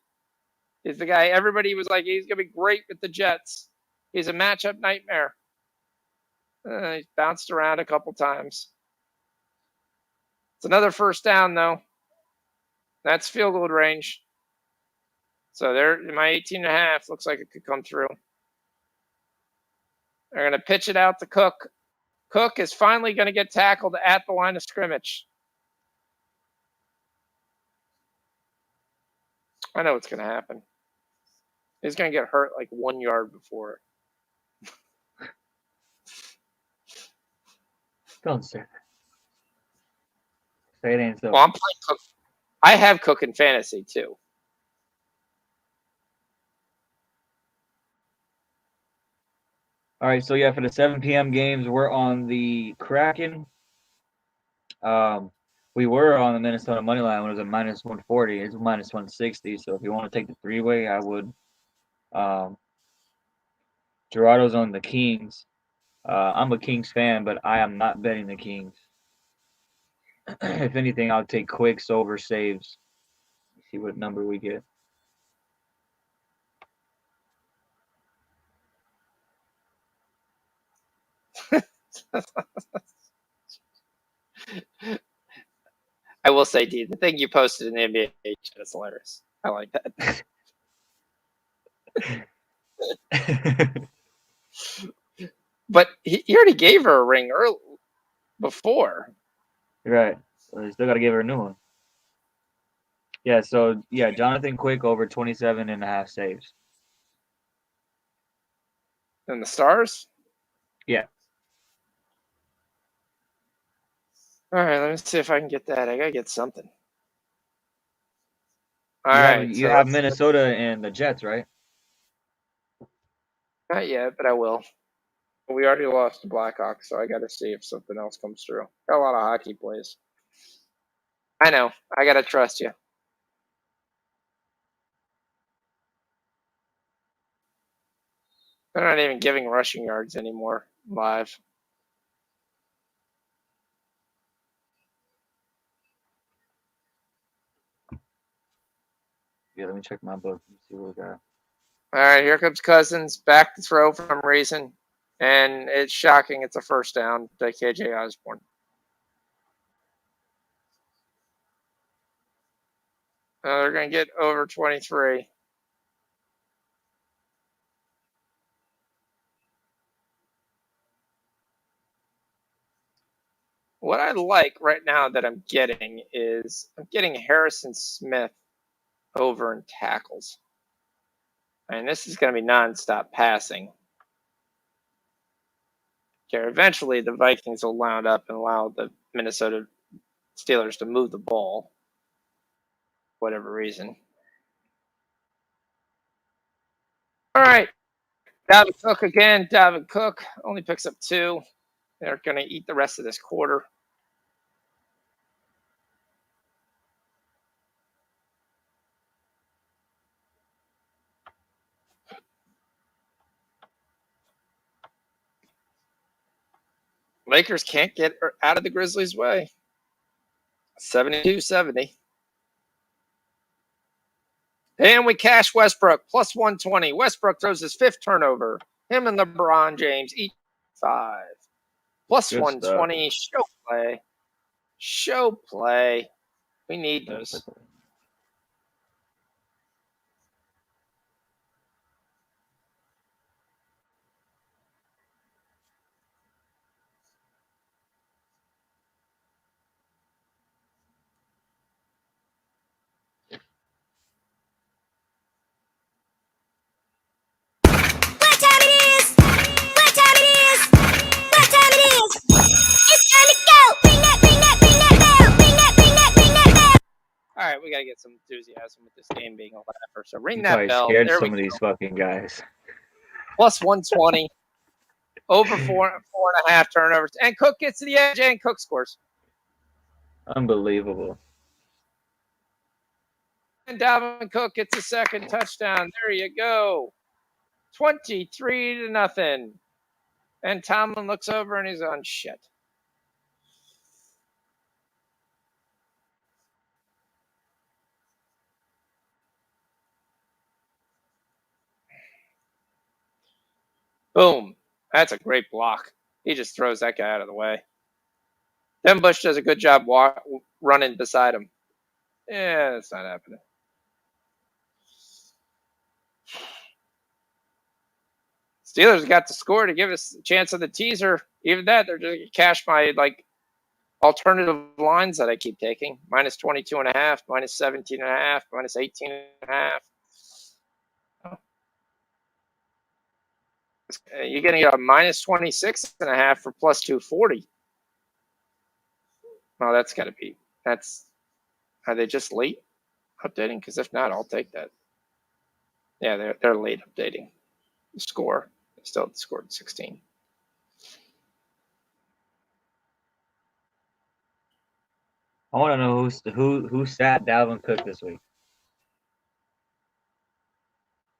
He's the guy everybody was like, he's going to be great with the Jets. He's a matchup nightmare. He's bounced around a couple times. It's another first down, though. That's field goal range. So there, my 18.5 looks like it could come through. They're going to pitch it out to Cook. Cook is finally going to get tackled at the line of scrimmage. I know what's going to happen. He's going to get hurt like 1 yard before. Don't say that. Say it ain't so. Well, I'm playing Cook. I have Cook in fantasy too. All right, so yeah, for the 7 p.m. games, we're on the Kraken. We were on the Minnesota money line when it was at minus 140. It's minus 160. So if you want to take the 3-way, I would. Gerardo's on the Kings. I'm a Kings fan, but I am not betting the Kings. If anything, I'll take quicks over saves. See what number we get. I will say, D, the thing you posted in the NBA is hilarious. I like that. But he already gave her a ring early before. Right. So you still got to give her a new one. Yeah, so yeah, Jonathan Quick over 27.5 saves. And the Stars? Yeah. All right, let me see if I can get that. I got to get something. All right. You have Minnesota and the Jets, right? Not yet, but I will. We already lost the Blackhawks, so I got to see if something else comes through. Got a lot of hockey plays. I know. I got to trust you. They're not even giving rushing yards anymore live. Yeah, let me check my book and see what we got. All right, here comes Cousins. Back to throw for some reason. And it's shocking. It's a first down to KJ Osborne. They're going to get over 23. What I like right now that I'm getting is I'm getting Harrison Smith over in tackles. And this is going to be nonstop passing. Okay, eventually the Vikings will wound up and allow the Minnesota Steelers to move the ball, whatever reason. All right, Dalvin Cook again. Dalvin Cook only picks up 2. They're going to eat the rest of this quarter. Lakers can't get out of the Grizzlies' way. 72-70. And we cash Westbrook, plus 120. Westbrook throws his 5th turnover. Him and LeBron James each 5. Plus Good 120. stuff. Show play. Show play. We need those. What time it is? What time it is? What time it is? It's time to go. Bring that bell. Bring that bell. All right, we got to get some enthusiasm with this game being a laugher. So ring You that probably bell. scared There some we of go. these fucking guys. Plus 120. Over 4.5 turnovers. And Cook gets to the edge and Cook scores. Unbelievable. And Dalvin Cook gets a second touchdown. There you go. 23-0. And Tomlin looks over and he's on shit. Boom. That's a great block. He just throws that guy out of the way. Then Bush does a good job running beside him. Yeah, that's not happening. Steelers got to score to give us a chance of the teaser. Even that, they're just going to cash my alternative lines that I keep taking. Minus 22.5, minus 17.5, minus 18.5. You're getting a minus 26.5 for plus 240. Oh, that's got to be. Are they just late updating? Because if not, I'll take that. Yeah, they're late updating the score. They still scored 16. I want to know who sat Dalvin Cook this week.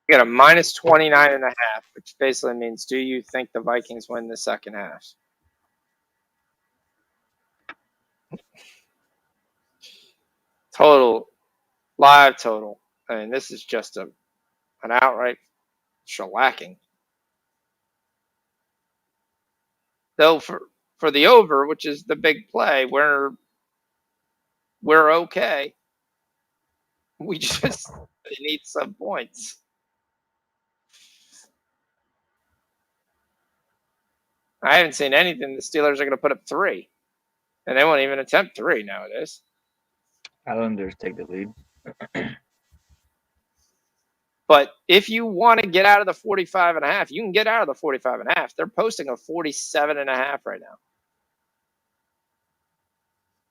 You got a minus 29.5, which basically means, do you think the Vikings win the second half? Total, live total. I mean, this is just an outright shellacking. Though for the over, which is the big play, we're okay. We just need some points. I haven't seen anything. The Steelers are going to put up 3, and they won't even attempt 3 nowadays. Islanders take the lead. But if you want to get out of the 45.5, you can get out of the 45.5. They're posting a 47.5 right now.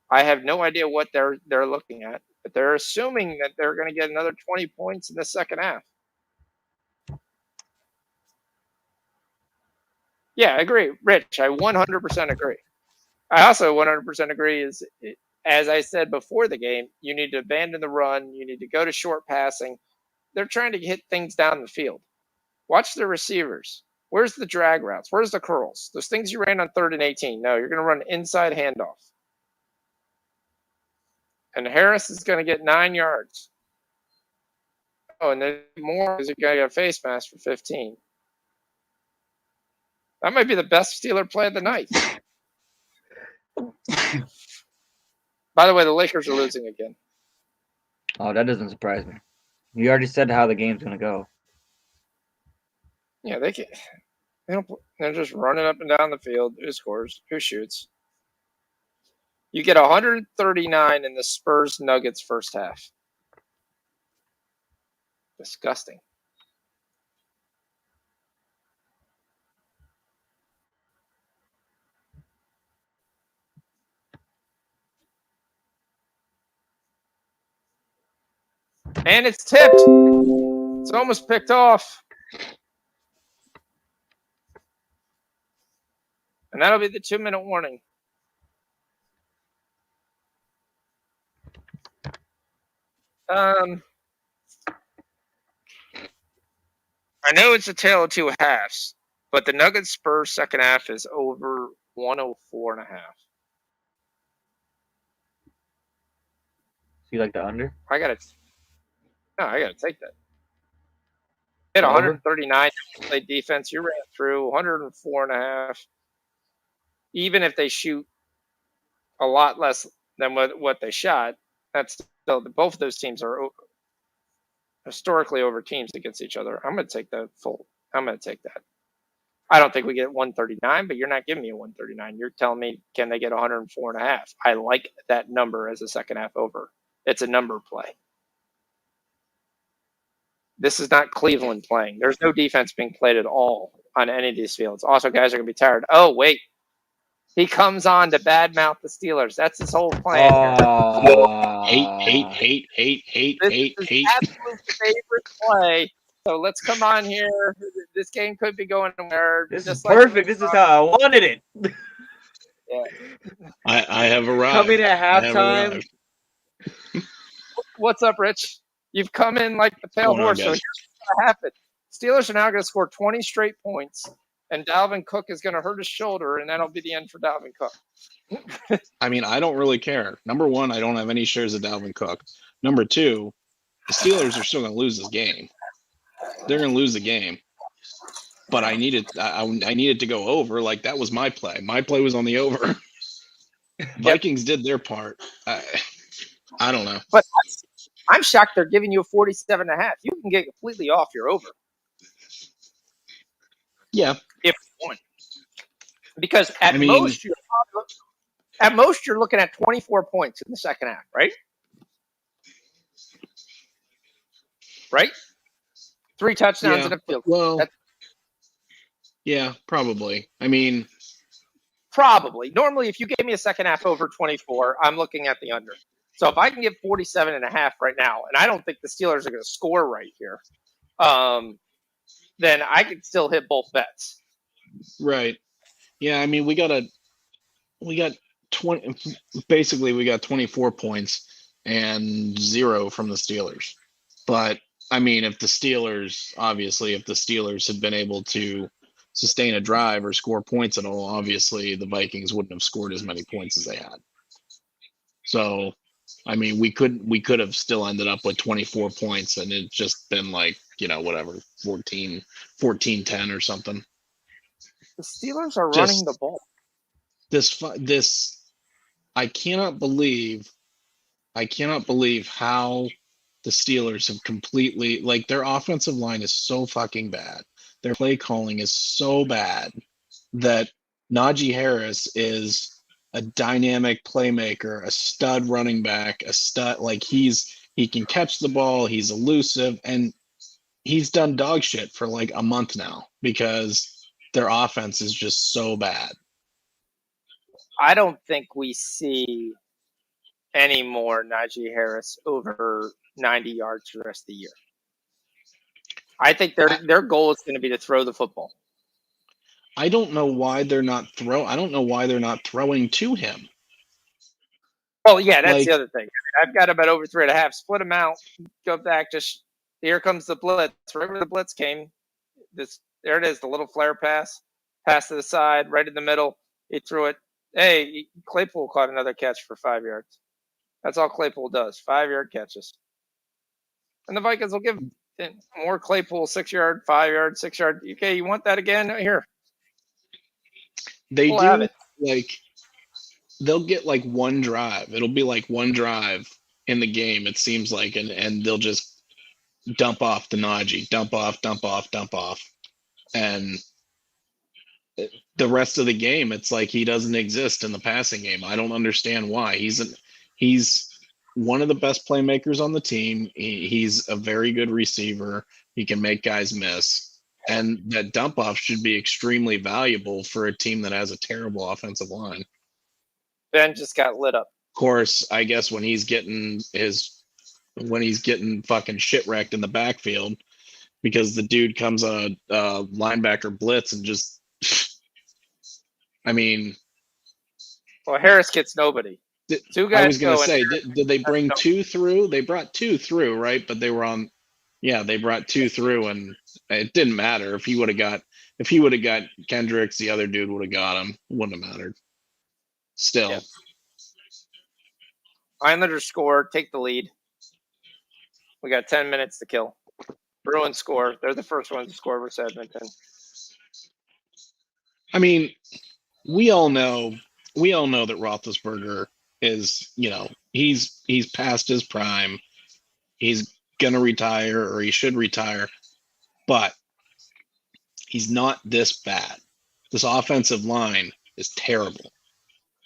I have no idea what they're looking at, but they're assuming that they're going to get another 20 points in the second half. Yeah, I agree. Rich, I 100% agree. I also 100% agree is, as I said before the game, you need to abandon the run. You need to go to short passing. They're trying to hit things down the field. Watch the receivers. Where's the drag routes? Where's the curls? Those things you ran on 3rd and 18. No, you're going to run inside handoff. And Harris is going to get 9 yards. Oh, and then more is going to get a face mask for 15. That might be the best Steeler play of the night. By the way, the Lakers are losing again. Oh, that doesn't surprise me. You already said how the game's gonna go. Yeah, they don't. They're just running up and down the field. Who scores? Who shoots? You get 139 in the Spurs Nuggets first half. Disgusting. And it's tipped. It's almost picked off. And that'll be the 2-minute warning. I know it's a tale of two halves, but the Nuggets Spurs second half is over 104.5. You like the under? I gotta take that. Hit The over? 139 play defense. You ran through 104.5. Even if they shoot a lot less than what they shot, that's still both of those teams are historically over teams against each other. I'm going to take that full. I'm going to take that. I don't think we get 139, but you're not giving me a 139. You're telling me, can they get 104.5? I like that number as a second half over. It's a number play. This is not Cleveland playing. There's no defense being played at all on any of these fields. Also, guys are going to be tired. Oh, wait. He comes on to badmouth the Steelers. That's his whole plan here. Hate. This is his absolute favorite play. So let's come on here. This game could be going nowhere. This just is like perfect. This is how I wanted it. Yeah. I have arrived. Coming at I have halftime. arrived. What's up, Rich? You've come in like the pale What's going on, horse. So guys? here's what's going to happen. Steelers are now going to score 20 straight points, and Dalvin Cook is going to hurt his shoulder, and that'll be the end for Dalvin Cook. I mean, I don't really care. Number one, I don't have any shares of Dalvin Cook. Number two, the Steelers are still going to lose this game. They're going to lose the game. But I needed to go over. Like, that was my play. My play was on the over. Vikings did their part. I don't know. But I'm shocked they're giving you a 47.5. You can get completely off your over. Yeah. If you want. Because at most you're looking at 24 points in the second half, right? Right? 3 touchdowns in a field. Well, yeah, probably. I mean, probably. Normally, if you gave me a second half over 24, I'm looking at the under. So if I can get 47.5 right now, and I don't think the Steelers are going to score right here, then I could still hit both bets. right. Yeah, I mean, we got 20. Basically, we got 24 points and 0 from the Steelers. But I mean, if the Steelers had been able to sustain a drive or score points at all, obviously the Vikings wouldn't have scored as many points as they had. So, I mean, we could have still ended up with 24 points, and it's just been like, whatever, 14-10 or something. The Steelers are running the ball. I cannot believe how the Steelers have completely, like, their offensive line is so fucking bad. Their play calling is so bad that Najee Harris is a dynamic playmaker, a stud running back, like, he can catch the ball, he's elusive, and he's done dog shit for like a month now because their offense is just so bad. I don't think we see any more Najee Harris over 90 yards for the rest of the year. I think their goal is going to be to throw the football. I don't know why they're not throwing to him. Well, yeah, that's the other thing. I've got about over 3.5. Split them out. Go back. Just here comes the blitz. Wherever the blitz came, there it is. The little flare pass to the side, right in the middle. He threw it. Hey, Claypool caught another catch for 5 yards. That's all Claypool does. 5-yard catches. And the Vikings will give more Claypool 6-yard, 5-yard, 6-yard. Okay, you want that again? Here. They do, like, they'll get like one drive. It'll be like one drive in the game, it seems like, and they'll just dump off to Najee, dump off. And the rest of the game, it's like he doesn't exist in the passing game. I don't understand why. He's one of the best playmakers on the team. He's a very good receiver. He can make guys miss. And that dump off should be extremely valuable for a team that has a terrible offensive line. Ben just got lit up. Of course, I guess when he's getting his when he's getting fucking shit wrecked in the backfield because the dude comes on a linebacker blitz and just, I mean, Well, Harris gets nobody. Two I guys was gonna go and say, Harris did they bring gets two through? They brought two through, right? But they were on, yeah, they brought two through, and it didn't matter if he would have got Kendricks, the other dude would have got him. Wouldn't have mattered. Still, Yeah. Islanders score, take the lead. We got 10 minutes to kill. Bruins score. They're the first ones to score versus Edmonton. I mean, we all know that Roethlisberger is, he's past his prime. He's gonna retire, or he should retire, but he's not this bad. This offensive line is terrible.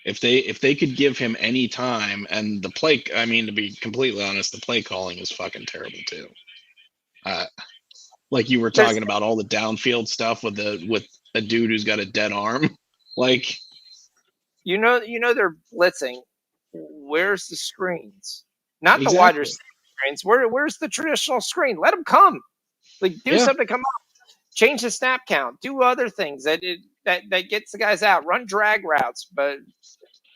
If they could give him any time, and the play, I mean, to be completely honest, the play calling is fucking terrible too. Like you were talking about all the downfield stuff with a dude who's got a dead arm. Like, you know they're blitzing. Where's the screens? Not the exactly. wide receiver screens. Where's the traditional screen? Let them come. Like do something. Come up. Change the snap count. Do other things that gets the guys out. Run drag routes, but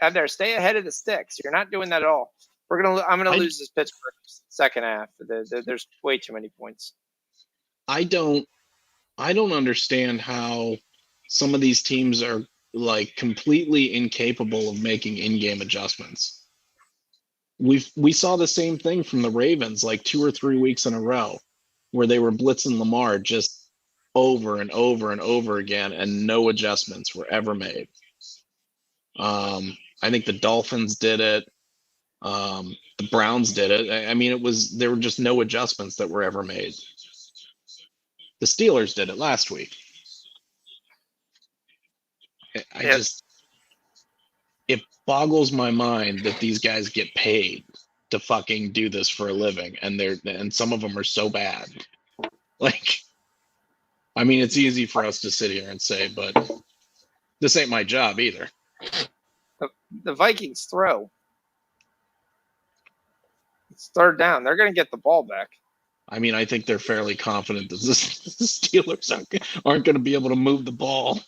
out there, stay ahead of the sticks. You're not doing that at all. I'm gonna lose this Pittsburgh second half. There's way too many points. I don't understand how some of these teams are like completely incapable of making in-game adjustments. We saw the same thing from the Ravens like 2 or 3 weeks in a row, where they were blitzing Lamar just over and over and over again, and no adjustments were ever made. I think the Dolphins did it. The Browns did it. I mean, there were just no adjustments that were ever made. The Steelers did it last week. It boggles my mind that these guys get paid to fucking do this for a living, and some of them are so bad. Like, I mean, it's easy for us to sit here and say, but this ain't my job either. The Vikings throw. It's third down. They're going to get the ball back. I mean, I think they're fairly confident that the Steelers aren't going to be able to move the ball.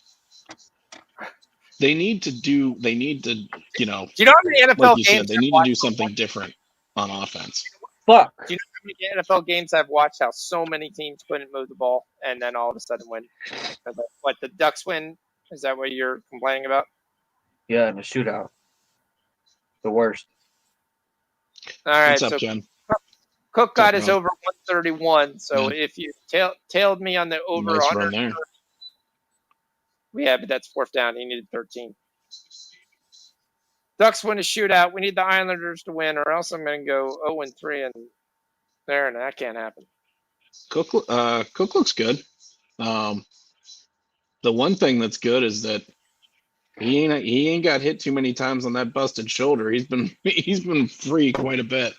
They need to, Do you know how many NFL like you games said, they need to do something different on offense. Fuck. Do you know how many NFL games I've watched how so many teams couldn't move the ball and then all of a sudden win? What, the Ducks win? Is that what you're complaining about? Yeah, in a shootout. The worst. All right, What's up, so Jen? Cook got his over 131. So if you tailed me on the over Nice 100, run there. Yeah, but that's fourth down. He needed 13. Ducks win a shootout. We need the Islanders to win, or else I'm going to go 0-3 and that can't happen. Cook looks good. The one thing that's good is that he ain't got hit too many times on that busted shoulder. He's been free quite a bit.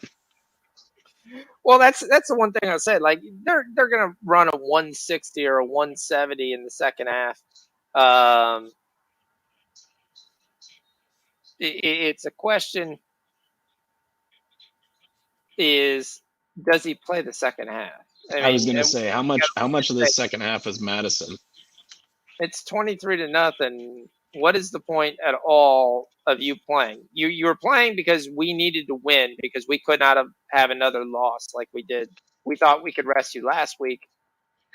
Well, that's the one thing I said. Like they're going to run a 160 or a 170 in the second half. It's a question is, does he play the second half? I was going to say, how much of this second half is Madison? It's 23-0. What is the point at all of you playing? You were playing because we needed to win, because we could not have another loss like we did. We thought we could rest you last week.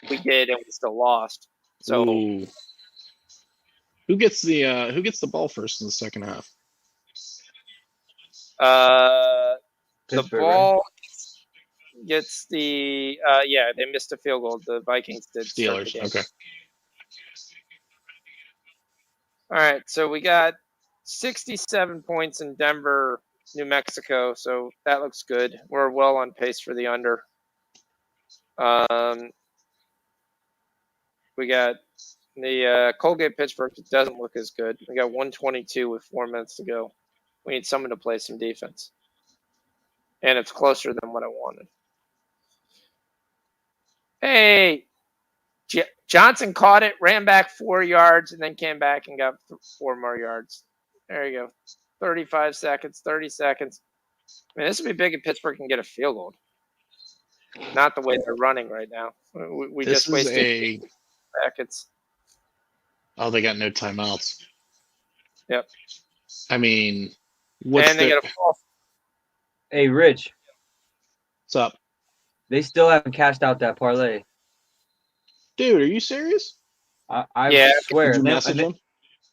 We did, and we still lost. So Ooh. Who gets the ball first in the second half? the ball gets the they missed a field goal. The Vikings did. Steelers. Okay. All right, so we got 67 points in Denver, New Mexico, so that looks good. We're well on pace for the under. We got the Colgate Pittsburgh. It doesn't look as good. We got 122 with 4 minutes to go. We need someone to play some defense, and it's closer than what I wanted. Hey, Johnson caught it, ran back 4 yards, and then came back and got 4 more yards. There you go. 35 seconds, 30 seconds. I mean, this would be big if Pittsburgh can get a field goal. Not the way they're running right now. We This just is wasted packets. Oh, they got no timeouts. Yep. I mean, what's And they get a false. Hey, Rich, what's up? they still haven't cashed out that parlay. Dude, are you serious? I Yeah. swear. Did you And then- message and then them?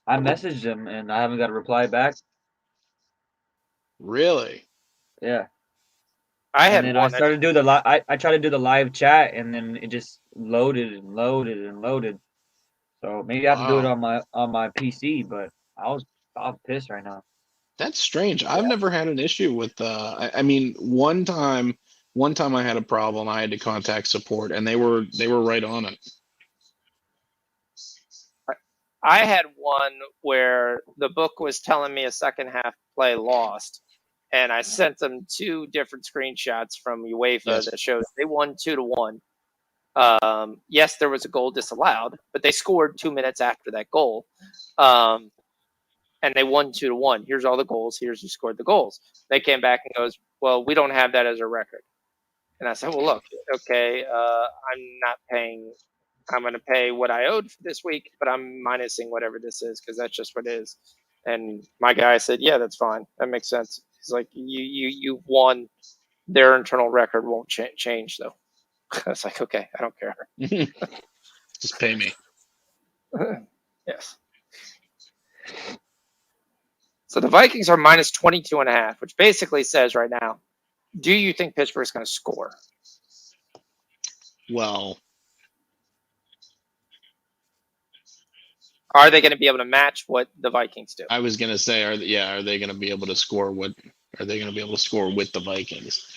I messaged them and I haven't got a reply back. Really? Yeah. I And had then one. I started to do the I tried to do the live chat and then it just loaded and loaded and loaded. So maybe I have to do it Wow. on my PC, but I'm pissed right now. That's strange. I've never had an issue with I mean, one time I had a problem. I had to contact support and they were right on it. I had one where the book was telling me a second half play lost, and I sent them 2 different screenshots from UEFA Yes. that shows they won 2-1. Yes, there was a goal disallowed, but they scored 2 minutes after that goal, and they won 2-1. Here's all the goals. Here's who scored the goals. They came back and goes, "Well, we don't have that as a record." And I said, "Well, look, okay, I'm not paying. I'm going to pay what I owed for this week, but I'm minusing whatever this is because that's just what it is." And my guy said, "Yeah, that's fine. That makes sense." He's like, "You won. Their internal record won't change, though." I was like, "Okay, I don't care." Just pay me. Yes. So the Vikings are minus 22.5, which basically says right now, do you think Pittsburgh's going to score? Well, Are they going to be able to match what the Vikings do? I was gonna say, are they gonna be able to score are they gonna be able to score with the Vikings?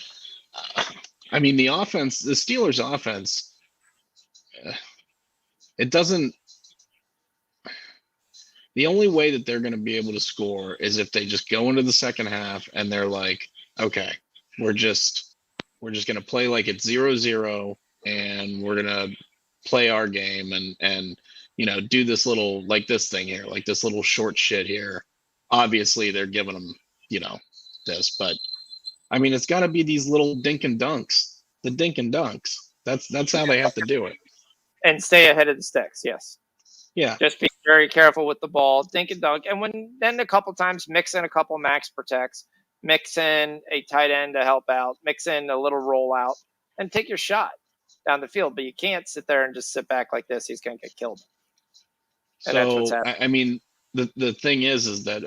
I mean, the Steelers' offense, it doesn't. The only way that they're going to be able to score is if they just go into the second half and they're like, okay, we're just going to play like it's 0-0 and we're going to play our game and do this little, like this thing here, like this little short shit here. Obviously they're giving them, this, but I mean, it's got to be these little dink and dunks, the dink and dunks. That's how they have to do it. And stay ahead of the sticks, yes. Yeah. Just be very careful with the ball, dink and dunk. And then a couple times mix in a couple max protects, mix in a tight end to help out, mix in a little rollout, and take your shot down the field. But you can't sit there and just sit back like this. He's going to get killed. And that's what's So, happening. I mean, the thing is that,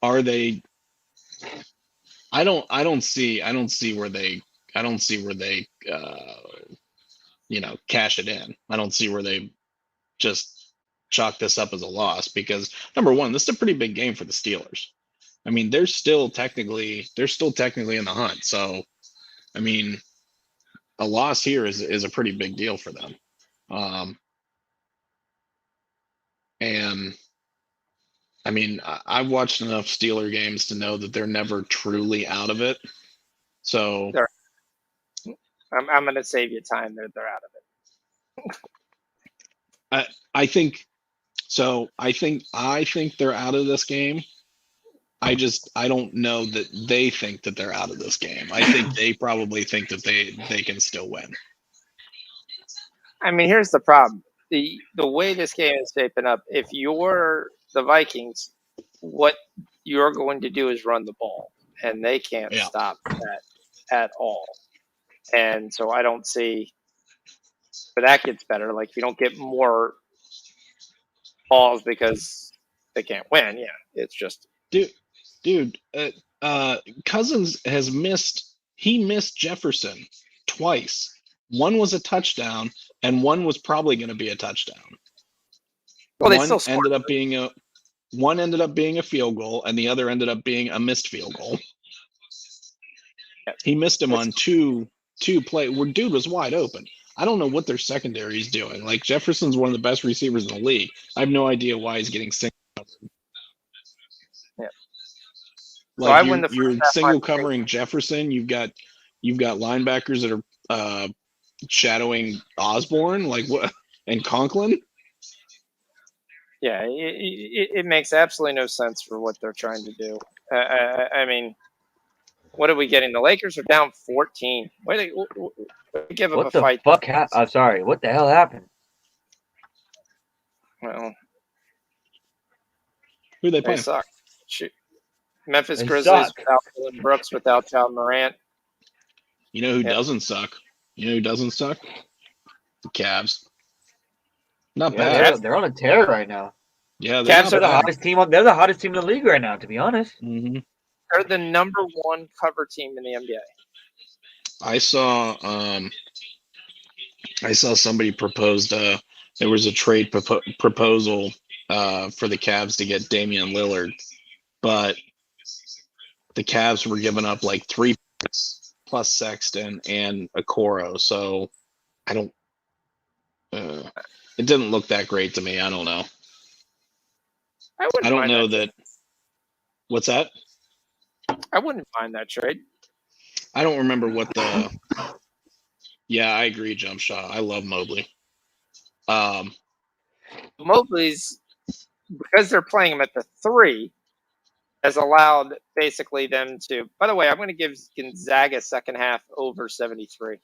are they, I don't see where they cash it in. I don't see where they just chalk this up as a loss because number one, this is a pretty big game for the Steelers. I mean, they're still technically in the hunt. So, I mean, a loss here is a pretty big deal for them. And I mean, I've watched enough Steeler games to know that they're never truly out of it. So I'm going to save you time. They're out of it. I think so. I think they're out of this game. I don't know that they think that they're out of this game. I think they probably think that they can still win. I mean, here's the problem. The way this game is shaping up, if you're the Vikings, what you're going to do is run the ball, and they can't stop that at all. And so I don't see, but that gets better. Like if you don't get more balls because they can't win, yeah, it's just dude. Cousins has missed. He missed Jefferson twice. One was a touchdown, and one was probably going to be a touchdown. well, they one still scored. ended up being a field goal, and the other ended up being a missed field goal. He missed him on two play where dude was wide open. I don't know what their secondary is doing. Like Jefferson's one of the best receivers in the league. I have no idea why he's getting single. Yeah. Like so you're single covering Jefferson. You've got linebackers that are shadowing Osborne, like what, and Conklin. Yeah, it makes absolutely no sense for what they're trying to do. I mean, what are we getting? The Lakers are down 14. Why they give up a What the fight? fuck happened? I'm sorry. What the hell happened? Well, Who they they playing? suck. Shoot. Memphis They Grizzlies suck. without Dylan Brooks, without John Morant. You know who Yep. doesn't suck? You know who doesn't suck? The Cavs. Not Yeah, bad. they're on a tear right now. Yeah, they're Cavs not are They're the bad. hottest team. They're the hottest team in the league right now. To be honest. Mm-hmm. They're the number one cover team in the NBA. I saw somebody proposed there was a trade proposal for the Cavs to get Damian Lillard, but the Cavs were giving up like 3 picks plus Sexton and Okoro, so I don't. It didn't look that great to me. I don't know. I wouldn't I don't mind know that. that. What's that? I wouldn't mind that trade. I don't remember what the. Yeah, I agree, Jump Shot. I love Mobley. Mobley's, because they're playing him at the 3, has allowed basically them to. By the way, I'm going to give Gonzaga second half over 73.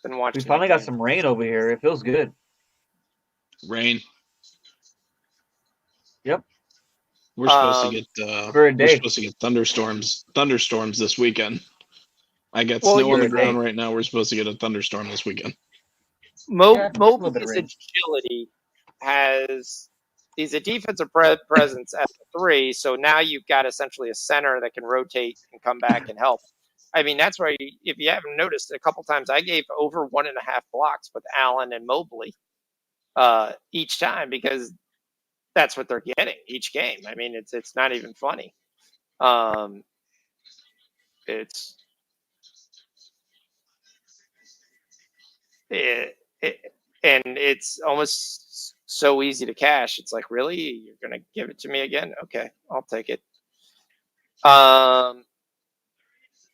Been watching. We finally got some rain over here. It feels good. Rain. Yep. We're supposed to get for a we're day. supposed to get thunderstorms this weekend. I got Well, snow on for the a ground day. right now. We're supposed to get a thunderstorm this weekend. Yeah, just a little bit of Mobley's rain. agility he's a defensive presence at the 3, so now you've got essentially a center that can rotate and come back and help. I mean, that's why, if you haven't noticed, a couple times I gave over 1.5 blocks with Allen and Mobley each time, because that's what they're getting each game. I mean, it's not even funny. It's it, and it's almost so easy to cash. It's like, really, you're gonna give it to me again? Okay, I'll take it.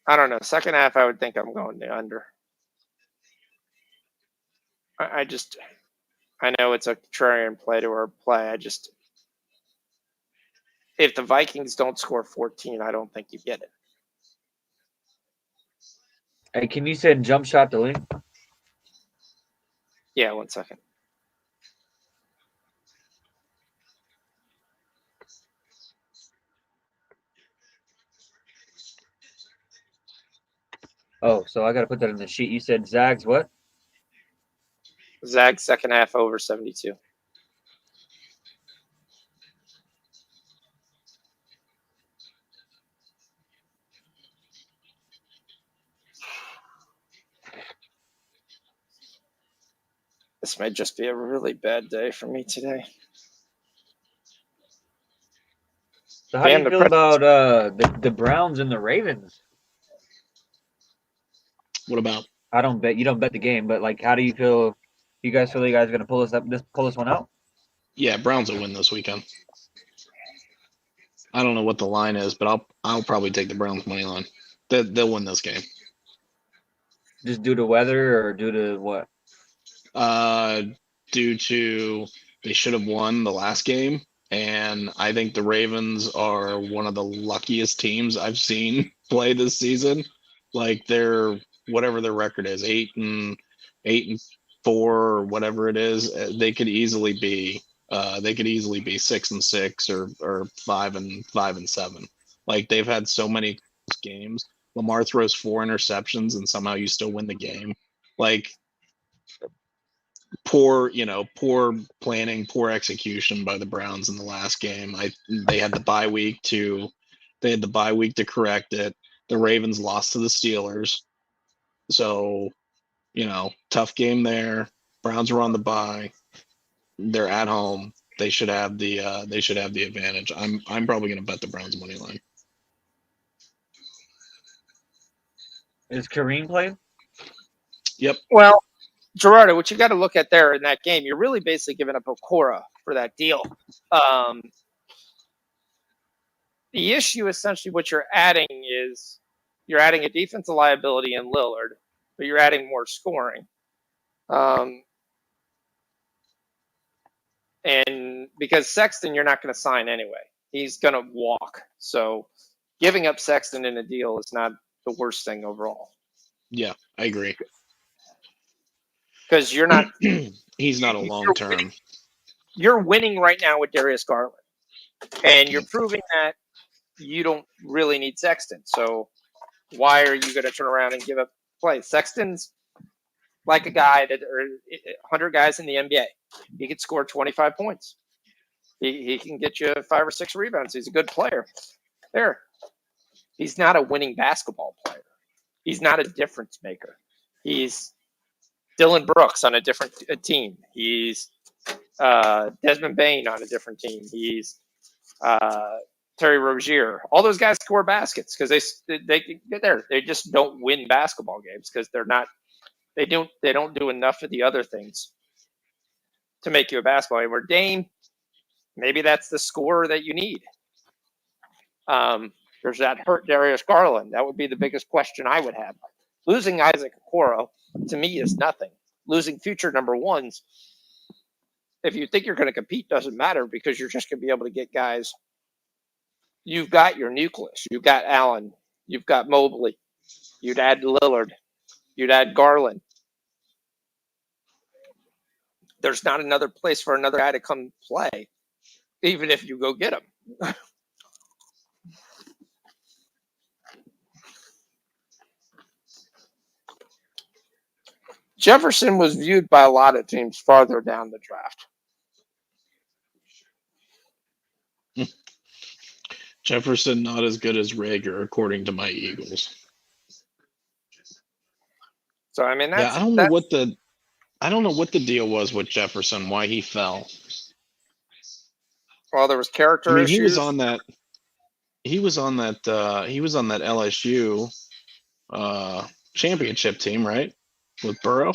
I don't know. Second half, I would think I'm going to under. I know it's a contrarian play to our play. If the Vikings don't score 14, I don't think you get it. Hey, can you send Jump Shot the link? Yeah, 1 second. Oh, so I got to put that in the sheet. You said Zags what? Zag second half over 72. This may just be a really bad day for me today. So how do you feel about the Browns and the Ravens? What about? I don't bet you don't bet the game, but like, how do you feel? You guys feel you guys are gonna pull this one out? Yeah, Browns will win this weekend. I don't know what the line is, but I'll probably take the Browns money line. They'll win this game. Just due to weather or due to what? Due to they should have won the last game, and I think the Ravens are one of the luckiest teams I've seen play this season. Like, they're, whatever their record is, 8-4 or whatever it is, they could easily be 6-6 or 5-7. Like, they've had so many games. Lamar throws 4 interceptions and somehow you still win the game. Like, poor planning, poor execution by the Browns in the last game. They had the bye week to correct it. The Ravens lost to the Steelers. So, tough game there. Browns were on the bye. They're at home. They should have the advantage. I'm probably going to bet the Browns money line. Is Kareem playing? Yep. Well, Gerardo, what you got to look at there in that game, you're really basically giving up Okora for that deal. The issue, essentially, what you're adding is you're adding a defensive liability in Lillard, but you're adding more scoring. And because Sexton, you're not going to sign anyway. He's going to walk. So giving up Sexton in a deal is not the worst thing overall. Yeah, I agree. Because you're not. He's not a long term. You're winning right now with Darius Garland, and you're proving that you don't really need Sexton. So why are you going to turn around and give up play? Sexton's like a guy that, or 100 guys in the NBA. He could score 25 points. He can get you 5 or 6 rebounds. He's a good player. There. He's not a winning basketball player. He's not a difference maker. He's Dylan Brooks on a different team. He's Desmond Bain on a different team. He's Terry Rozier. All those guys score baskets because they can get there. They just don't win basketball games because they're not. They don't do enough of the other things to make you a basketball player. Where Dame, maybe that's the scorer that you need. There's that hurt Darius Garland. That would be the biggest question I would have. Losing Isaac Okoro, to me, is nothing. Losing future number ones, if you think you're going to compete, doesn't matter because you're just going to be able to get guys. You've got your nucleus. You've got Allen. You've got Mobley. You'd add Lillard. You'd add Garland. There's not another place for another guy to come play, even if you go get him. Jefferson was viewed by a lot of teams farther down the draft. Jefferson not as good as Rager, according to my Eagles. So I mean, I don't know what the deal was with Jefferson. Why he fell. Well, there was character issues. He was on that. He was on that LSU championship team, right? With Burrow.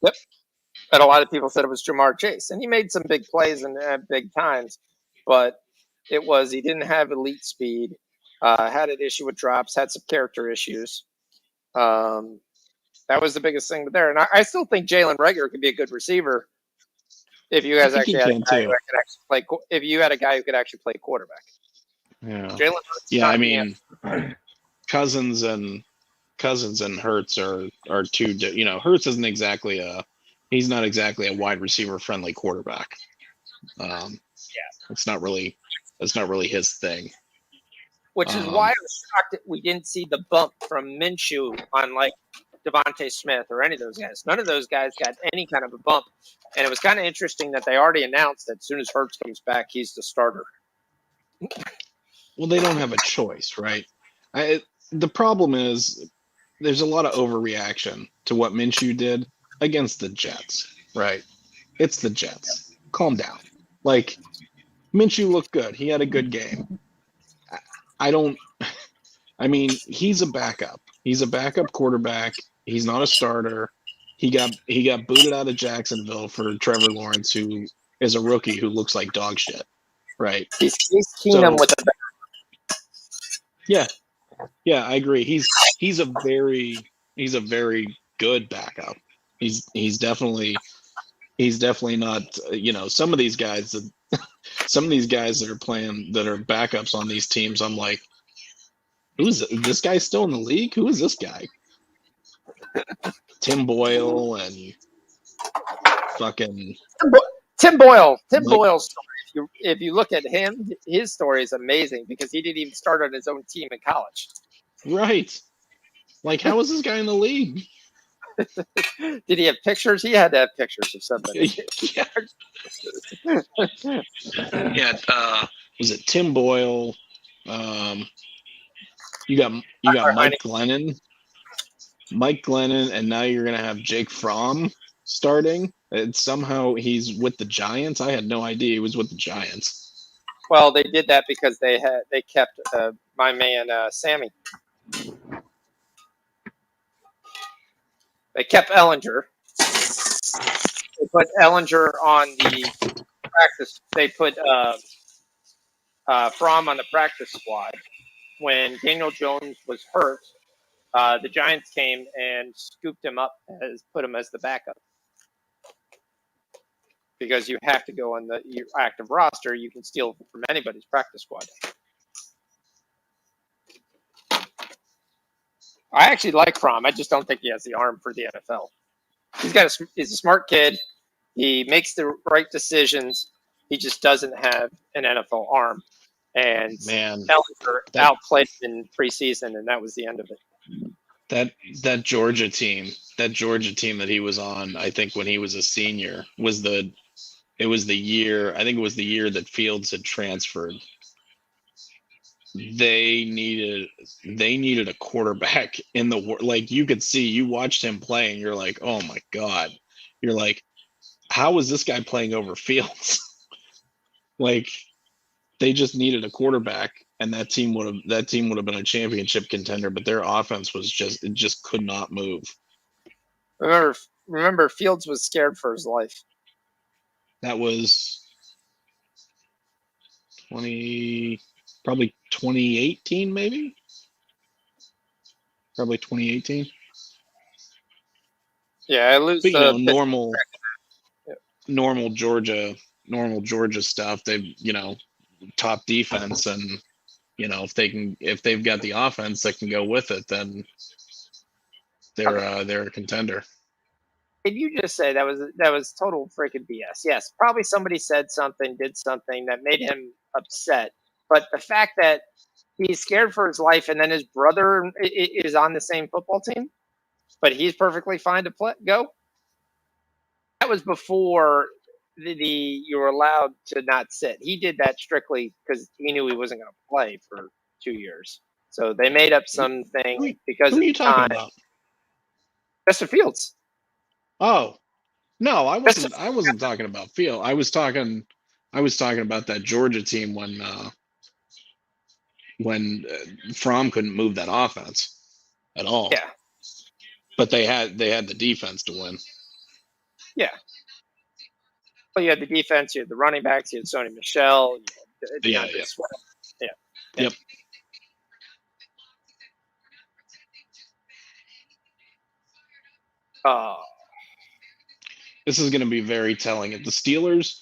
Yep. And a lot of people said it was Jamar Chase, and he made some big plays and big times, but he didn't have elite speed, had an issue with drops, had some character issues. That was the biggest thing there. And I still think Jalen Reagor could be a good receiver if you guys actually had a guy who could actually play. If you had a guy who could actually play quarterback. Yeah. Jalen. Yeah, I mean, Cousins and Hurts are two. Hurts isn't exactly he's not exactly a wide receiver friendly quarterback. It's not really his thing. Which is why I was shocked that we didn't see the bump from Minshew on like Devontae Smith or any of those guys. None of those guys got any kind of a bump. And it was kind of interesting that they already announced that as soon as Hurts comes back, he's the starter. Well, they don't have a choice, right? The problem is there's a lot of overreaction to what Minshew did against the Jets, right? It's the Jets. Calm down. Like, Minshew looked good. He had a good game. He's a backup. He's a backup quarterback. He's not a starter. He got booted out of Jacksonville for Trevor Lawrence, who is a rookie who looks like dog shit, right? He's Keenum with a Yeah, I agree. He's a very good backup. He's definitely not. Some of these guys that are playing that are backups on these teams. I'm like, who's this guy still in the league? Who is this guy? Tim Boyle and fucking Tim Boyle. Tim Boyle's story. If you look at him, his story is amazing because he didn't even start on his own team in college. Right. Like, how is this guy in the league? Did he have pictures? He had to have pictures of somebody. Was it Tim Boyle? You got Mike Glennon. And now you're gonna have Jake Fromm starting. And somehow he's with the Giants. I had no idea he was with the Giants. Well, they did that because they kept my man Sammy. They kept Ellinger. They put Ellinger on the practice. They put Fromm on the practice squad. When Daniel Jones was hurt, the Giants came and scooped him up, put him as the backup. because you have to go on your active roster. You can steal from anybody's practice squad. I actually like Fromm. I just don't think he has the arm for the NFL. He's a smart kid. He makes the right decisions. He just doesn't have an NFL arm. And Man, Ellinger that- outplayed him in preseason, and that was the end of it. that Georgia team that he was on, I think when he was a senior, was the year, I think it was the year that Fields had transferred. They needed a quarterback in the like, you could see, you watched him play and you're like, oh my God. You're like, how is this guy playing over Fields? Like, they just needed a quarterback, and that team would have been a championship contender, but their offense was just could not move. Remember, Fields was scared for his life. That was probably 2018, maybe. Probably 2018. Yeah, I lose But the normal Georgia stuff. They've, top defense, and if they've got the offense that can go with it, then they're a contender. Did you just say that was total freaking BS? Yes, probably somebody said something, did something that made him upset. But the fact that he's scared for his life, and then his brother is on the same football team, but he's perfectly fine to go. That was before you were allowed to not sit. He did that strictly because he knew he wasn't going to play for 2 years. So they made up something because Who are you of talking time. about? Justin Fields. Oh, no, I wasn't talking about Field. I was talking about that Georgia team when Fromm couldn't move that offense at all. Yeah. But they had the defense to win. Yeah. Well, you had the defense, you had the running backs, you had Sony Michel, you had DeAndre Swift. Yeah. Yep. This is going to be very telling. If the Steelers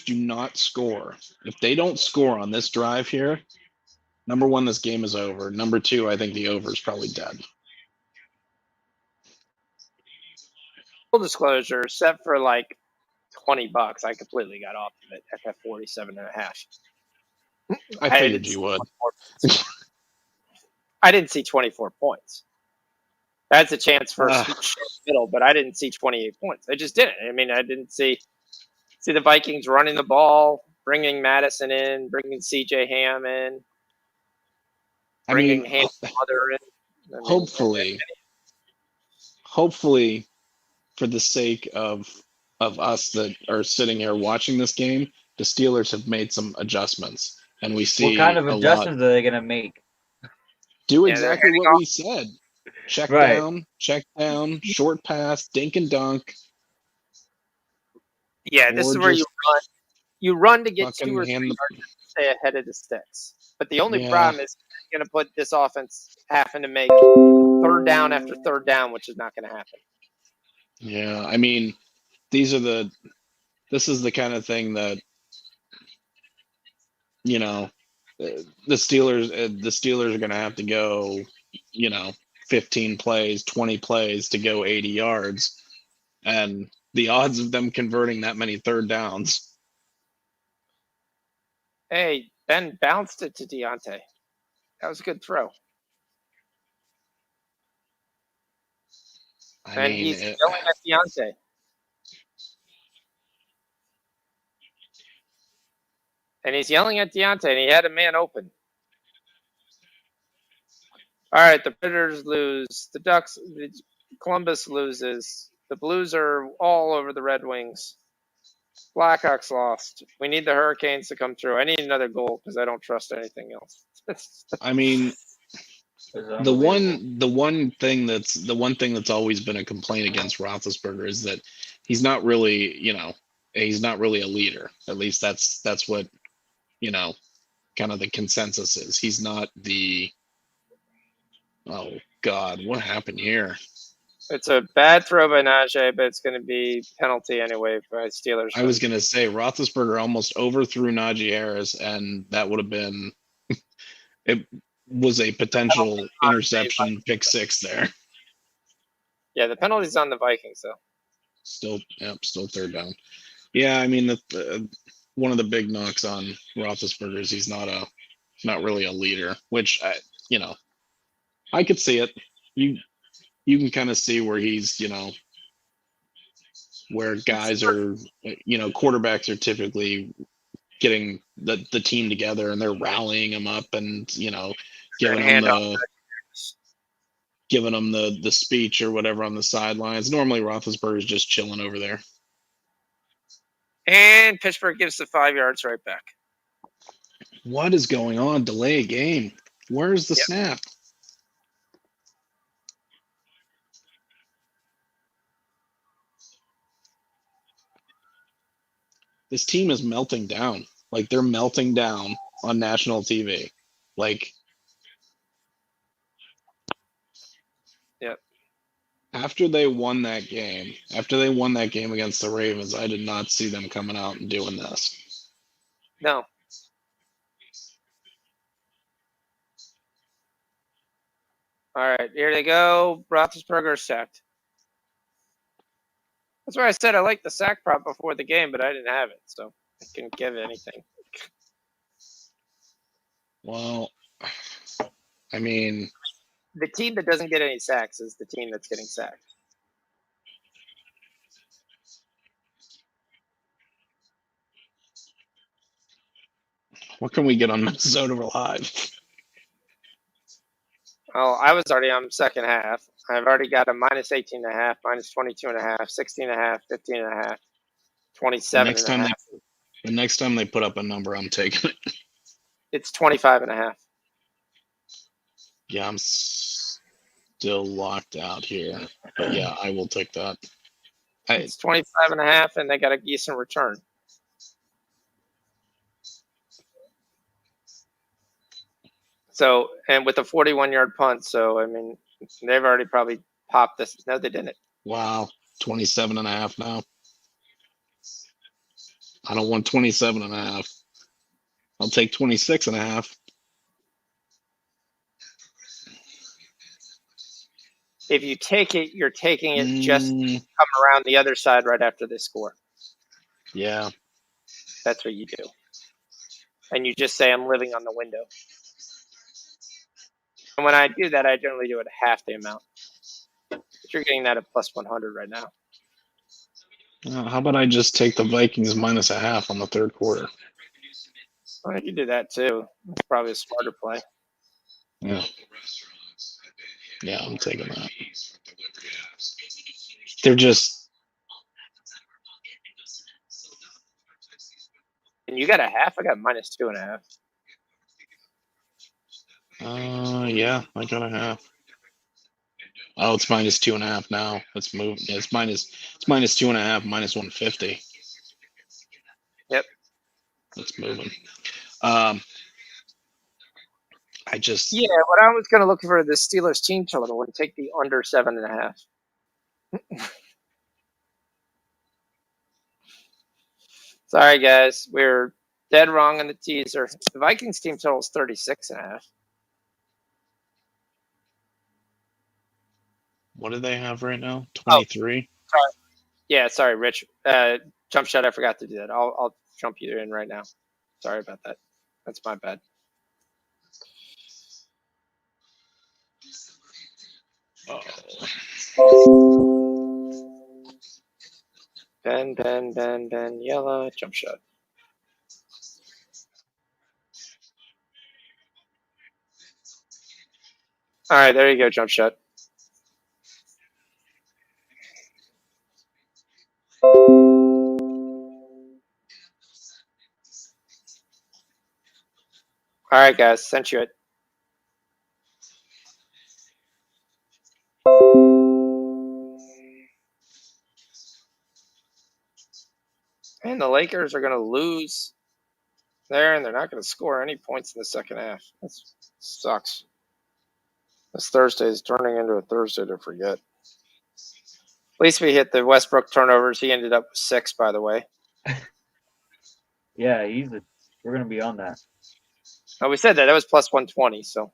do not score, if they don't score on this drive here, number one, this game is over. Number two, I think the over is probably dead. Full disclosure, set for like $20, I completely got off of it at that 47.5. I figured you would. I didn't see 24 points. That's a chance for a middle, but I didn't see 28 points. I just didn't. I mean, I didn't see the Vikings running the ball, bringing Madison in, bringing CJ Ham in, bringing Ham's mother in. Hopefully, for the sake of us that are sitting here watching this game, the Steelers have made some adjustments, and we see what kind of adjustments are they going to make? Do exactly what we said. Check down, short pass, dink and dunk. Yeah, this is where you run. You run to get 2 or 3 yards to stay ahead of the sticks. But the only problem is you're going to put this offense having to make third down after third down, which is not going to happen. Yeah, I mean, this is the kind of thing that, the Steelers are going to have to go, 15 plays, 20 plays to go 80 yards. And the odds of them converting that many third downs. Hey, Ben bounced it to Deontay. That was a good throw. He's yelling at Deontay. And he's yelling at Deontay, and he had a man open. All right, the Predators lose. Columbus loses. The Blues are all over the Red Wings. Blackhawks lost. We need the Hurricanes to come through. I need another goal because I don't trust anything else. I mean, the one thing that's always been a complaint against Roethlisberger is that he's not really, he's not really a leader. At least that's what, kind of the consensus is. He's not the. Oh God, what happened here? It's a bad throw by Najee, but it's going to be penalty anyway by Steelers. I was going to say Roethlisberger almost overthrew Najee Harris, and that would have been it. Was a potential interception pick six there. Yeah, the penalty's on the Vikings though. Still third down. Yeah, I mean one of the big knocks on Roethlisberger is he's not really a leader, which I could see it. You can kind of see where he's where guys are quarterbacks are typically getting the team together and they're rallying them up and giving them the speech or whatever on the sidelines. Normally Roethlisberger's just chilling over there. And Pittsburgh gives the 5 yards right back. What is going on? Delay a game. Where's the snap? This team is melting down. Like they're melting down on national TV. Like, yep. After they won that game against the Ravens, I did not see them coming out and doing this. No. All right, here they go. Roethlisberger sacked. That's why I said I liked the sack prop before the game, but I didn't have it, so I couldn't give it anything. Well, I mean, the team that doesn't get any sacks is the team that's getting sacked. What can we get on Minnesota Live? Oh, I was already on second half. I've already got a minus 18.5, minus 22.5, 16.5, 15.5, 27.5. The next time they put up a number, I'm taking it. It's 25.5. Yeah, I'm still locked out here. But yeah, I will take that. It's 25.5, and they got a decent return. So, and with a 41-yard punt, so, I mean, they've already probably popped this. No, they didn't. Wow, 27.5 now. I don't want 27.5. I'll take 26.5. If you take it, you're taking it just to come around the other side right after they score. Yeah. That's what you do. And you just say, I'm living on the window. And when I do that, I generally do it half the amount. But you're getting that at plus 100 right now. How about I just take the Vikings minus a half on the third quarter? Well, you can do that too. It's probably a smarter play. Yeah. Yeah, I'm taking that. They're just. And you got a half? I got minus 2.5. Yeah, I got a half. Oh, it's minus 2.5 now. It's moving. Yeah, it's minus 2.5, minus 150. Yep. It's moving. I just. Yeah, what I was going to look for the Steelers team total and take the under 7.5. Sorry, guys. We're dead wrong on the teaser. The Vikings team total is 36.5. What do they have right now? 23? Oh, sorry. Yeah, sorry, Rich. Jump shot, I forgot to do that. I'll jump you in right now. Sorry about that. That's my bad. Ben, yellow, jump shot. All right, there you go, jump shot. All right, guys, sent you it. And the Lakers are going to lose there, and they're not going to score any points in the second half. That sucks. This Thursday is turning into a Thursday to forget. least we hit the Westbrook turnovers. He ended up with 6, by the way. Yeah, we're gonna be on that. Oh, we said that. That was plus 120. So,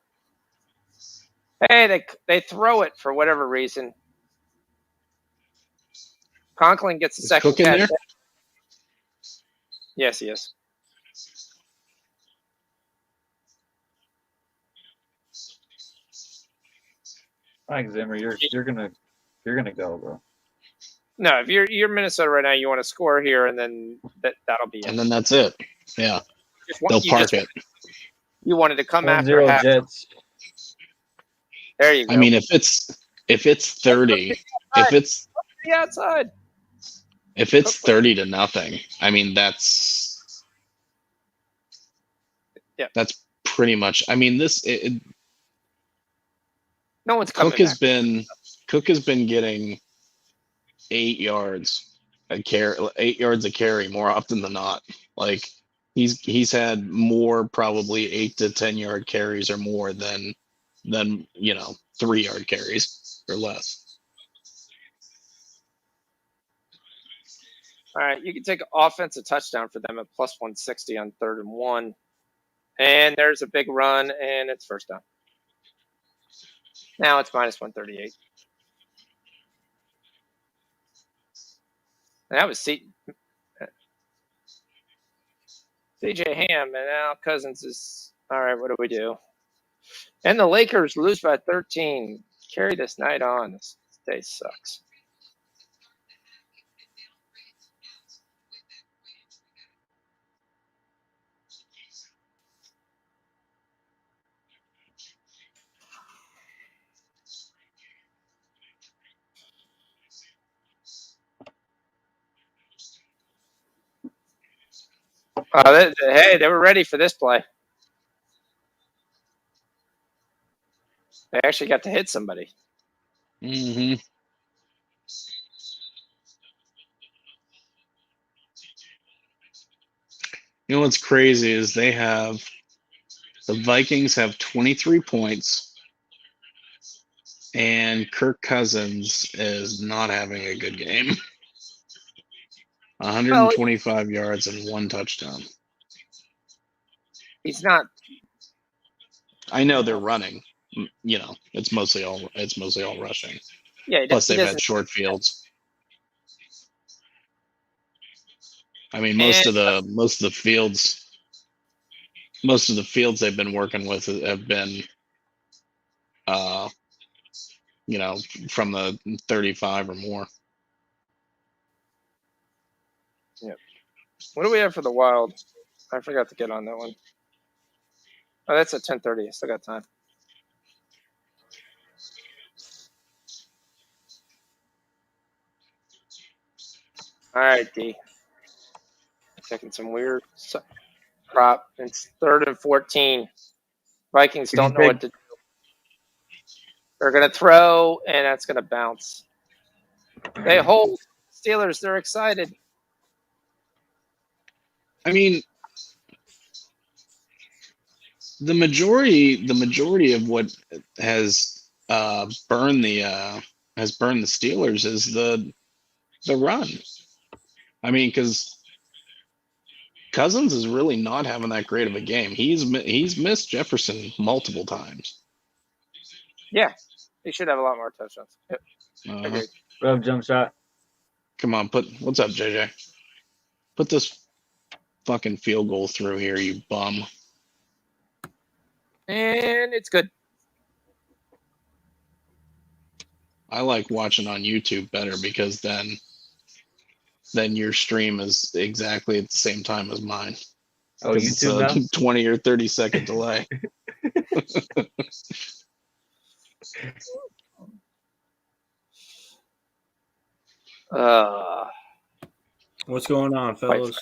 hey, they throw it for whatever reason. Conklin gets a Is second Cook in catch. there? Yes, he is. Mike Zimmer, you're gonna go, bro. No, if you're Minnesota right now, you want to score here, and then that'll be it. And then that's it. Yeah. They'll park it. You wanted to come after 1-0 half. Jets. There you go. I mean, if it's 30, if it's the outside. If it's 30 to nothing, I mean that's pretty much. I mean no one's coming Cook has been getting 8 yards a carry more often than not. Like he's had more probably 8 to 10 yard carries or more than 3 yard carries or less. All right, you can take an offensive touchdown for them at plus 160 on 3rd and 1. And there's a big run, and it's first down. Now it's minus 138. And that was CJ Ham, and now Cousins is all right. What do we do? And the Lakers lose by 13. Carry this night on. This day sucks. Hey, they were ready for this play. They actually got to hit somebody. Mm-hmm. You know what's crazy is the Vikings have 23 points, and Kirk Cousins is not having a good game. 125 yards and 1 touchdown. He's not. I know they're running. It's mostly all rushing. Yeah. Plus they've had short fields. I mean, most of the fields they've been working with have been, from the 35 or more. Yep. What do we have for the Wild? I forgot to get on that one. Oh, that's at 10:30. I still got time. All right, D. Checking some weird prop. It's 3rd and 14. Vikings don't know what to do. They're going to throw, and that's going to bounce. They hold. Steelers, they're excited. I mean, the majority of what has burned the Steelers is the run. I mean, because Cousins is really not having that great of a game. He's missed Jefferson multiple times. Yeah, he should have a lot more touchdowns. Yep. Agreed. Rub jump shot. Come on, what's up, JJ? Put this fucking field goal through here, you bum. And it's good. I like watching on YouTube better because then your stream is exactly at the same time as mine. Oh, YouTube it's a 20 or 30 second delay. What's going on, fellas?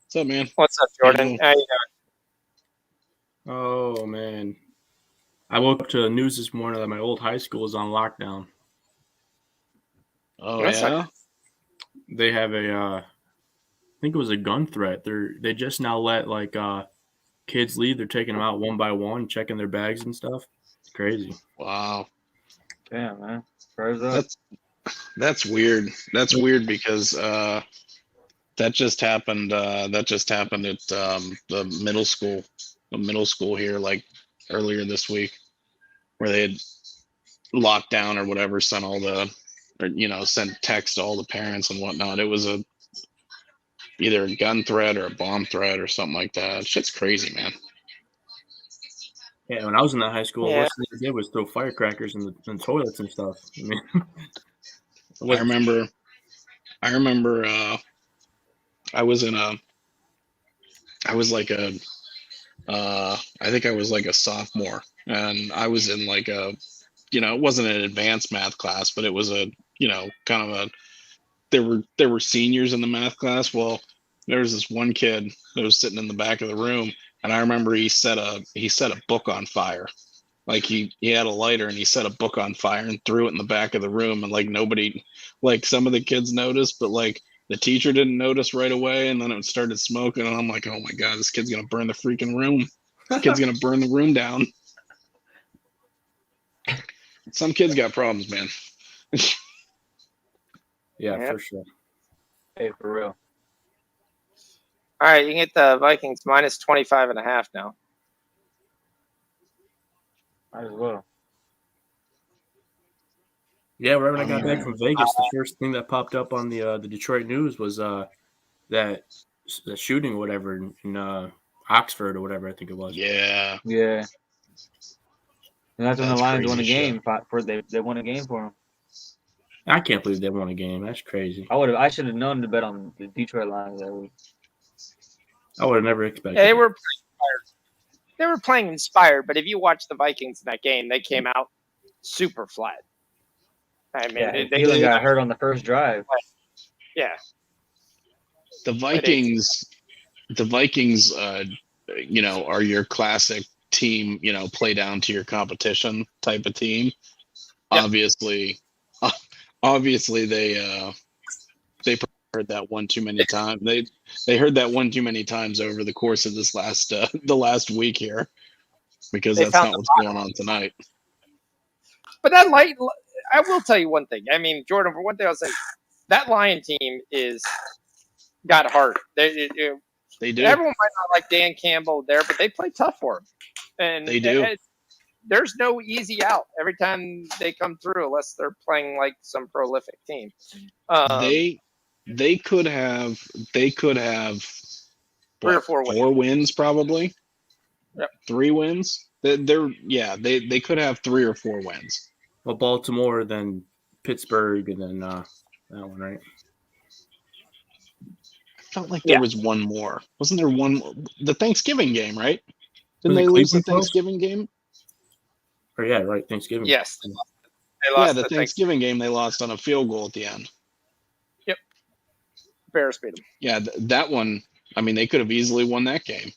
What's up, man? What's up, Jordan? How you doing? Oh, man. I woke up to the news this morning that my old high school is on lockdown. Oh, yeah? They have I think it was a gun threat. They just now let, kids leave. They're taking them out one by one, checking their bags and stuff. It's crazy. Wow. Damn, man. Prayers up. That's weird. That's weird because that just happened. That just happened at the middle school here, like earlier this week, where they had locked down or whatever, sent all the, or sent text to all the parents and whatnot. It was either a gun threat or a bomb threat or something like that. Shit's crazy, man. Yeah, when I was in that high school, Yeah. worst thing they did was throw firecrackers in the toilets and stuff. I mean, I remember. I was in a. I was like a. I think I was like a sophomore, and I was in like a. It wasn't an advanced math class, but it was a. Kind of a. There were seniors in the math class. Well, there was this one kid that was sitting in the back of the room, and I remember he set a book on fire. Like he had a lighter and he set a book on fire and threw it in the back of the room, and like nobody, like some of the kids noticed, but like the teacher didn't notice right away, and then it started smoking, and I'm like, oh my god, this kid's gonna burn the freaking room. Kid's gonna burn the room down. Some kids got problems, man. yeah, Yep. for sure. Hey, for real. All right, you can get the Vikings minus 25.5 now. Might as well. Yeah, right when I got back from Vegas, the first thing that popped up on the Detroit news was the shooting or whatever in Oxford or whatever I think it was. Yeah. Yeah. And that's when the That's Lions won a crazy game. They won a game for them. I can't believe they won a game. That's crazy. I should have known to bet on the Detroit Lions that week. I would have never expected. Yeah, they it. were inspired. They were playing inspired, but if you watch the Vikings in that game, they came out super flat. I mean, Yeah, they Thielen got hurt on the first drive. yeah. The Vikings, are your classic team, play down to your competition type of team. Yep. Obviously they heard that one too many times. They heard that one too many times over the course of this the last week here, because They that's found not what's going on tonight. But I will tell you one thing. I mean, Jordan, for one thing, I'll say that Lion team got heart. They do. Everyone might not like Dan Campbell there, but they play tough for him. And They do. There's no easy out every time they come through, unless they're playing like some prolific team. They could have 3 or 4 wins. 4 wins probably. Yep. 3 wins. They could have 3 or 4 wins. Well, Baltimore, then Pittsburgh, and then that one, right? I felt like there was one more. Wasn't there one more? The Thanksgiving game, right? Didn't Was it they lose the Cleveland close? Thanksgiving game? Or yeah, right, Thanksgiving. Yes. They Yeah, lost the Thanksgiving game they lost on a field goal at the end. Bears beat them. Yeah, that one. I mean, they could have easily won that game.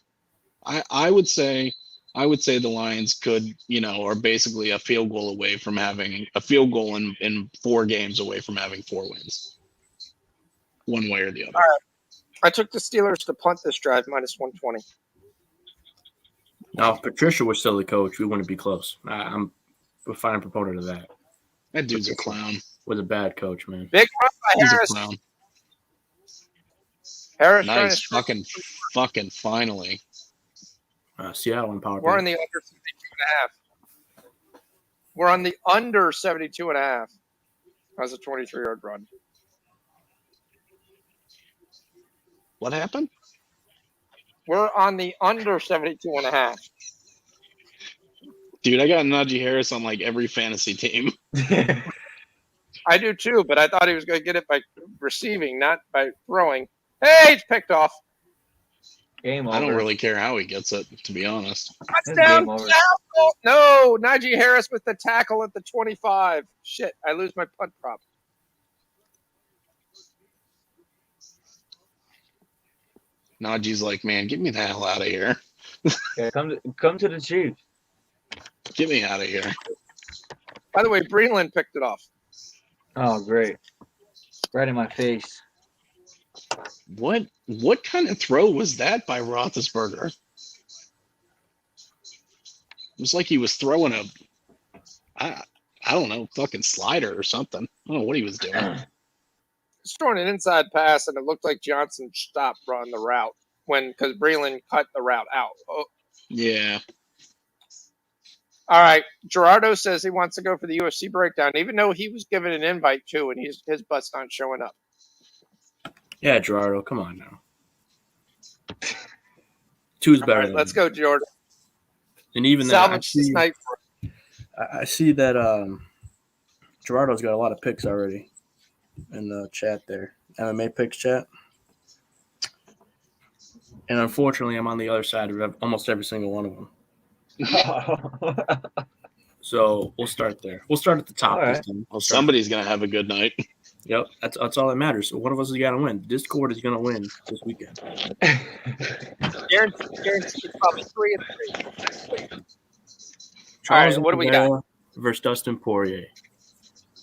I would say the Lions could, are basically a field goal away from having a field goal in 4 games away from having 4 wins, one way or the other. All right. I took the Steelers to punt this drive minus 120. Now, if Patricia was still the coach, we wouldn't be close. I'm a fine proponent of that. That dude's a clown. Was a bad coach, man. Big run by He's Harris. a clown. Harris Nice, trying to fucking finally. Seattle in power. We're on the under 72.5. We're on the under 72.5. That was a 23-yard run. What happened? We're on the under 72.5. Dude, I got Najee Harris on like every fantasy team. I do too, but I thought he was going to get it by receiving, not by throwing. Hey, it's picked off. Game over. I don't really care how he gets it, to be honest. Touchdown! game over. Tackle! No, Najee Harris with the tackle at the 25. Shit, I lose my punt prop. Najee's like, man, get me the hell out of here. Yeah, come to the Chiefs. Get me out of here. By the way, Breland picked it off. Oh, great. Right in my face. What kind of throw was that by Roethlisberger? It was like he was throwing I I don't know, fucking slider or something. I don't know what he was doing. He's throwing an inside pass, and it looked like Johnson stopped running the route because Breland cut the route out. Oh, Yeah. all right. Gerardo says he wants to go for the UFC breakdown, even though he was given an invite too, and his butt's not showing up. Yeah, Gerardo, come on now. Two's All better. right, than let's one. go, Jordan. And even that, Salvage this night. I see that Gerardo's got a lot of picks already in the chat there, MMA picks chat. And unfortunately, I'm on the other side of almost every single one of them. So we'll start there. We'll start at the top. All right. This time. Well, somebody's gonna have a good night. Yep, that's all that matters. So one of us is gonna win. Discord is gonna win this weekend. Guaranteed probably 3 and 3. Charles what do we got? versus Dustin Poirier.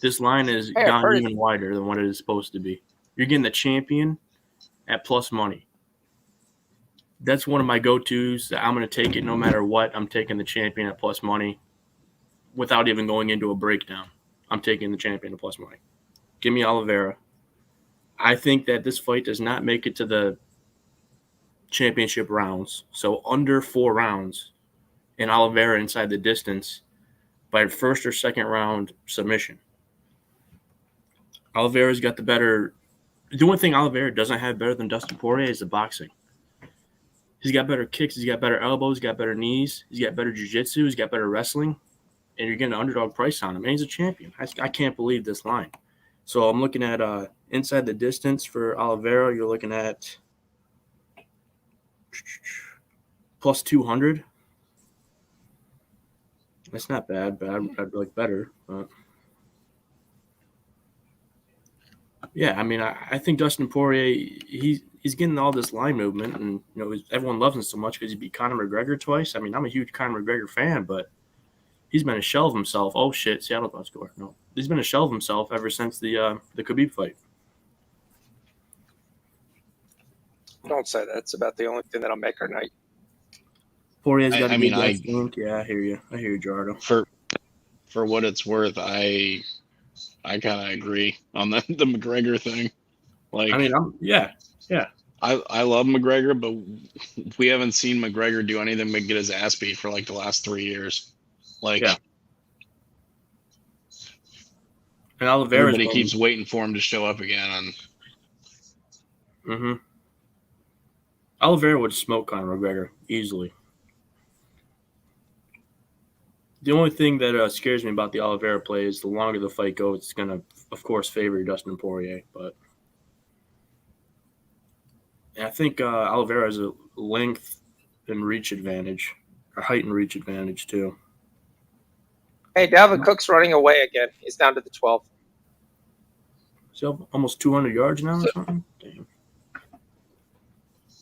This line has Hey, I've gone heard even wider than what it is supposed to be. You're getting the champion at plus money. That's one of my go-tos. I'm going to take it no matter what. I'm taking the champion at plus money without even going into a breakdown. I'm taking the champion at plus money. Give me Oliveira. I think that this fight does not make it to the championship rounds. So under 4 rounds and Oliveira inside the distance by first or second round submission. Oliveira's got the better – the only thing Oliveira doesn't have better than Dustin Poirier is the boxing. He's got better kicks. He's got better elbows. He's got better knees. He's got better jiu-jitsu. He's got better wrestling. And you're getting an underdog price on him. And he's a champion. I can't believe this line. So I'm looking at inside the distance for Oliveira. You're looking at plus 200. That's not bad, but I'd like better. But yeah, I mean, I think Dustin Poirier, he's getting all this line movement, and everyone loves him so much because he beat Conor McGregor twice. I mean, I'm a huge Conor McGregor fan, but he's been a shell of himself. Oh shit, Seattle got score. No, he's been a shell of himself ever since the Khabib fight. Don't say that. It's about the only thing that'll make our night. Poirier's got to be excellent. Yeah, I hear you, Gerardo. For what it's worth, I kind of agree on the McGregor thing. Like, I mean, yeah. I love McGregor, but we haven't seen McGregor do anything but get his ass beat for like the last 3 years. Like, yeah. And Oliveira's everybody keeps waiting for him to show up again. And Oliveira would smoke Conor McGregor easily. The only thing that scares me about the Oliveira play is the longer the fight goes, it's going to, of course, favor Dustin Poirier. But I think Oliveira has a length and reach advantage, or height and reach advantage, too. Hey, Dalvin Cook's running away again. He's down to the 12. Is he almost 200 yards now or something? Damn.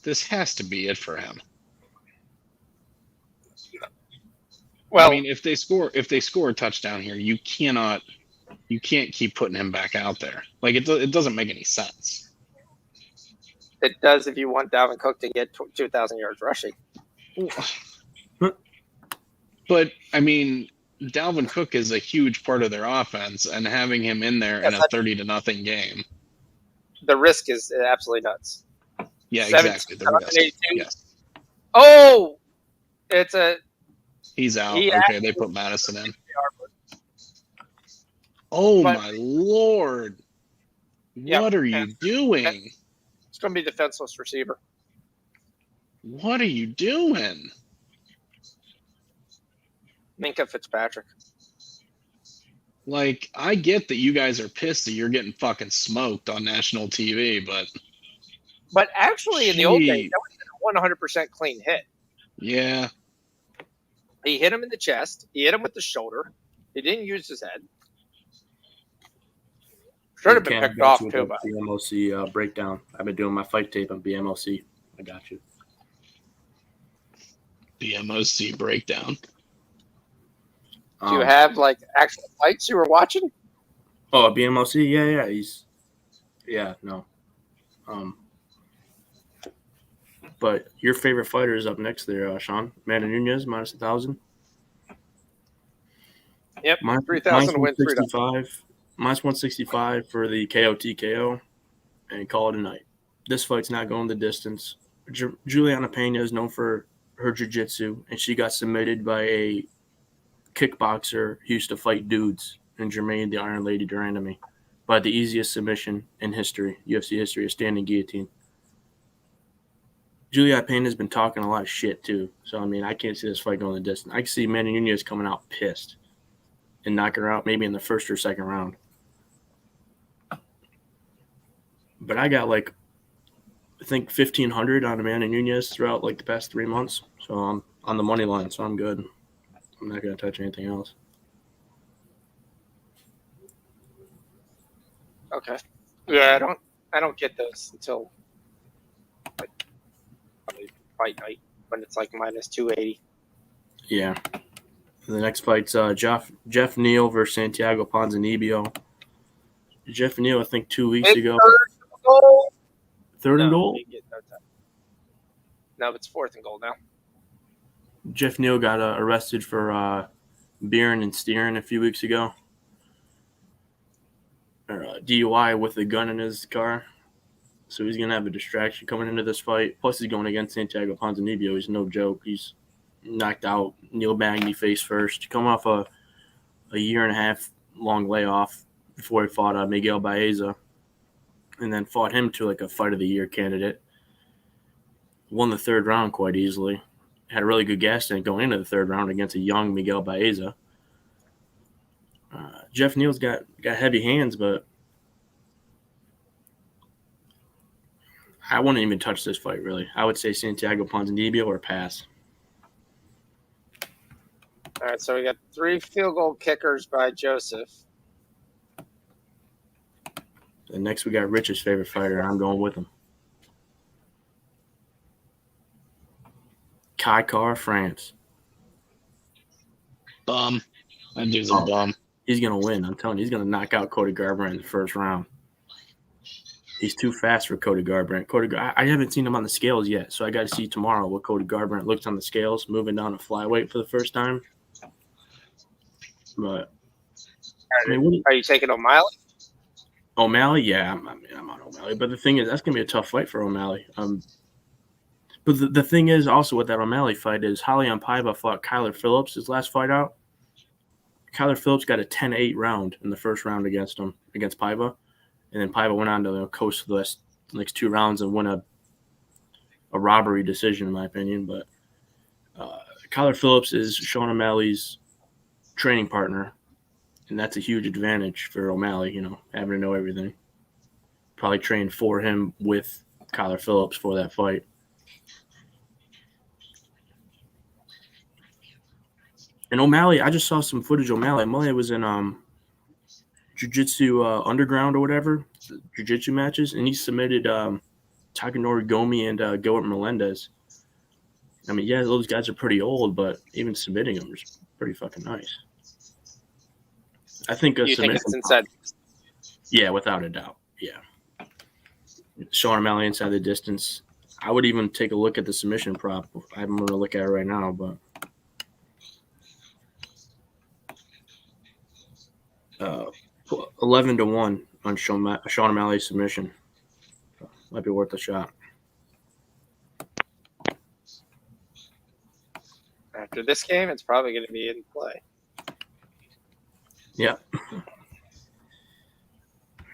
This has to be it for him. Well, I mean, if they score a touchdown here, you can't keep putting him back out there. Like, it doesn't make any sense. It does if you want Dalvin Cook to get 2,000 yards rushing. But I mean, Dalvin Cook is a huge part of their offense, and having him in there in a 30-0 game, the risk is absolutely nuts. Yeah, exactly. The risk. Yes. Oh, he's out. Okay, they put Madison in. Oh my Lord! What are you doing? It's going to be defenseless receiver. What are you doing? Minka Fitzpatrick. Like, I get that you guys are pissed that you're getting fucking smoked on national TV, but actually in the old days, that was a 100% clean hit. Yeah. He hit him in the chest. He hit him with the shoulder. He didn't use his head. Should have been picked off too. By BMOC breakdown. I've been doing my fight tape on BMOC. I got you. BMOC breakdown. Do you have like actual fights you were watching? Oh, BMOC? Yeah. No. But your favorite fighter is up next there, Sean. Amanda Nunes, minus 1,000. Yep, Minus 3,000 to win $3. 165. Minus 165 for the KO TKO, and call it a night. This fight's not going the distance. Juliana Pena is known for her jiu-jitsu, and she got submitted by a kickboxer who used to fight dudes, and Jermaine the Iron Lady Durandamy, by the easiest submission in history, UFC history, a standing guillotine. Juliana Pena has been talking a lot of shit too, so I mean I can't see this fight going the distance. I can see Manny Nunez coming out pissed and knocking her out maybe in the first or second round. But I got like I think 1,500 on Amanda Nunez throughout like the past 3 months, so I'm on the money line, so I'm good. I'm not gonna touch anything else. Okay. Yeah, I don't get those until like probably fight night when it's like minus 280. Yeah. The next fight's Jeff Neal versus Santiago Ponzinibbio. Jeff Neal, I think 2 weeks ago. Third and goal? No, it's fourth and goal now. Jeff Neal got arrested for beering and steering a few weeks ago. Or DUI with a gun in his car. So he's going to have a distraction coming into this fight. Plus, he's going against Santiago Ponzinibbio. He's no joke. He's knocked out Neil Magny face first. Come off a year and a half long layoff before he fought Miguel Baeza. And then fought him to like a fight of the year candidate. Won the third round quite easily. Had a really good gas tank going into the third round against a young Miguel Baeza. Jeff Neal's got heavy hands, but I wouldn't even touch this fight, really. I would say Santiago Ponzinibbio or pass. All right, so we got 3 field goal kickers by Joseph. And next we got Rich's favorite fighter, and I'm going with him. Kai Kara France. Bum. That dude's a bum. He's going to win. I'm telling you, he's going to knock out Cody Garbrandt in the first round. He's too fast for Cody Garbrandt. I haven't seen him on the scales yet, so I got to see tomorrow what Cody Garbrandt looks on the scales, moving down to flyweight for the first time. But I mean, Are you taking O'Malley? O'Malley? Yeah, I'm on O'Malley. But the thing is, that's going to be a tough fight for O'Malley. But the thing is also with that O'Malley fight is Raulian Paiva fought Kyler Phillips his last fight out. Kyler Phillips got a 10-8 round in the first round against Paiva. And then Paiva went on to coast for the next 2 rounds and win a robbery decision, in my opinion. But Kyler Phillips is Sean O'Malley's training partner, and that's a huge advantage for O'Malley, having to know everything. Probably trained for him with Kyler Phillips for that fight. And O'Malley, I just saw some footage of O'Malley. O'Malley was in Jiu-Jitsu Underground or whatever, Jiu-Jitsu matches, and he submitted Takanori Gomi and Gilbert Melendez. I mean, yeah, those guys are pretty old, but even submitting them is pretty fucking nice. I think You think it's inside? Yeah, without a doubt. Yeah. Sean O'Malley inside the distance. I would even take a look at the submission prop. I'm going to look at it right now, but 11-1 on Sean O'Malley's submission. Might be worth a shot. After this game, it's probably going to be in play. Yeah.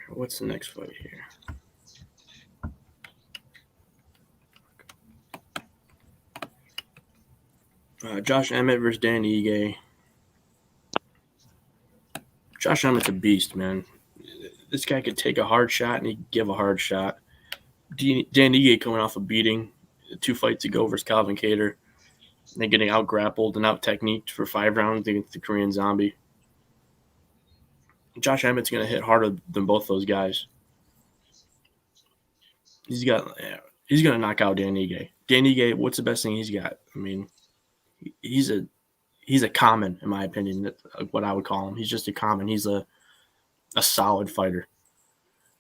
What's the next fight here? Josh Emmett versus Danny Ige. Josh Emmett's a beast, man. This guy could take a hard shot and he could give a hard shot. Danny Ige coming off a beating 2 fights ago versus Calvin Kattar. And then getting out grappled and out techniqued for 5 rounds against the Korean Zombie. Josh Emmett's going to hit harder than both those guys. He's going to knock out Danny Ige. Danny Ige, what's the best thing he's got? I mean, he's a common, in my opinion, what I would call him. He's just a common. He's a solid fighter.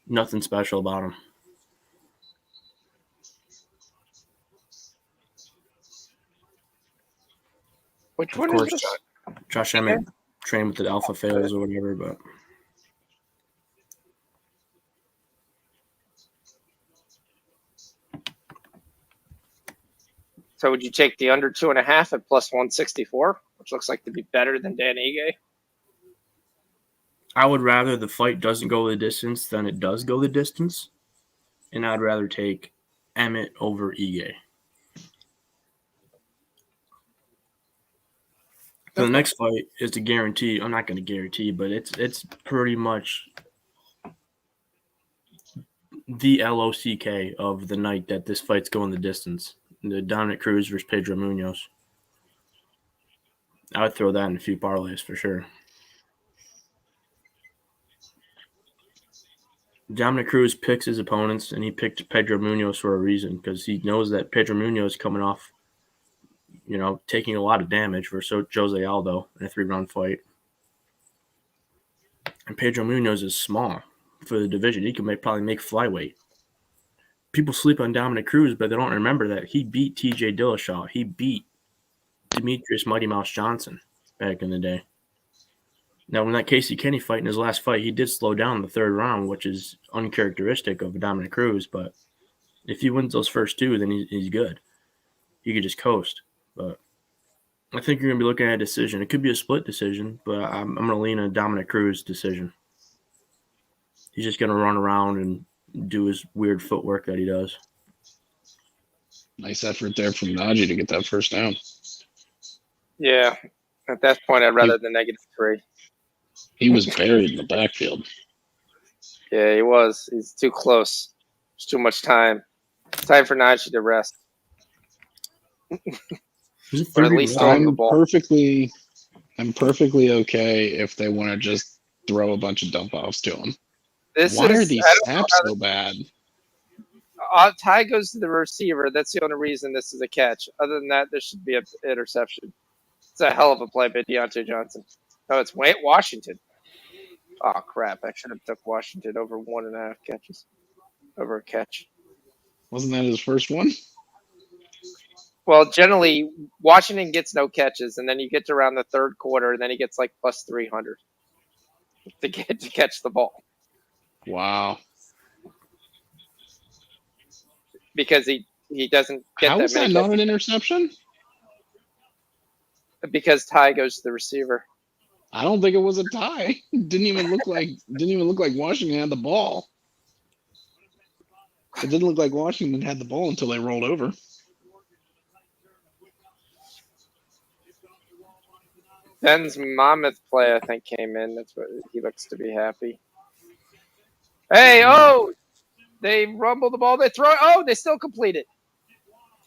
Nothing special about him. Which one is this? Josh Emmett train with the alpha fails or whatever. But So would you take the under 2.5 at plus 164, which looks like to be better than Dan Ige? I would rather the fight doesn't go the distance than it does go the distance, and I'd rather take Emmett over Ige. The next fight is to guarantee. I'm not going to guarantee, but it's pretty much the LOCK of the night that this fight's going the distance. The Dominic Cruz versus Pedro Munoz. I would throw that in a few parlays for sure. Dominic Cruz picks his opponents, and he picked Pedro Munoz for a reason because he knows that Pedro Munoz is coming off, taking a lot of damage versus Jose Aldo in a 3-round fight. And Pedro Munoz is small for the division. He can probably make flyweight. People sleep on Dominic Cruz, but they don't remember that he beat TJ Dillashaw. He beat Demetrius Mighty Mouse Johnson back in the day. Now, in that Casey Kenny fight, in his last fight, he did slow down in the 3rd round, which is uncharacteristic of Dominic Cruz. But if he wins those first 2, then he's good. He could just coast. But I think you're going to be looking at a decision. It could be a split decision, but I'm going to lean a Dominic Cruz decision. He's just going to run around and do his weird footwork that he does. Nice effort there from Najee to get that first down. Yeah. At that point, I'd rather the -3. He was buried in the backfield. Yeah, he was. He's too close. There's too much time. It's time for Najee to rest. Or at least throw the ball. I'm perfectly okay if they want to just throw a bunch of dump offs to him. Why are these snaps so bad? Ty goes to the receiver. That's the only reason this is a catch. Other than that, there should be an interception. It's a hell of a play by Deontay Johnson. Oh, it's Washington. Oh, crap. I should have took Washington over 1.5 catches. Over a catch. Wasn't that his first one? Well, generally, Washington gets no catches, and then you get to around the 3rd quarter, and then he gets like plus 300 to catch the ball. Wow. Because he doesn't get How that is many that not catches. an interception? Because Ty goes to the receiver. I don't think it was a tie. Didn't even look like Washington had the ball. It didn't look like Washington had the ball until they rolled over. Ben's Monmouth play, I think, came in. That's what he looks to be happy. Hey, they rumble the ball. They throw it. Oh, they still complete it.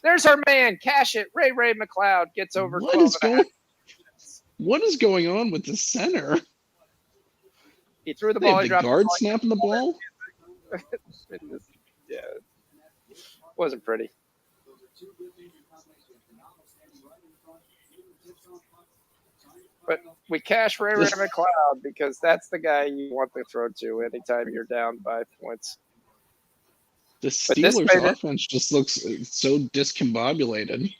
There's our man. Cash it. Ray McLeod gets over 12.5. What is going on with the center? He threw the They ball. have He the dropped guard the ball. snapping the ball? Yeah. Wasn't pretty. But we cash Ray McLeod because that's the guy you want to throw to anytime you're down by points. The Steelers' offense just looks so discombobulated.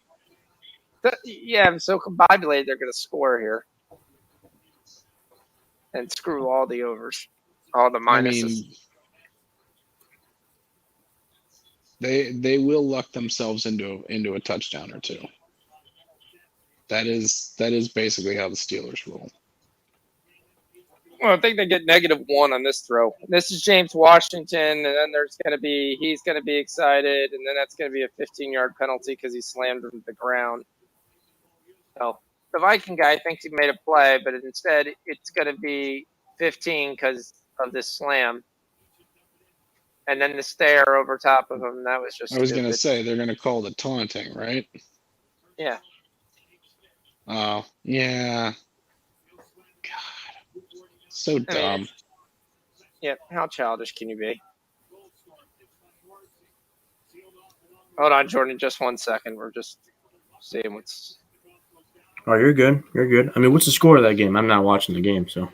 Yeah, so combobulated they're going to score here. And screw all the overs. All the minuses. I mean, they will luck themselves into a touchdown or two. That is basically how the Steelers roll. Well, I think they get -1 on this throw. This is James Washington, and then he's going to be excited, and then that's going to be a 15-yard penalty because he slammed him to the ground. So the Viking guy thinks he made a play, but instead it's going to be 15 because of this slam. And then the stare over top of him, that was just I was going to say, they're going to call the taunting, right? Yeah. Oh, yeah. God. So dumb. Yeah, how childish can you be? Hold on, Jordan, just 1 second. We're just seeing what's... Oh, you're good. You're good. I mean, what's the score of that game? I'm not watching the game, so.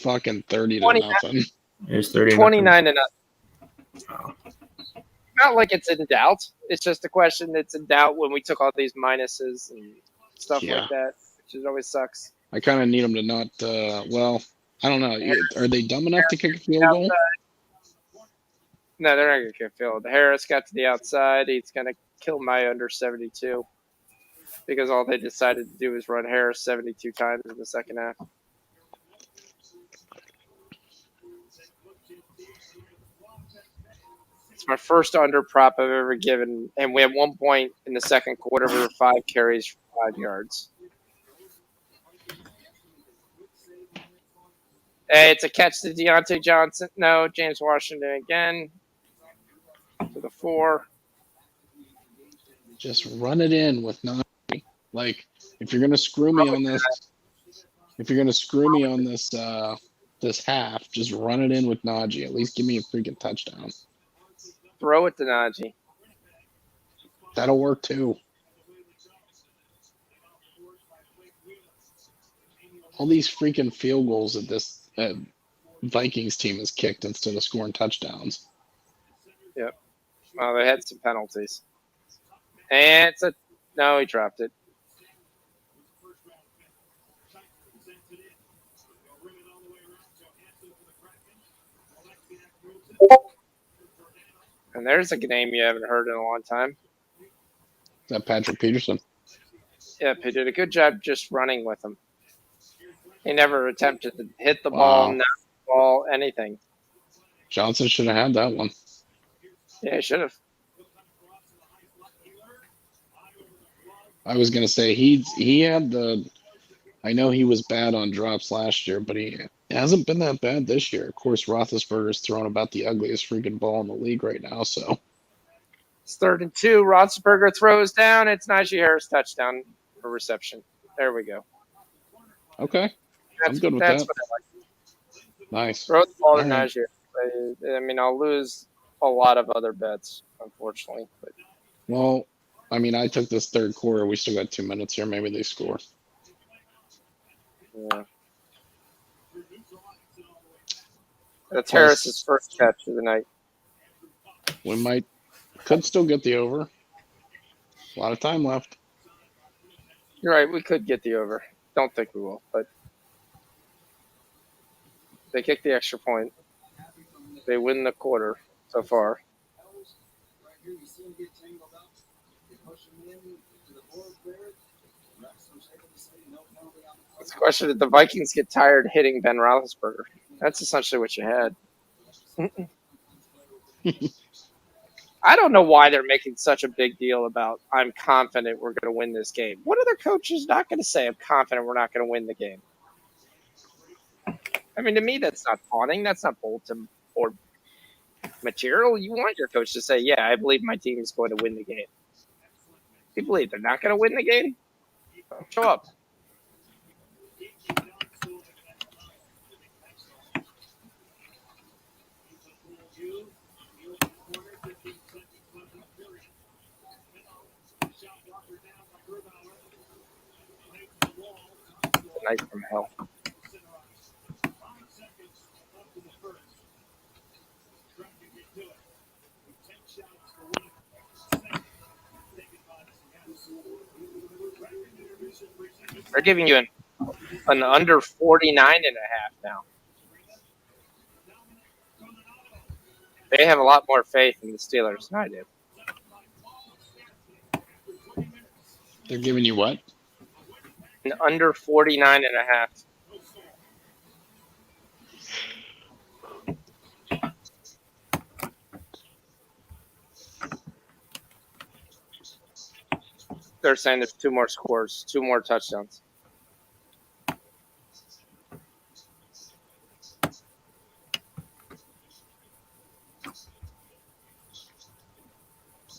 Fucking 30-0. It's 30. 29-0. Oh. Not like it's in doubt. It's just a question that's in doubt when we took all these minuses and stuff like that, which always sucks. I kind of need them to not. Well, I don't know. Are they dumb enough to kick a field goal? No, they're not going to get filled. Harris got to the outside. He's going to kill my under 72 because all they decided to do was run Harris 72 times in the second half. It's my first under prop I've ever given, and we had 1 point in the second quarter. We were 5 carries for 5 yards. Hey, it's a catch to Deontay Johnson. No, James Washington again to the 4. Just run it in with Najee. Like, if you're gonna screw me on this, this half, just run it in with Najee. At least give me a freaking touchdown. Throw it to Najee. That'll work too. All these freaking field goals that this Vikings team has kicked instead of scoring touchdowns. Yep. Well, they had some penalties. And no, he dropped it. And there's a name you haven't heard in a long time. Is that Patrick Peterson? Yep, he did a good job just running with him. He never attempted to hit the ball, knock the ball, anything. Johnson should have had that one. Yeah, he should have. I was gonna say he had the. I know he was bad on drops last year, but he hasn't been that bad this year. Of course, Roethlisberger's throwing about the ugliest freaking ball in the league right now. So it's 3rd and 2. Roethlisberger throws down. It's Najee Harris touchdown for reception. There we go. Okay, I'm good with that's that. What I like. Nice. Throw the ball to All right. Najee. I mean, I'll lose a lot of other bets, unfortunately. But Well, I mean, I took this third quarter. We still got 2 minutes here. Maybe they score. yeah. That's Harris's first catch of the night. We could still get the over. A lot of time left. You're right. We could get the over. Don't think we will, but they kick the extra point. They win the quarter so far. It's a question: did the Vikings get tired hitting Ben Roethlisberger? That's essentially what you had. I don't know why they're making such a big deal about I'm confident we're going to win this game. What other coach is not going to say I'm confident we're not going to win the game? I mean, to me, that's not taunting. That's not bulletin board material. You want your coach to say, yeah, I believe my team is going to win the game. If you believe they're not going to win the game, show up. Night from hell. They're giving you an under 49 and a half now. They have a lot more faith in the Steelers than I do. They're giving you what? An under 49 and a half. They're saying there's 2 more scores, 2 more touchdowns.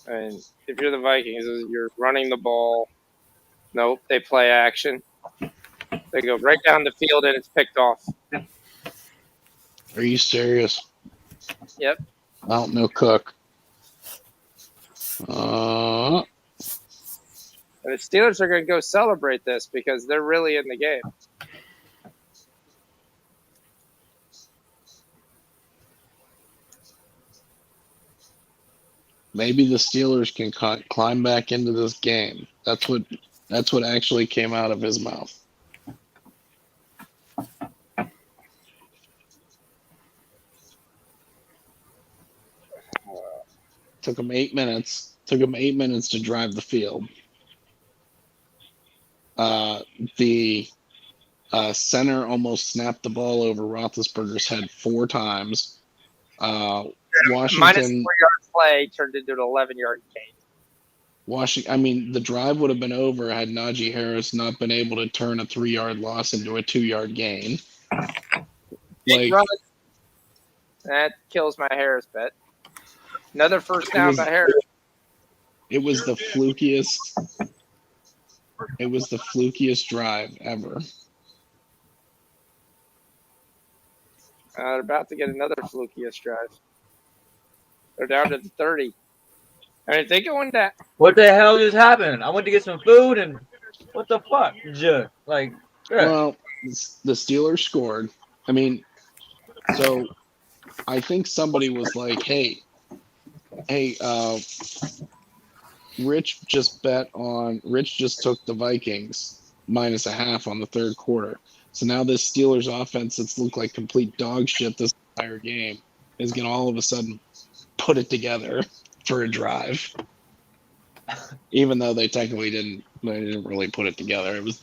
And if you're the Vikings, you're running the ball. Nope, they play action. They go right down the field and it's picked off. Are you serious? Yep. I don't know, Cook. And the Steelers are going to go celebrate this because they're really in the game. Maybe the Steelers can climb back into this game. That's what actually came out of his mouth. Took him 8 minutes. Took him 8 minutes to drive the field. The center almost snapped the ball over Roethlisberger's head 4 times. Minus Washington. 4-yard play turned into an 11-yard gain. I mean, the drive would have been over had Najee Harris not been able to turn a 3-yard loss into a 2-yard gain. Big run. That kills my Harris bet. Another first down by Harris. It was the flukiest. It was the flukiest drive ever. They're about to get another flukiest drive. They're down to the 30. I mean, if they go in that. What the hell just happened? I went to get some food and what the fuck? Like, yeah. Well, the Steelers scored. I mean, so I think somebody was like, hey, Rich just took the Vikings -0.5 on the third quarter. So now this Steelers offense that's looked like complete dog shit this entire game is going to all of a sudden put it together for a drive. Even though they technically didn't really put it together. It was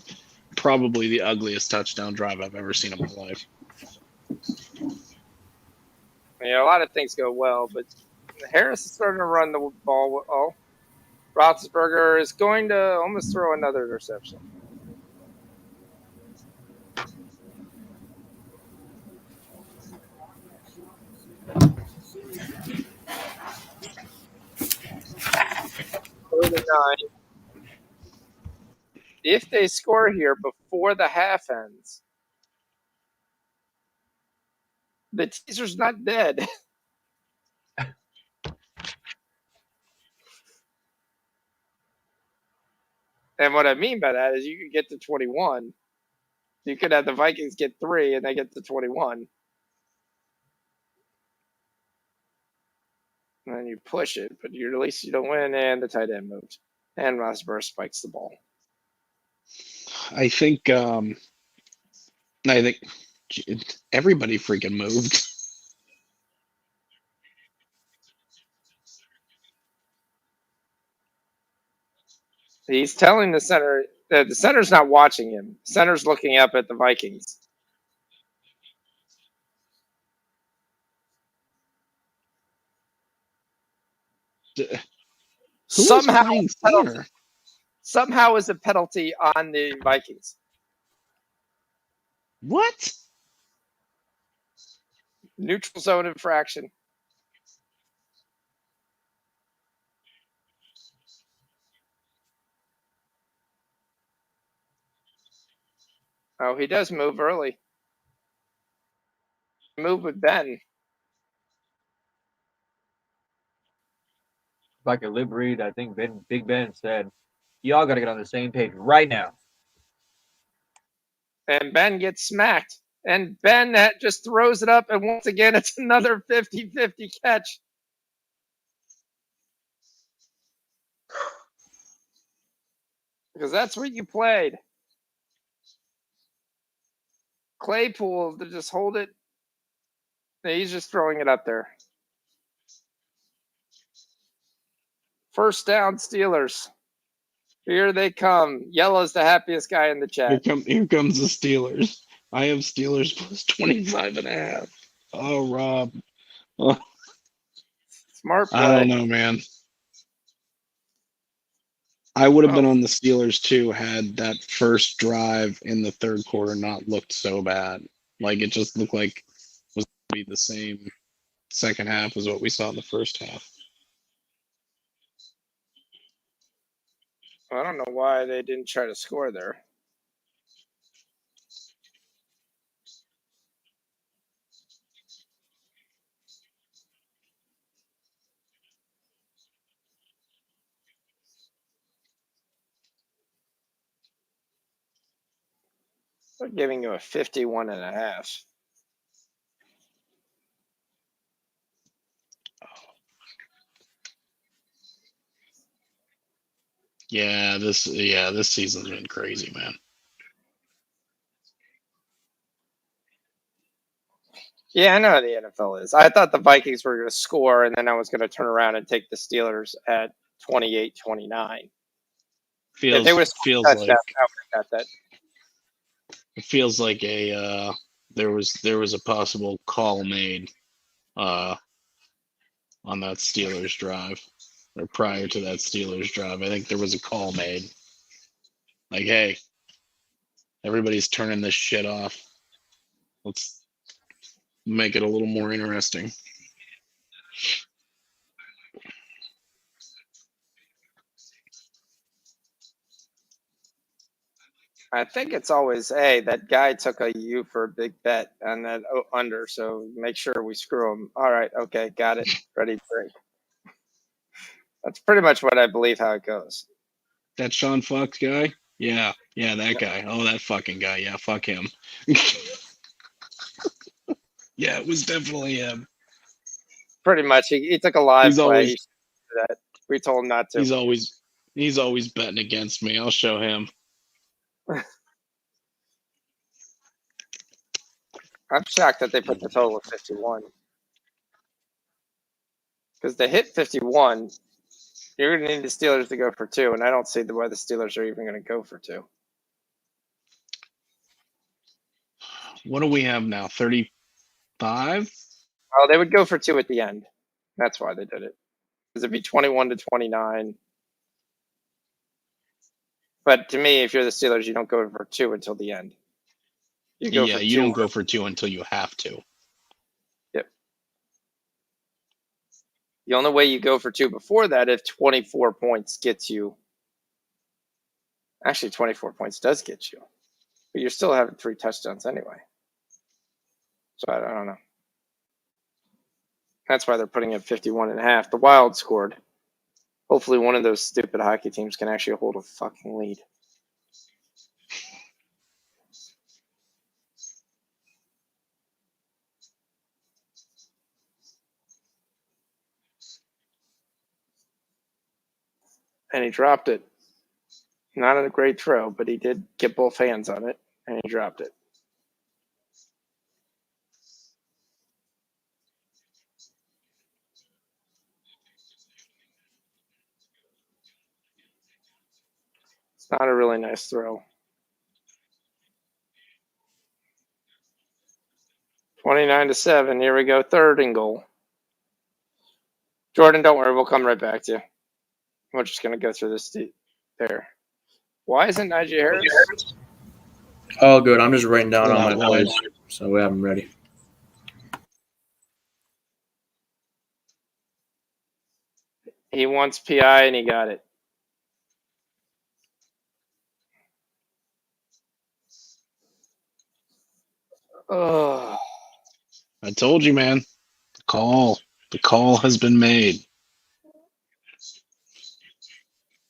probably the ugliest touchdown drive I've ever seen in my life. Yeah, a lot of things go well, but Harris is starting to run the ball. Oh, Roethlisberger is going to almost throw another interception. If they score here before the half ends, the teaser's not dead. And what I mean by that is you could get to 21. You could have the Vikings get 3 and they get to 21. And then you push it, but at least you don't win, and the tight end moves. And Roethlisberger spikes the ball. I think everybody freaking moved. He's telling the center that the center's not watching him. The center's looking up at the Vikings. Somehow is a penalty on the Vikings. What? Neutral zone infraction. Oh, he does move early. Move with Ben. If I could lip read, I think Big Ben said, y'all got to get on the same page right now. And Ben gets smacked. And Ben just throws it up, and once again, it's another 50-50 catch. Because that's what you played. Claypool to just hold it. He's just throwing it up there. First down, Steelers. Here they come. Yellow's the happiest guy in the chat. Here comes the Steelers. I have Steelers plus 25.5. Oh, Rob. Oh. Smart play. I don't know, man. I would have been on the Steelers too had that first drive in the third quarter not looked so bad. Like it just looked like it was going to be the same second half as what we saw in the first half. I don't know why they didn't try to score there. They're giving you a 51.5. Yeah, this season's been crazy, man. Yeah, I know how the NFL is. I thought the Vikings were going to score, and then I was going to turn around and take the Steelers at 28-29. If they would have scored a Feels touchdown, like I would have got that. it feels like a there was a possible call made uh on that Steelers drive, or prior to that Steelers drive. I think there was a call made. Like, hey, everybody's turning this shit off. Let's make it a little more interesting. I think it's always, hey, that guy took a U for a big bet on that under, so make sure we screw him. All right, okay, got it. Ready to drink. That's pretty much what I believe how it goes. That Sean Fox guy? Yeah, that guy. Oh, that fucking guy. Yeah, fuck him. Yeah, it was definitely him. Pretty much, he took a live He's play. always He should do that. We told him not to. he's always betting against me. I'll show him. I'm shocked that they put the total of 51. Because they hit 51, you're going to need the Steelers to go for 2, and I don't see why the Steelers are even going to go for 2. What do we have now? 35? Oh, they would go for 2 at the end. That's why they did it. Because it'd be 21-29. But to me, if you're the Steelers, you don't go for 2 until the end. You go Yeah, for you 2. don't go for 2 until you have to. Yep. The only way you go for 2 before that, if 24 points gets you. Actually, 24 points does get you. But you're still having 3 touchdowns anyway. So I don't know. That's why they're putting it 51.5. The Wild scored. Hopefully one of those stupid hockey teams can actually hold a fucking lead. And he dropped it. Not a great throw, but he did get both hands on it, and he dropped it. It's not a really nice throw. 29-7. Here we go. 3rd and goal. Jordan, don't worry. We'll come right back to you. We're just going to go through this there. Why isn't Najee Harris? All good. I'm just writing down all my Not plays, so we have them ready. He wants PI, and he got it. Oh. I told you, man. The call has been made.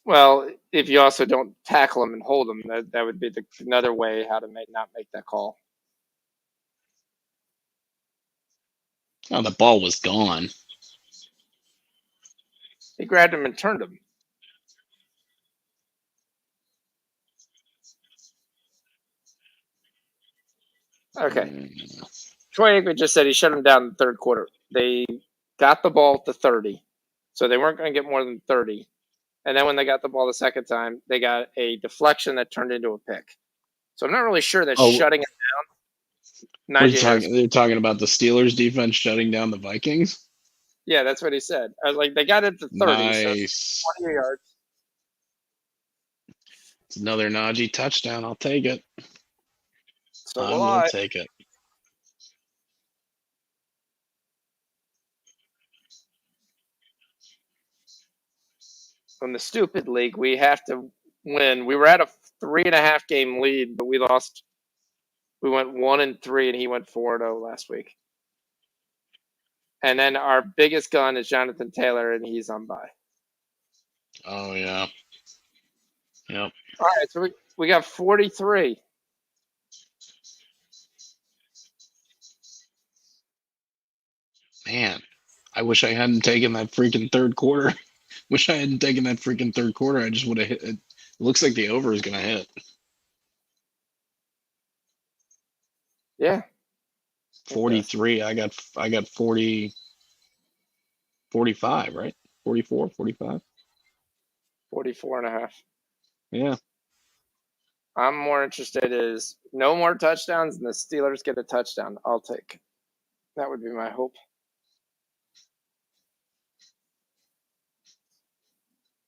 Well, if you also don't tackle him and hold him, that would be another way how to not make that call. Oh, the ball was gone. He grabbed him and turned him. Okay. Troy Aikman just said he shut him down in the 3rd quarter. They got the ball at the 30, so they weren't going to get more than 30. And then when they got the ball the second time, they got a deflection that turned into a pick. So I'm not really sure that shutting him down. What are you talking? They're talking about the Steelers defense shutting down the Vikings. Yeah, that's what he said. I was like, they got it to 30, Nice. so 20 yards. It's another Najee touchdown. I'll take it. So I will will I. take it. From the stupid league, we have to win. We were at a 3.5 game lead, but we lost. We went 1-3, and he went 4-0 last week. And then our biggest gun is Jonathan Taylor, and he's on bye. Oh yeah. Yep. All right, so we got 43. Man, I wish I hadn't taken that freaking 3rd quarter. Wish I hadn't taken that freaking 3rd quarter. I just would have hit it. Looks like the over is gonna hit. Yeah. 43. I got 40, 45, right? 44, 45. 44.5. Yeah. I'm more interested is no more touchdowns and the Steelers get a touchdown. I'll take. That would be my hope.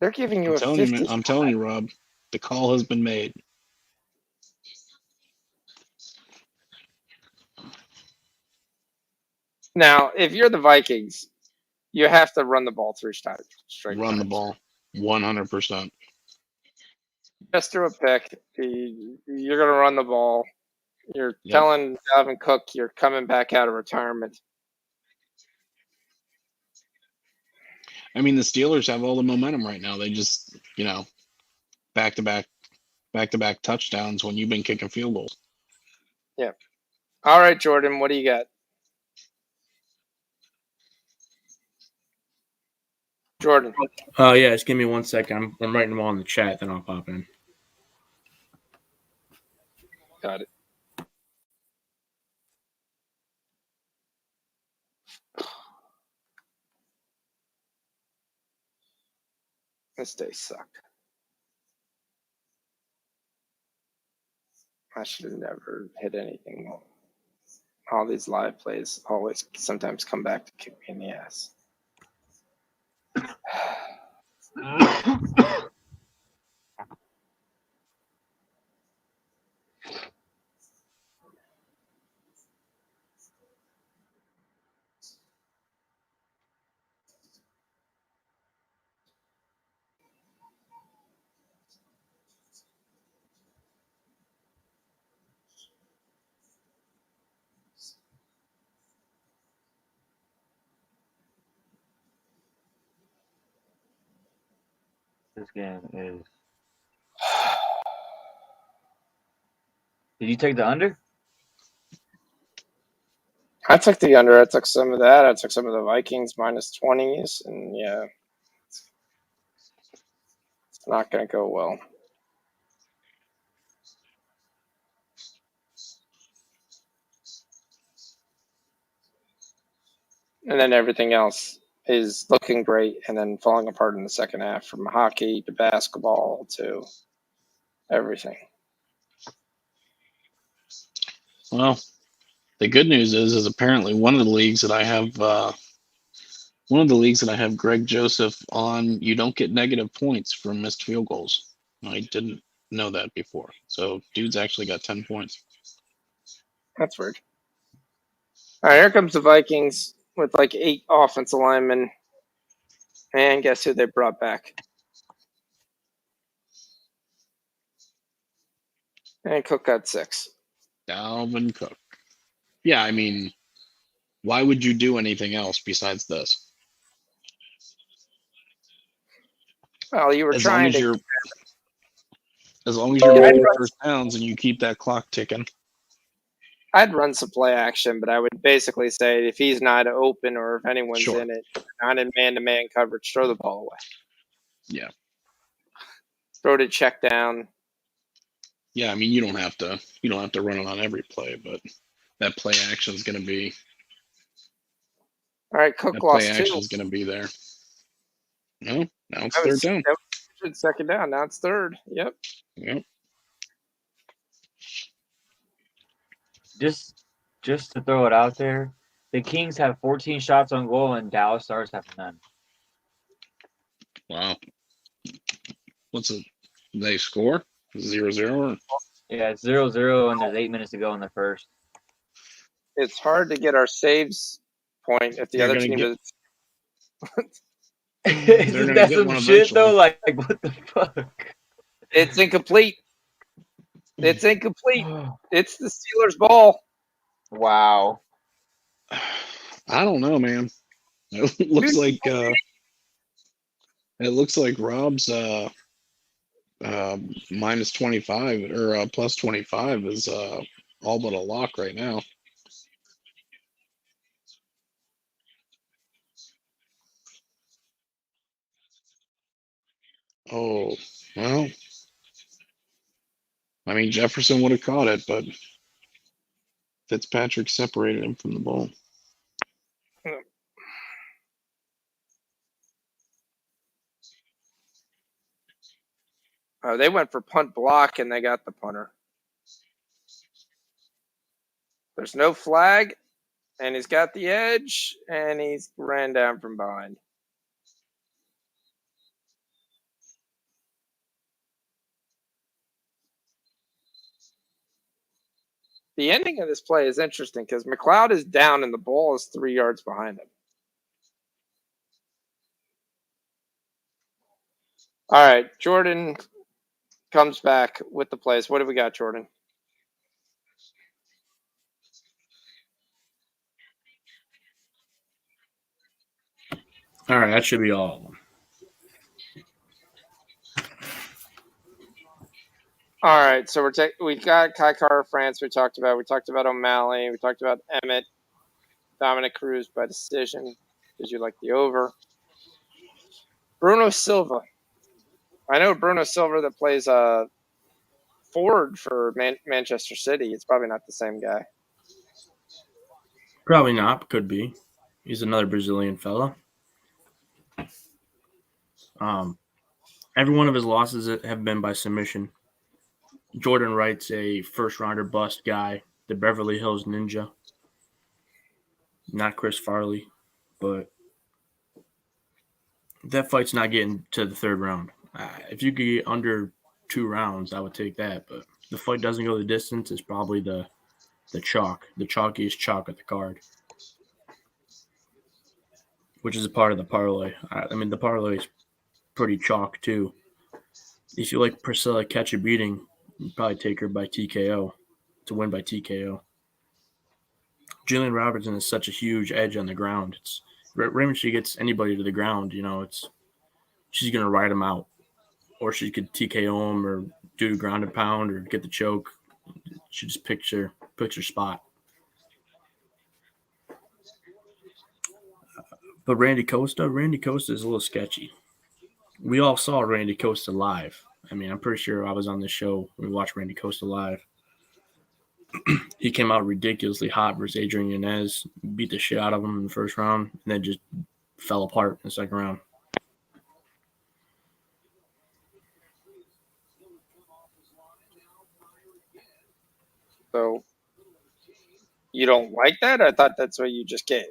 They're giving you a 50. I'm telling you, Rob, the call has been made. Now, if you're the Vikings, you have to run the ball straight Run the times. ball 100%. Just through a pick. You're going to run the ball. You're Yep. telling Dalvin Cook you're coming back out of retirement. I mean, the Steelers have all the momentum right now. They just, back-to-back touchdowns when you've been kicking field goals. Yeah. All right, Jordan, what do you got? Jordan. Yeah, just give me 1 second. I'm writing them all in the chat, then I'll pop in. Got it. This day sucked. I should have never hit anything. All these live plays always sometimes come back to kick me in the ass. This game is. Did you take the under? I took the under. I took some of that. I took some of the Vikings minus 20s. And yeah, it's not going to go well. And then everything else is looking great and then falling apart in the second half, from hockey to basketball to everything. Well, the good news is apparently one of the leagues that I have Greg Joseph on, you don't get negative points for missed field goals. I didn't know that before. So dude's actually got 10 points. That's weird. All right, here comes the Vikings with like 8 offensive linemen. And guess who they brought back? And Cook got 6. Dalvin Cook. Yeah, I mean, why would you do anything else besides this? Well, you were As long trying as to. you're making first downs and you keep that clock ticking. I'd run some play action, but I would basically say if he's not open or if anyone's Sure. in it, not in man-to-man coverage, throw the ball away. Yeah. Throw to check down. Yeah, I mean, you don't have to run it on every play, but that play action is going to be. All right, Cook That play lost 2. action is going to be there. No, now it's That was, third down. that was second down. Now it's third. Yep. Yep. Just to throw it out there, the Kings have 14 shots on goal and Dallas Stars have none. Wow. What's it? They score 0-0. Yeah, it's 0-0 and there's 8 minutes to go in the first. It's hard to get our saves point if the They're other gonna team get- is. Isn't gonna that get some one shit though? eventually. Like what the fuck? It's incomplete. It's incomplete. It's the Steelers' ball. Wow. I don't know, man. It looks like Rob's minus 25 or plus 25 is all but a lock right now. Oh, well, I mean, Jefferson would have caught it, but Fitzpatrick separated him from the ball. Oh, they went for punt block and they got the punter. There's no flag, and he's got the edge, and he's ran down from behind. The ending of this play is interesting because McLeod is down and the ball is 3 yards behind him. All right, Jordan comes back with the plays. What do we got, Jordan? All right, that should be all of them. All right, so we got Kai Kara France. We talked about O'Malley. We talked about Emmett, Dominic Cruz by decision because you like the over. Bruno Silva. I know Bruno Silva that plays forward for Manchester City. It's probably not the same guy. Probably not, but could be. He's another Brazilian fella. Every one of his losses have been by submission. Jordan Wright's a first-rounder bust guy, the Beverly Hills Ninja. Not Chris Farley, but that fight's not getting to the third round. If you could get under 2 rounds, I would take that. But the fight doesn't go the distance. It's probably the chalk, the chalkiest chalk of the card, which is a part of the parlay. I mean, the parlay is pretty chalk too. If you like Priscilla catch a beating, you'd probably take her by TKO to win by TKO. Jillian Robertson is such a huge edge on the ground. It's right when she gets anybody to the ground, she's gonna ride them out, or she could TKO them or do ground and pound or get the choke. She just picks her spot. But Randy Costa is a little sketchy. We all saw Randy Costa live. I mean, I'm pretty sure I was on this show when we watched Randy Costa live. He came out ridiculously hot versus Adrian Yanez, beat the shit out of him in the first round, and then just fell apart in the second round. So you don't like that? I thought that's what you just gave.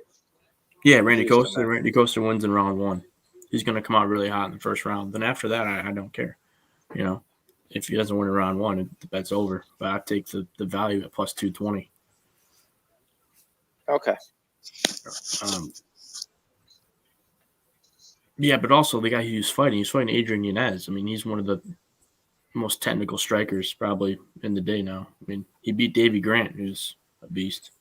Yeah, Randy Costa wins in round 1. He's going to come out really hot in the first round. Then after that, I don't care. If he doesn't win in round 1, the bet's over. But I take the value at plus 220. Okay. Yeah, but also the guy he's fighting Adrian Yanez. I mean, he's one of the most technical strikers probably in the day now. I mean, he beat Davey Grant, who's a beast.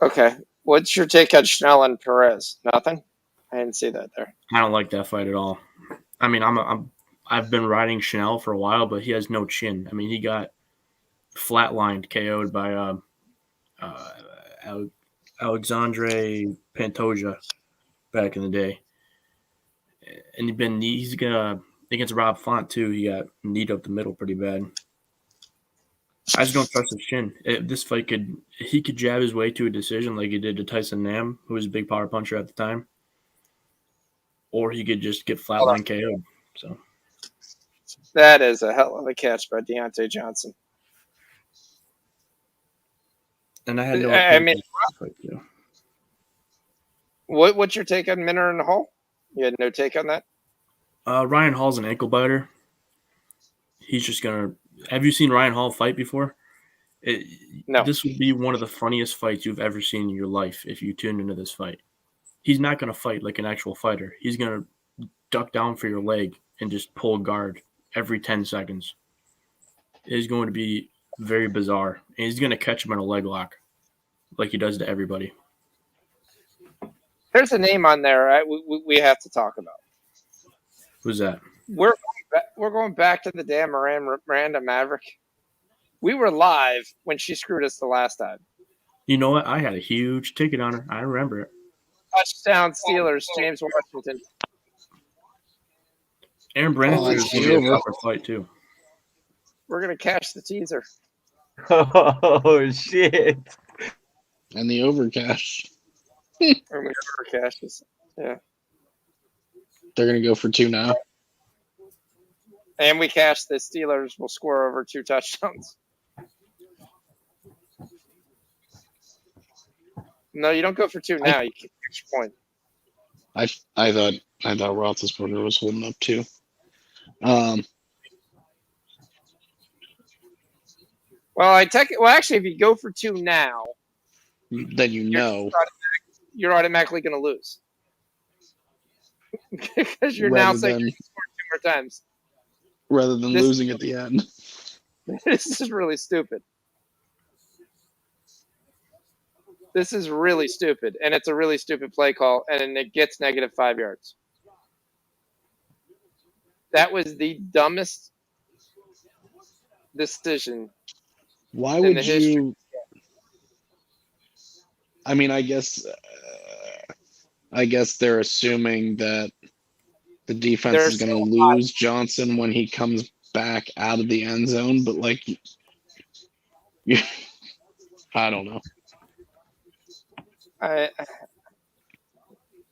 Okay. What's your take on Schnell and Perez? Nothing? I didn't see that there. I don't like that fight at all. I mean, I've been riding Schnell for a while, but he has no chin. I mean, he got flatlined, KO'd by Alexandre Pantoja back in the day. And he's gonna against Rob Font too. He got kneed up the middle pretty bad. I just don't trust his chin. This fight he could jab his way to a decision like he did to Tyson Nam, who was a big power puncher at the time, or he could just get flatline KO'd. So that is a hell of a catch by Deontay Johnson. And I had no. I mean, what's your take on Minner and Hall? You had no take on that? Ryan Hall's an ankle biter. He's just gonna. Have you seen Ryan Hall fight before? No. This would be one of the funniest fights you've ever seen in your life if you tuned into this fight. He's not gonna fight like an actual fighter. He's gonna duck down for your leg and just pull guard every 10 seconds. It is going to be very bizarre. And he's gonna catch him in a leg lock like he does to everybody. There's a name on there we have to talk about. Who's that? We're going back to the damn Miranda Maverick. We were live when she screwed us the last time. You know what? I had a huge ticket on her. I remember it. Touchdown Steelers, James Washington. Aaron Brennan is going to be a tougher fight too. We're gonna cash the teaser. Oh shit! And the overcash. We're gonna cash this. Yeah. They're gonna go for 2 now. And we cash the Steelers will score over 2 touchdowns. No, you don't go for 2 now. You keep the extra point. I thought Roethlisberger was holding up too. Well, actually, if you go for 2 now, Then you're automatically going to lose because you're now rather saying than you're going to score 2 more times. rather than This- losing at the end. This is really stupid. This is really stupid, and it's a really stupid play call, and it gets negative 5 yards. That was the dumbest decision. Why In would the history. you? I mean, I guess they're assuming that the defense They're is going to so lose Johnson when he comes back out of the end zone, but like, I don't know. I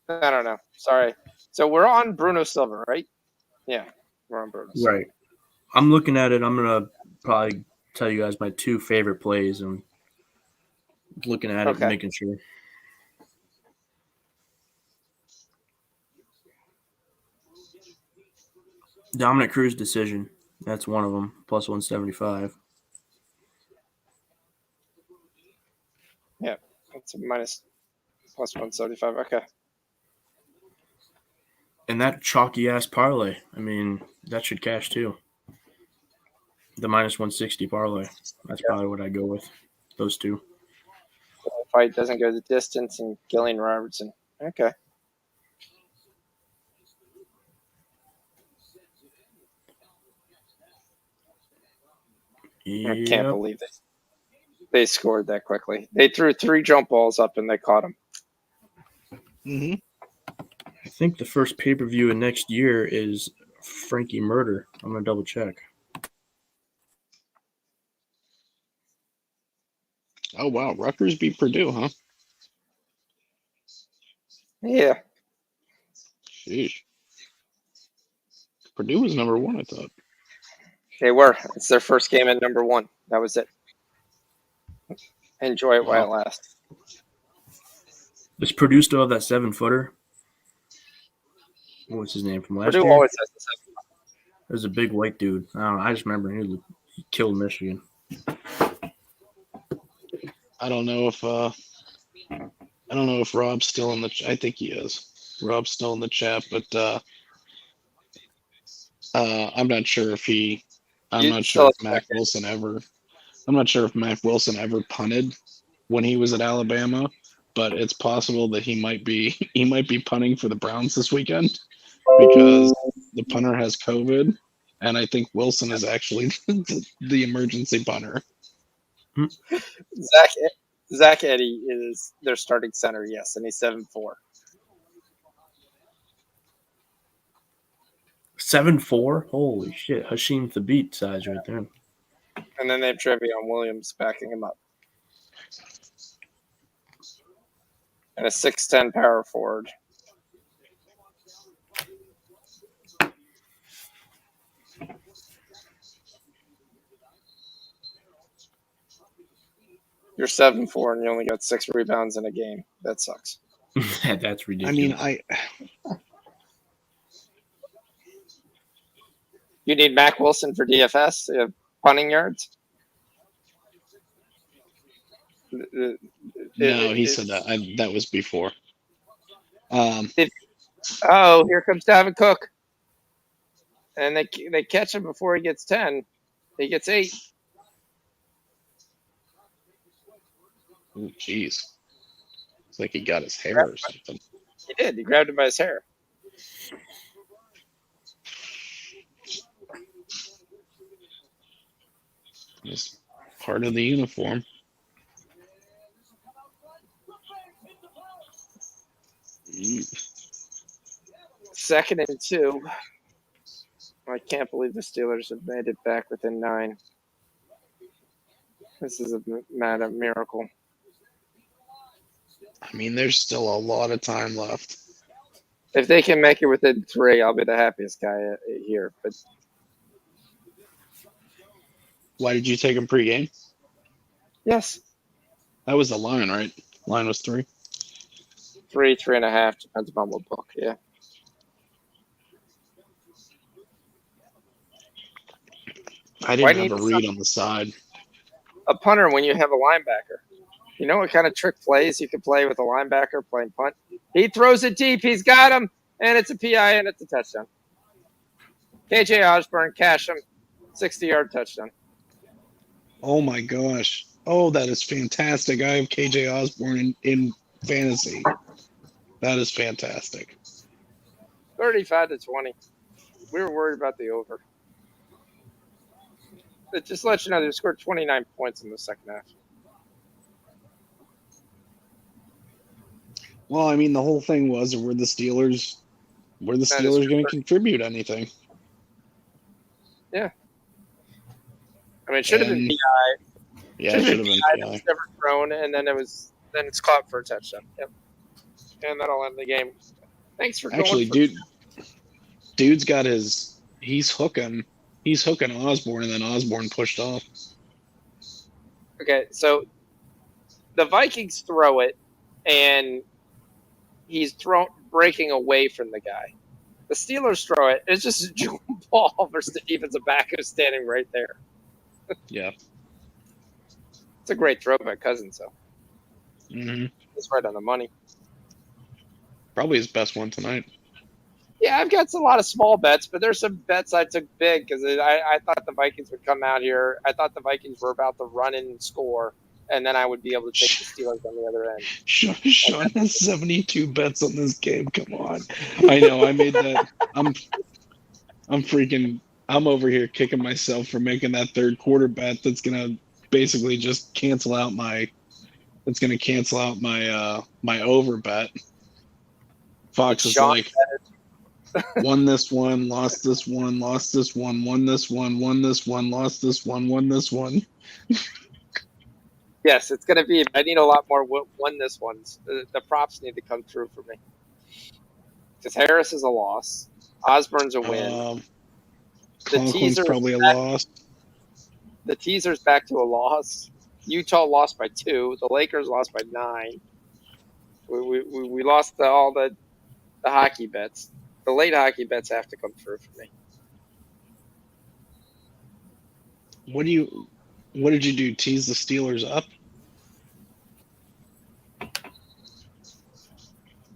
don't know. Sorry. So we're on Bruno Silva, right? Yeah, we're on Bruno Silva. Right. I'm looking at it. I'm gonna probably tell you guys my 2 favorite plays. I'm looking at it, Okay. making sure. Dominic Cruz decision. That's one of them. Plus 175. Yeah, it's a plus 175. Okay. And that chalky ass parlay. I mean, that should cash too. The minus 160 parlay. That's probably what I go with. Those 2. So the fight doesn't go the distance, and Gillian Robertson. Okay. I can't believe they scored that quickly. They threw 3 jump balls up, and they caught them. Mm-hmm. I think the first pay-per-view of next year is Frankie Murder. I'm going to double check. Oh wow, Rutgers beat Purdue, huh? Yeah. Sheesh. Purdue was number 1, I thought. They were. It's their first game at number 1. That was it. Enjoy it while it lasts. Does Purdue still have that 7-footer? What was his name from last Purdue year? always has the 7. There's a big white dude. I don't know. I just remember he killed Michigan. I don't know if Rob's still in the. I think he is. Rob's still in the chat, but I'm not sure if he. I'm not sure if Mac Wilson ever. I'm not sure if Mac Wilson ever punted when he was at Alabama, but it's possible that he might be punting for the Browns this weekend because the punter has COVID, and I think Wilson is actually the emergency punter. Zach Eddy is their starting center, yes, and he's 7'4". 7'4"? Holy shit. Hashim Thabit size right there. And then they have Trevion Williams backing him up. And a 6'10" power forward. You're 7'4" and you only got 6 rebounds in a game. That sucks. That's ridiculous. I mean, You need Mac Wilson for DFS. You have punting yards. no, he said that. That was before. Oh, here comes Dalvin Cook. And they catch him before he gets 10. He gets 8. Oh, jeez. It's like he got his hair or something. He did. He grabbed him by his hair. It's part of the uniform. Second and 2. I can't believe the Steelers have made it back within 9. This is a miracle. I mean, there's still a lot of time left. If they can make it within 3, I'll be the happiest guy here. But Why did you take him pregame? yes, That was the line, right? Line was 3. 3, 3.5, depends upon what book. Yeah. I Why didn't have need a read on the side. a punter when you have a linebacker? You know what kind of trick plays you can play with a linebacker playing punt? He throws it deep. He's got him, and it's a PI, and it's a touchdown. KJ Osborne, cash him, 60-yard touchdown. Oh my gosh. Oh, that is fantastic. I have KJ Osborne in fantasy. That is fantastic. 35-20. We were worried about the over. It just lets you know they scored 29 points in the second half. Well, I mean, the whole thing was, were the Steelers going to contribute anything? Yeah. I mean, it should have been And- PI. Yeah, it should have been That PI. was never thrown, and then it's caught for a touchdown. Yep. And that'll end the game. Thanks for Actually, going dude's got he's hooking Osborne, and then Osborne pushed off. Okay, so the Vikings throw it, and he's breaking away from the guy. The Steelers throw it. It's just a jump ball versus the defensive back who's standing right there. Yeah. It's a great throw by Cousins, though. Mm-hmm. It's right on the money. Probably his best one tonight. Yeah, I've got a lot of small bets, but there's some bets I took big because I thought the Vikings would come out here. I thought the Vikings were about to run in and score, and then I would be able to take the Steelers on the other end. Sean has 72 bets on this game. Come on. I know. I made that. I'm over here kicking myself for making that third quarter bet that's going to basically just cancel out my my over bet. Fox is Sean like, won this one, lost this one, lost this one, won this one, won this one, lost this one, won this one. Yes, it's going to be. I need a lot more won this ones. The props need to come through for me. Because Harris is a loss. Osborne's a win. Conklin's probably a loss. The teaser's back to a loss. Utah lost by 2. The Lakers lost by 9. We lost all the hockey bets. The late hockey bets have to come through for me. What did you do? Tease the Steelers up?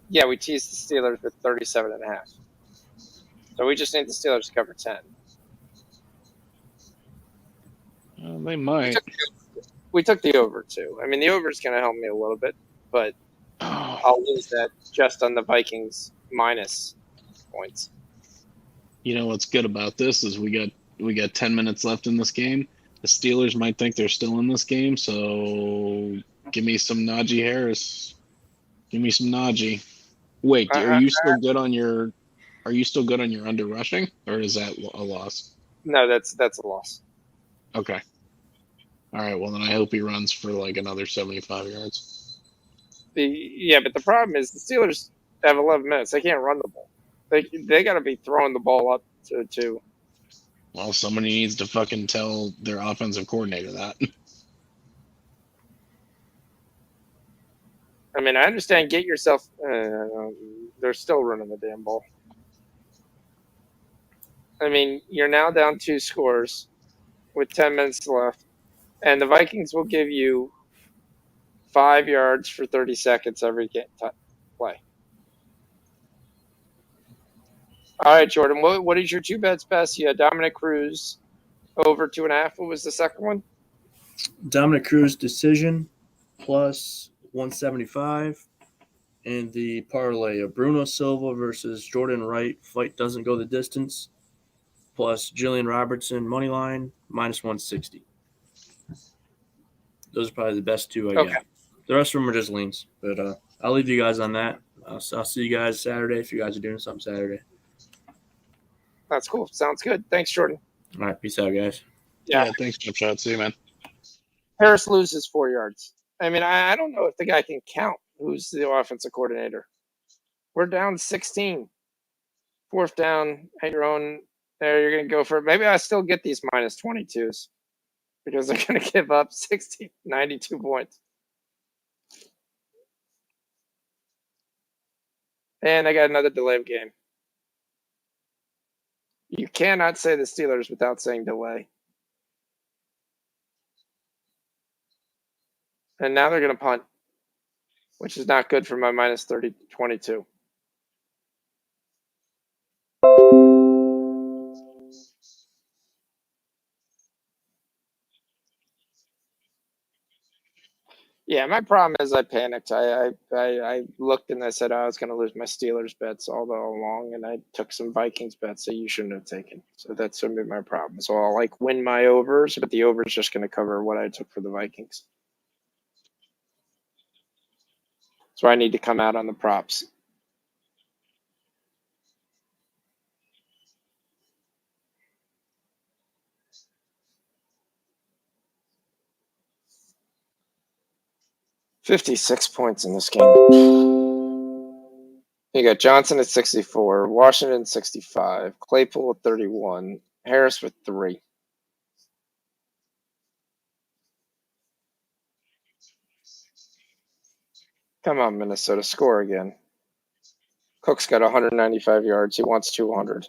Yeah, we teased the Steelers with 37.5. So we just need the Steelers to cover 10. They might. We took the over too. I mean, the over is going to help me a little bit, but I'll lose that just on the Vikings minus points. You know what's good about this is we got 10 minutes left in this game. The Steelers might think they're still in this game, so give me some Najee Harris. Give me some Najee. Wait, are you still good on your under rushing, or is that a loss? No, that's a loss. Okay. All right. Well, then I hope he runs for like another 75 yards. But the problem is the Steelers have 11 minutes. They can't run the ball. They got to be throwing the ball up to. Well, somebody needs to fucking tell their offensive coordinator that. I mean, I understand. Get yourself. They're still running the damn ball. I mean, you're now down 2 scores with 10 minutes left, and the Vikings will give you 5 yards for 30 seconds every play. All right, Jordan. What is your 2 bets best? You had Dominic Cruz over 2.5. What was the second one? Dominic Cruz decision plus 175, and the parlay of Bruno Silva versus Jordan Wright. Fight doesn't go the distance. Plus Jillian Robertson money line minus 160. Those are probably the best 2 I got. The rest of them are just leans, but I'll leave you guys on that. I'll see you guys Saturday if you guys are doing something Saturday. That's cool. Sounds good. Thanks, Jordan. All right, peace out, guys. Yeah. Thanks, Jump Shot. See you, man. Harris loses 4 yards. I mean, I don't know if the guy can count who's the offensive coordinator. We're down 16. 4th down at your own. There, you're going to go for it. Maybe I still get these minus 22s because they're going to give up 92 points. And I got another delay of game. You cannot say the Steelers without saying delay. And now they're going to punt, which is not good for my minus 22. Yeah, my problem is I panicked. I looked and I said I was going to lose my Steelers bets all along, and I took some Vikings bets that you shouldn't have taken. So that's going to be my problem. So I'll like win my overs, but the over is just going to cover what I took for the Vikings. So I need to come out on the props. $56 points in this game. You got Johnson at 64, Washington 65, Claypool at 31, Harris with 3. Come on, Minnesota, score again. Cook's got 195 yards. He wants 200.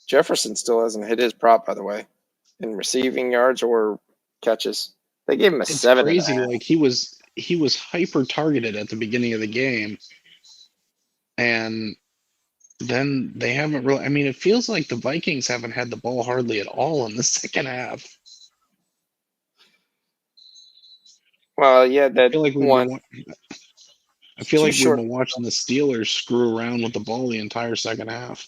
Jefferson still hasn't hit his prop, by the way, in receiving yards or catches. They gave him a It's 7.5. crazy. Like he was hyper targeted at the beginning of the game, and then they haven't really. I mean, it feels like the Vikings haven't had the ball hardly at all in the second half. Well, yeah, I that feel like we've one. been. I feel Too like we've short. been watching the Steelers screw around with the ball the entire second half.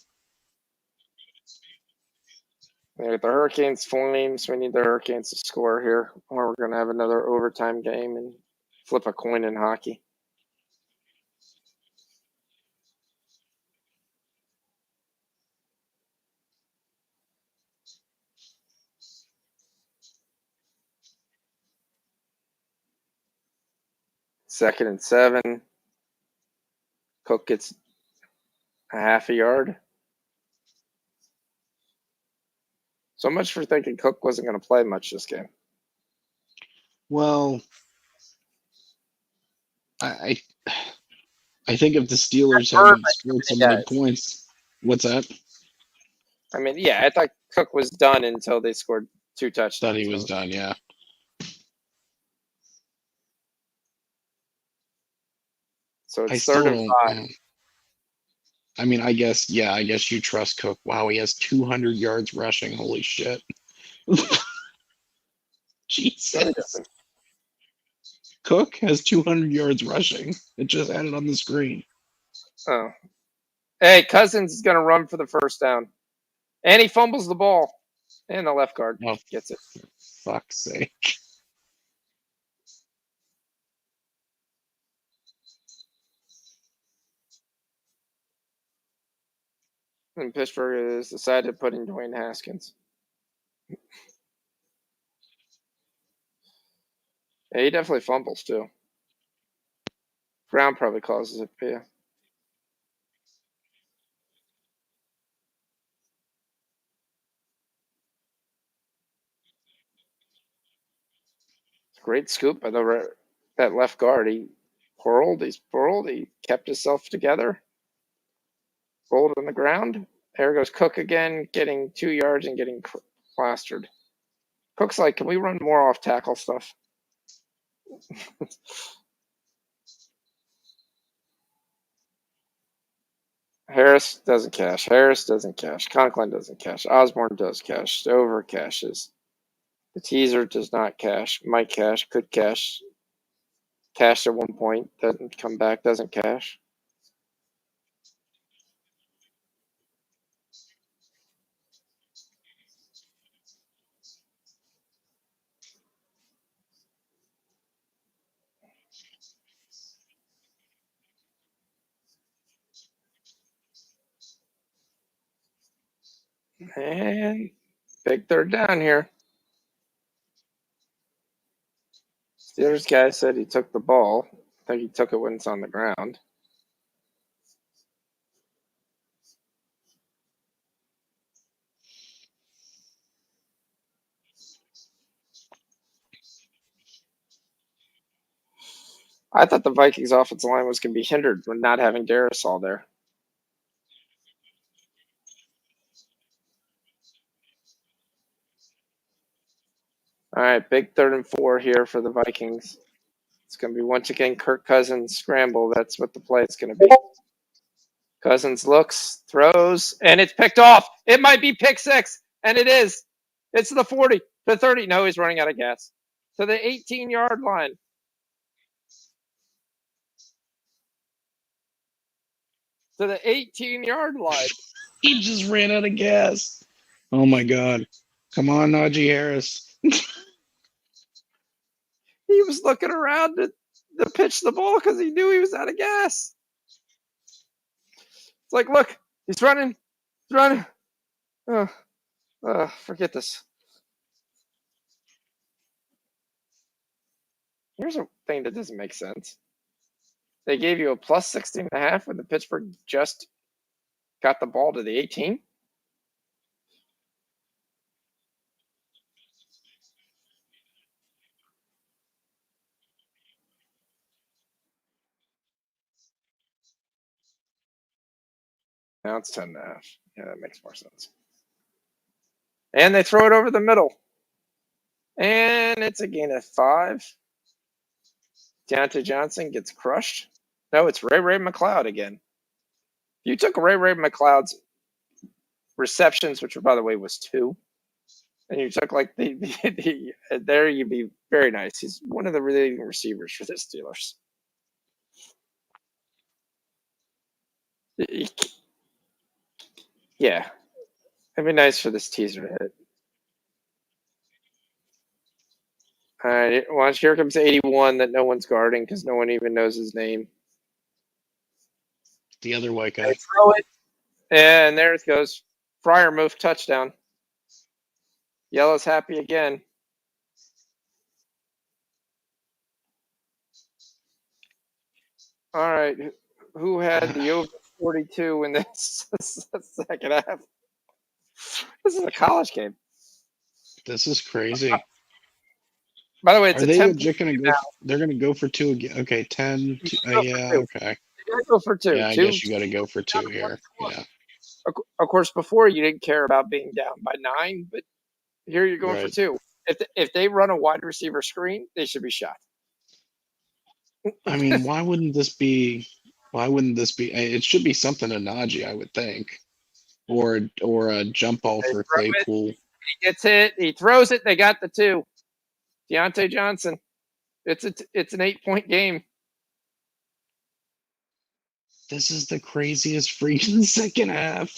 The Hurricanes Flames. We need the Hurricanes to score here, or we're going to have another overtime game and flip a coin in hockey. Second and 7. Cook gets a half a yard. So much for thinking Cook wasn't going to play much this game. Well, I I think if the Steelers haven't scored so many points, what's that? I mean, yeah, I thought Cook was done until they scored 2 touchdowns. Thought he was done. Yeah. So I it's still 3rd and don't. 5. I mean, I guess you trust Cook. Wow, he has 200 yards rushing. Holy shit. Jesus. Cook has 200 yards rushing. It just had it on the screen. Oh. Hey, Cousins is going to run for the 1st down. And he fumbles the ball. And the left guard Oh, gets it. for fuck's sake. And Pittsburgh has decided to put in Dwayne Haskins. Yeah, he definitely fumbles too. Brown probably causes it, but yeah. Great scoop by that left guard. He's whirled. He kept himself together. Rolled on the ground. There goes Cook again, getting 2 yards and getting plastered. Cook's like, can we run more off tackle stuff? Harris doesn't cash. Conklin doesn't cash. Osborne does cash. Stover cashes. The teaser does not cash. Might cash. Could cash. Cashed at one point. Doesn't come back. Doesn't cash. And big third down here. Steelers guy said he took the ball. I think he took it when it's on the ground. I thought the Vikings offensive line was going to be hindered from not having Darisaw there. All right, big 3rd and 4 here for the Vikings. It's going to be once again Kirk Cousins scramble. That's what the play is going to be. Cousins looks, throws, and it's picked off. It might be pick 6, and it is. It's the 40, the 30. No, he's running out of gas. To the 18-yard line. To the 18-yard line. He just ran out of gas. Oh my God. Come on, Najee Harris. He was looking around to pitch the ball because he knew he was out of gas. It's like, look, he's running. He's running. Forget this. Here's a thing that doesn't make sense. They gave you a plus 16.5 when the Pittsburgh just got the ball to the 18. Now it's 10.5. Yeah, that makes more sense. And they throw it over the middle. And it's a gain of 5. Deontay Johnson gets crushed. No, it's Ray McLeod again. You took Ray McLeod's receptions, which by the way was 2, and you took like the there you'd be very nice. He's one of the leading receivers for the Steelers. Yeah, it'd be nice for this teaser to hit. All right, watch. Here comes 81 that no one's guarding because no one even knows his name. The other white guy. They throw it, and there it goes. Fryer move touchdown. Yellow's happy again. All right, who had the over 42 in this second half? This is a college game. This is crazy. By the way, it's Are a they 10 legit going to go? They're going to go for 2 again. Okay, 10. Yeah, okay. You gotta go for 2. Yeah, I guess you got to go for 2 here. Yeah. Of course, before you didn't care about being down by 9, but here you're going for Right. 2. If they run a wide receiver screen, they should be shot. I mean, why wouldn't this be? It should be something to Najee, I would think, or a jump ball They for throw it. Claypool. He gets hit. He throws it. They got the 2. Deontay Johnson. It's an 8-point game. This is the craziest freaking second half.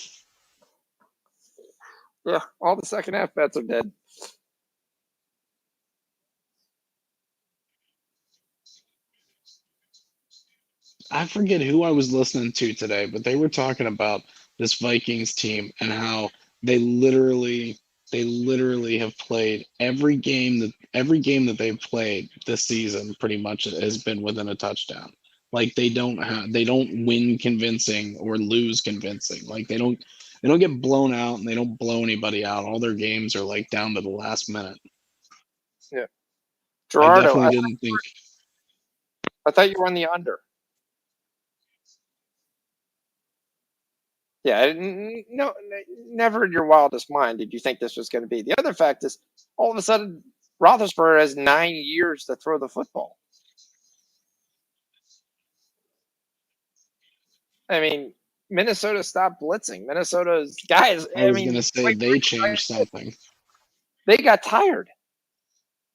Yeah, all the second half bets are dead. I forget who I was listening to today, but they were talking about this Vikings team and how they literally have played every game that they've played this season pretty much has been within a touchdown. Like they don't win convincing or lose convincing. Like they don't get blown out and they don't blow anybody out. All their games are like down to the last minute. Yeah. I Gerardo, definitely didn't think. I thought you were on the under. Yeah, no, never in your wildest mind did you think this was going to be. The other fact is, all of a sudden, Roethlisberger has 9 years to throw the football. I mean, Minnesota stopped blitzing. Minnesota's guys. I was gonna say they changed something. They got tired.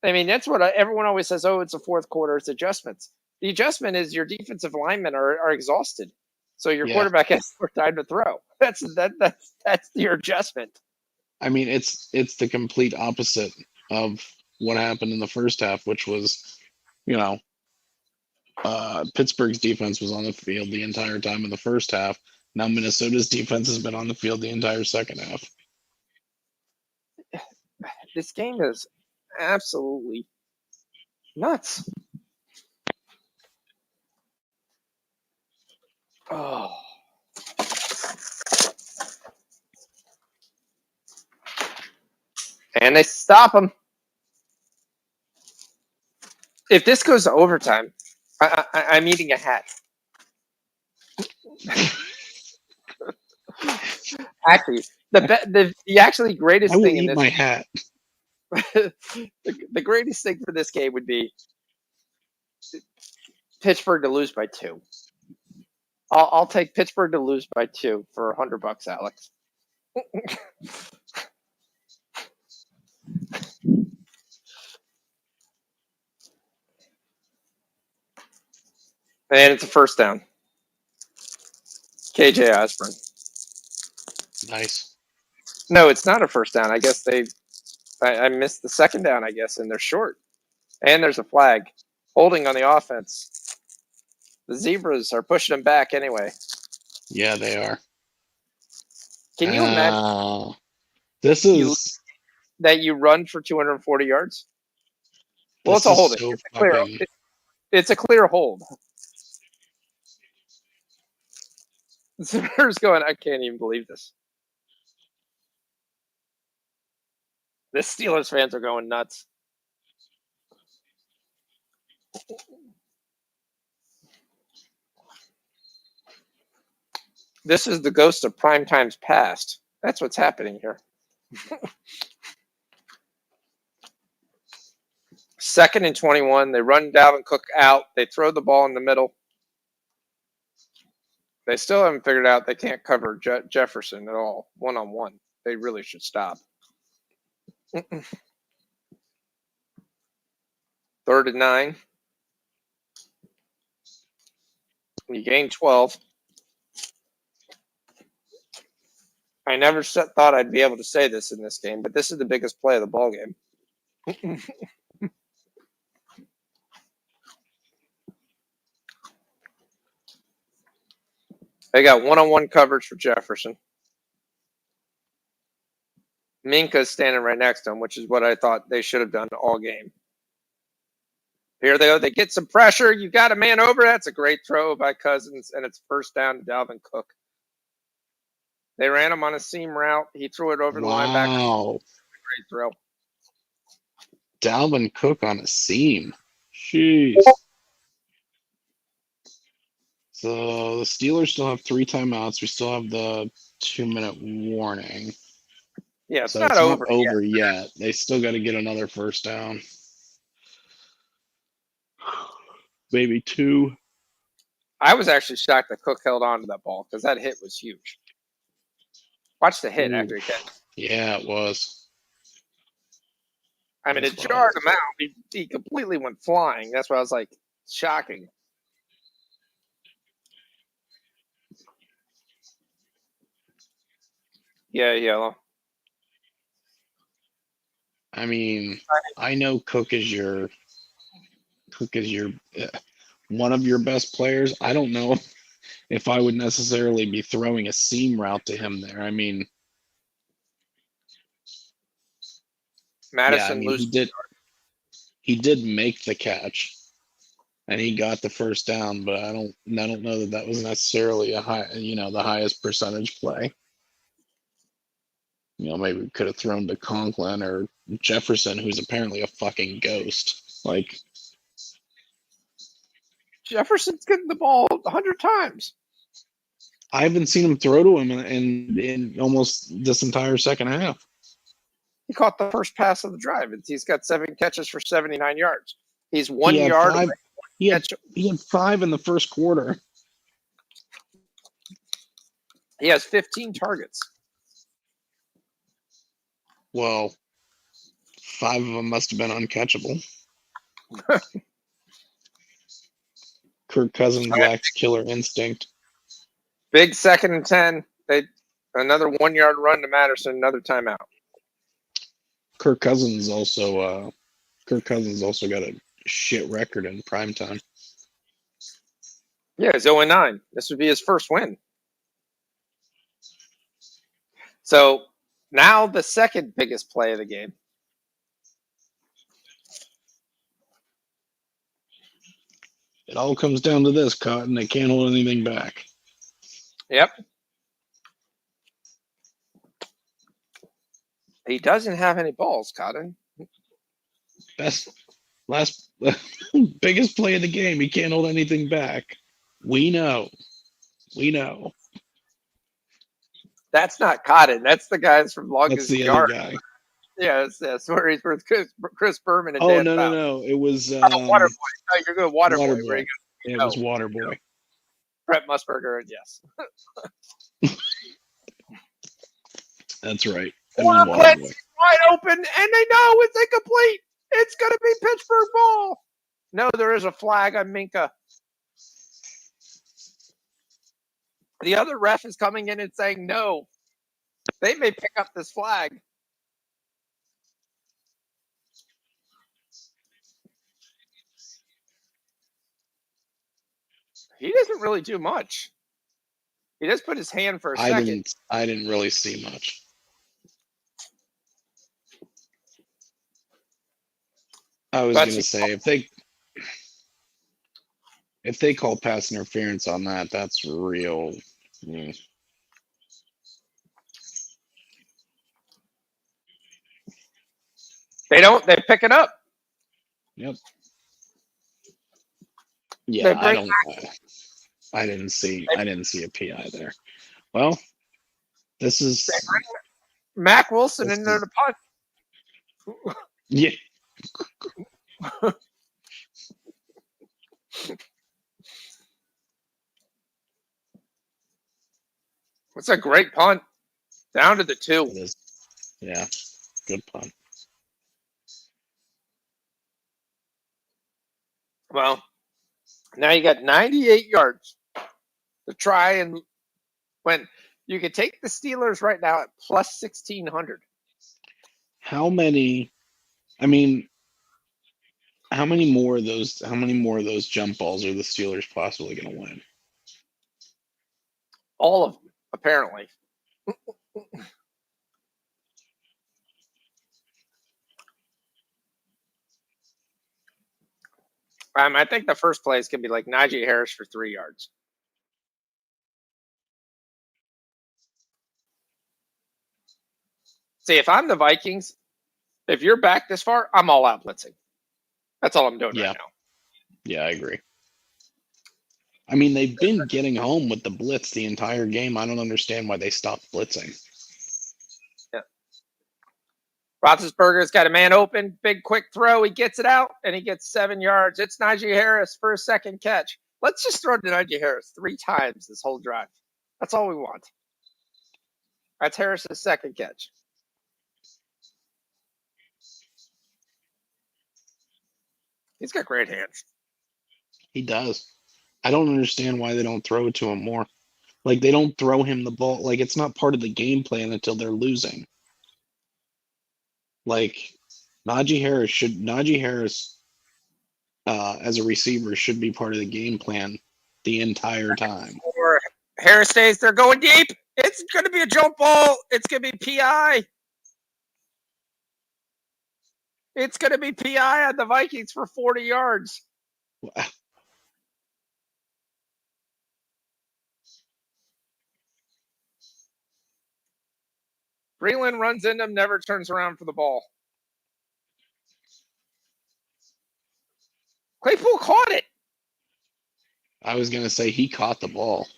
I mean, that's what everyone always says. Oh, it's a fourth quarter. It's adjustments. The adjustment is your defensive linemen are exhausted, so your quarterback has more time to throw. That's your adjustment. I mean, it's the complete opposite of what happened in the first half, which was, Pittsburgh's defense was on the field the entire time in the first half. Now Minnesota's defense has been on the field the entire second half. This game is absolutely nuts. Oh. And they stop him. If this goes to overtime, I'm eating a hat. Actually, the actually greatest I will thing in eat this, my hat. the greatest thing for this game would be Pittsburgh to lose by 2. I'll take Pittsburgh to lose by 2 for $100, Alex. And it's a first down. KJ Osborne. Nice. No, it's not a first down. I guess I missed the second down, I guess, and they're short. And there's a flag. Holding on the offense. The Zebras are pushing them back anyway. Yeah, they are. Can you imagine This you- is that you run for 240 yards? Well, this it's a is holding. so It's, fucking. it's a clear hold. The Zebras going, I can't even believe this. The Steelers fans are going nuts. This is the ghost of prime times past. That's what's happening here. Second and 21. They run Dalvin Cook out. They throw the ball in the middle. They still haven't figured out they can't cover Jefferson at all, one-on-one. They really should stop. 3rd and 9. You gain 12. I never thought I'd be able to say this in this game, but this is the biggest play of the ball game. They got one-on-one coverage for Jefferson. Minka's standing right next to him, which is what I thought they should have done all game. Here they go. They get some pressure. You got a man over. That's a great throw by Cousins, and it's first down to Dalvin Cook. They ran him on a seam route. He threw it over the linebacker. Wow. Great throw. Dalvin Cook on a seam. Jeez. So the Steelers still have 3 timeouts. We still have the 2-minute warning. Yeah, it's So not it's over not over yet. They still got to get another first down. Maybe 2. I was actually shocked that Cook held on to that ball because that hit was huge. Watch the hit after he catch. Yeah, it was. I mean, it jarred him out. He completely went flying. That's why I was like, shocking. Yeah, yellow. I mean, I know Cook is your one of your best players. I don't know if I would necessarily be throwing a seam route to him there. I mean, Madison he did make the catch, and he got the first down. But I don't know that was necessarily a high, the highest percentage play. Maybe we could have thrown to Conklin or Jefferson, who's apparently a fucking ghost. Like, Jefferson's getting the ball 100 times. I haven't seen him throw to him in almost this entire second half. He caught the first pass of the drive. He's got 7 catches for 79 yards. He's 1 He had yard. 5, he had 5 in the first quarter. He has 15 targets. Well, 5 of them must have been uncatchable. Kirk Cousins lacks killer instinct. Big 2nd and 10. Another 1 yard run to Madison. Another timeout. Kirk Cousins also got a shit record in primetime. Yeah, he's 0-9. This would be his first win. So now the second biggest play of the game. It all comes down to this, Cotton. They can't hold anything back. Yep. He doesn't have any balls, Cotton. Last biggest play of the game. He can't hold anything back. We know. That's not Cotton. That's the guys from That's Longest the other Yard. guy. Yes, that's where he's with Chris Berman and Oh Dan no. Fouts. It was Oh, Waterboy. No, you're good. Waterboy. Where Waterboy. you It was Waterboy. Brett Musburger, and yes. That's right. Wide open, and they know it's incomplete. It's going to be Pittsburgh ball. No, there is a flag on Minka. The other ref is coming in and saying no. They may pick up this flag. He doesn't really do much. He does put his hand for a second. I didn't really see much. I was going to say if they call pass interference on that, that's real. They don't. They pick it up. Yep. Yeah, I didn't see a PI there. Well, this is Mac Wilson in there to punt. Yeah. It's a great punt. Down to the 2. It is. Yeah. Good punt. Well, now you got 98 yards to try and win. You could take the Steelers right now at plus 1,600. How many more of those jump balls are the Steelers possibly going to win? All of them, apparently. I think the first play is going to be like Najee Harris for 3 yards. See, if I'm the Vikings, if you're back this far, I'm all out blitzing. That's all I'm doing right now. Yeah, I agree. I mean, they've been getting home with the blitz the entire game. I don't understand why they stopped blitzing. Yeah. Roethlisberger's got a man open, big quick throw. He gets it out, and he gets 7 yards. It's Najee Harris for a second catch. Let's just throw to Najee Harris 3 times this whole drive. That's all we want. That's Harris's second catch. He's got great hands. He does. I don't understand why they don't throw it to him more. Like, they don't throw him the ball. Like, it's not part of the game plan until they're losing. Like, Najee Harris, as a receiver, should be part of the game plan the entire time. Or Harris stays there going deep. It's going to be a jump ball. It's going to be PI. It's going to be PI on the Vikings for 40 yards. Breland runs into him, never turns around for the ball. Claypool caught it. I was going to say he caught the ball.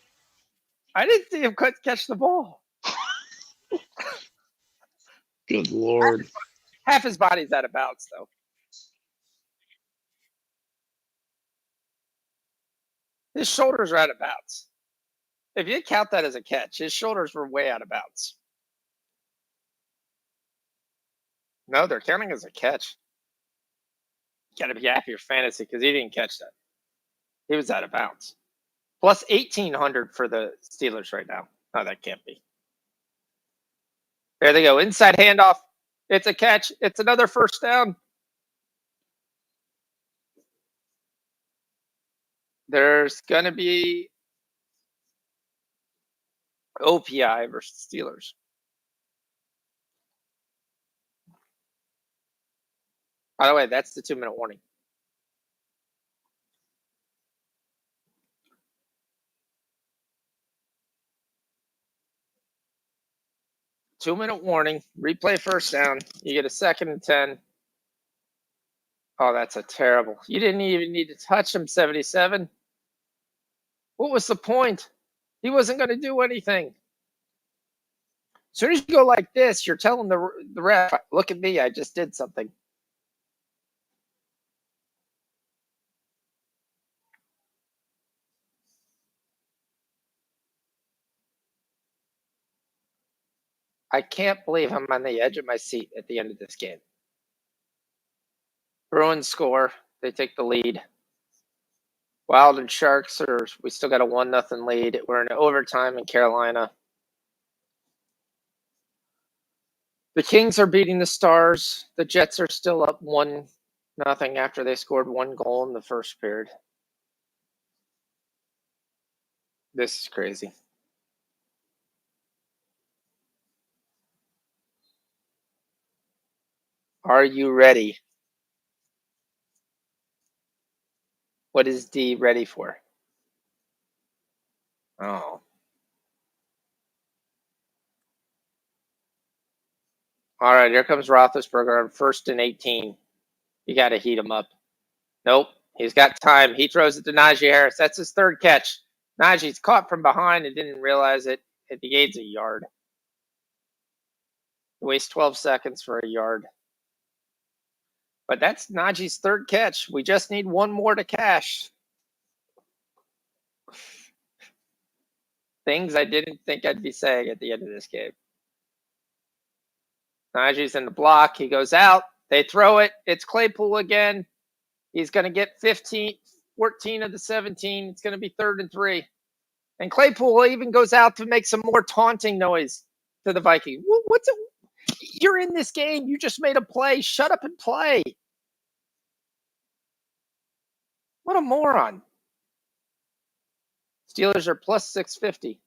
I didn't see him catch the ball. Good Lord. Half his body's out of bounds, though. His shoulders are out of bounds. If you count that as a catch, his shoulders were way out of bounds. No, they're counting as a catch. You got to be happy with fantasy because he didn't catch that. He was out of bounds. Plus 1,800 for the Steelers right now. No, that can't be. There they go. Inside handoff. It's a catch. It's another first down. There's going to be OPI versus Steelers. By the way, that's the 2-minute warning. 2-minute warning. Replay first down. You get a 2nd and 10. Oh, that's a terrible. You didn't even need to touch him, 77. What was the point? He wasn't going to do anything. As soon as you go like this, you're telling the ref, look at me, I just did something. I can't believe I'm on the edge of my seat at the end of this game. Bruins score. They take the lead. Wild and Sharks we still got a 1-0 lead. We're in overtime in Carolina. The Kings are beating the Stars. The Jets are still up 1-0 after they scored 1 goal in the first period. This is crazy. Are you ready? What is D ready for? Oh. All right, here comes Roethlisberger on 1st and 18. You got to heat him up. Nope, he's got time. He throws it to Najee Harris. That's his 3rd catch. Najee's caught from behind and didn't realize it. It gains a yard. Waste 12 seconds for a yard. But that's Najee's 3rd catch. We just need 1 more to cash. Things I didn't think I'd be saying at the end of this game. Najee's in the block. He goes out. They throw it. It's Claypool again. He's going to get 14 of the 17. It's going to be 3rd and 3. And Claypool even goes out to make some more taunting noise to the Vikings. You're in this game. You just made a play. Shut up and play. What a moron. Steelers are plus 650.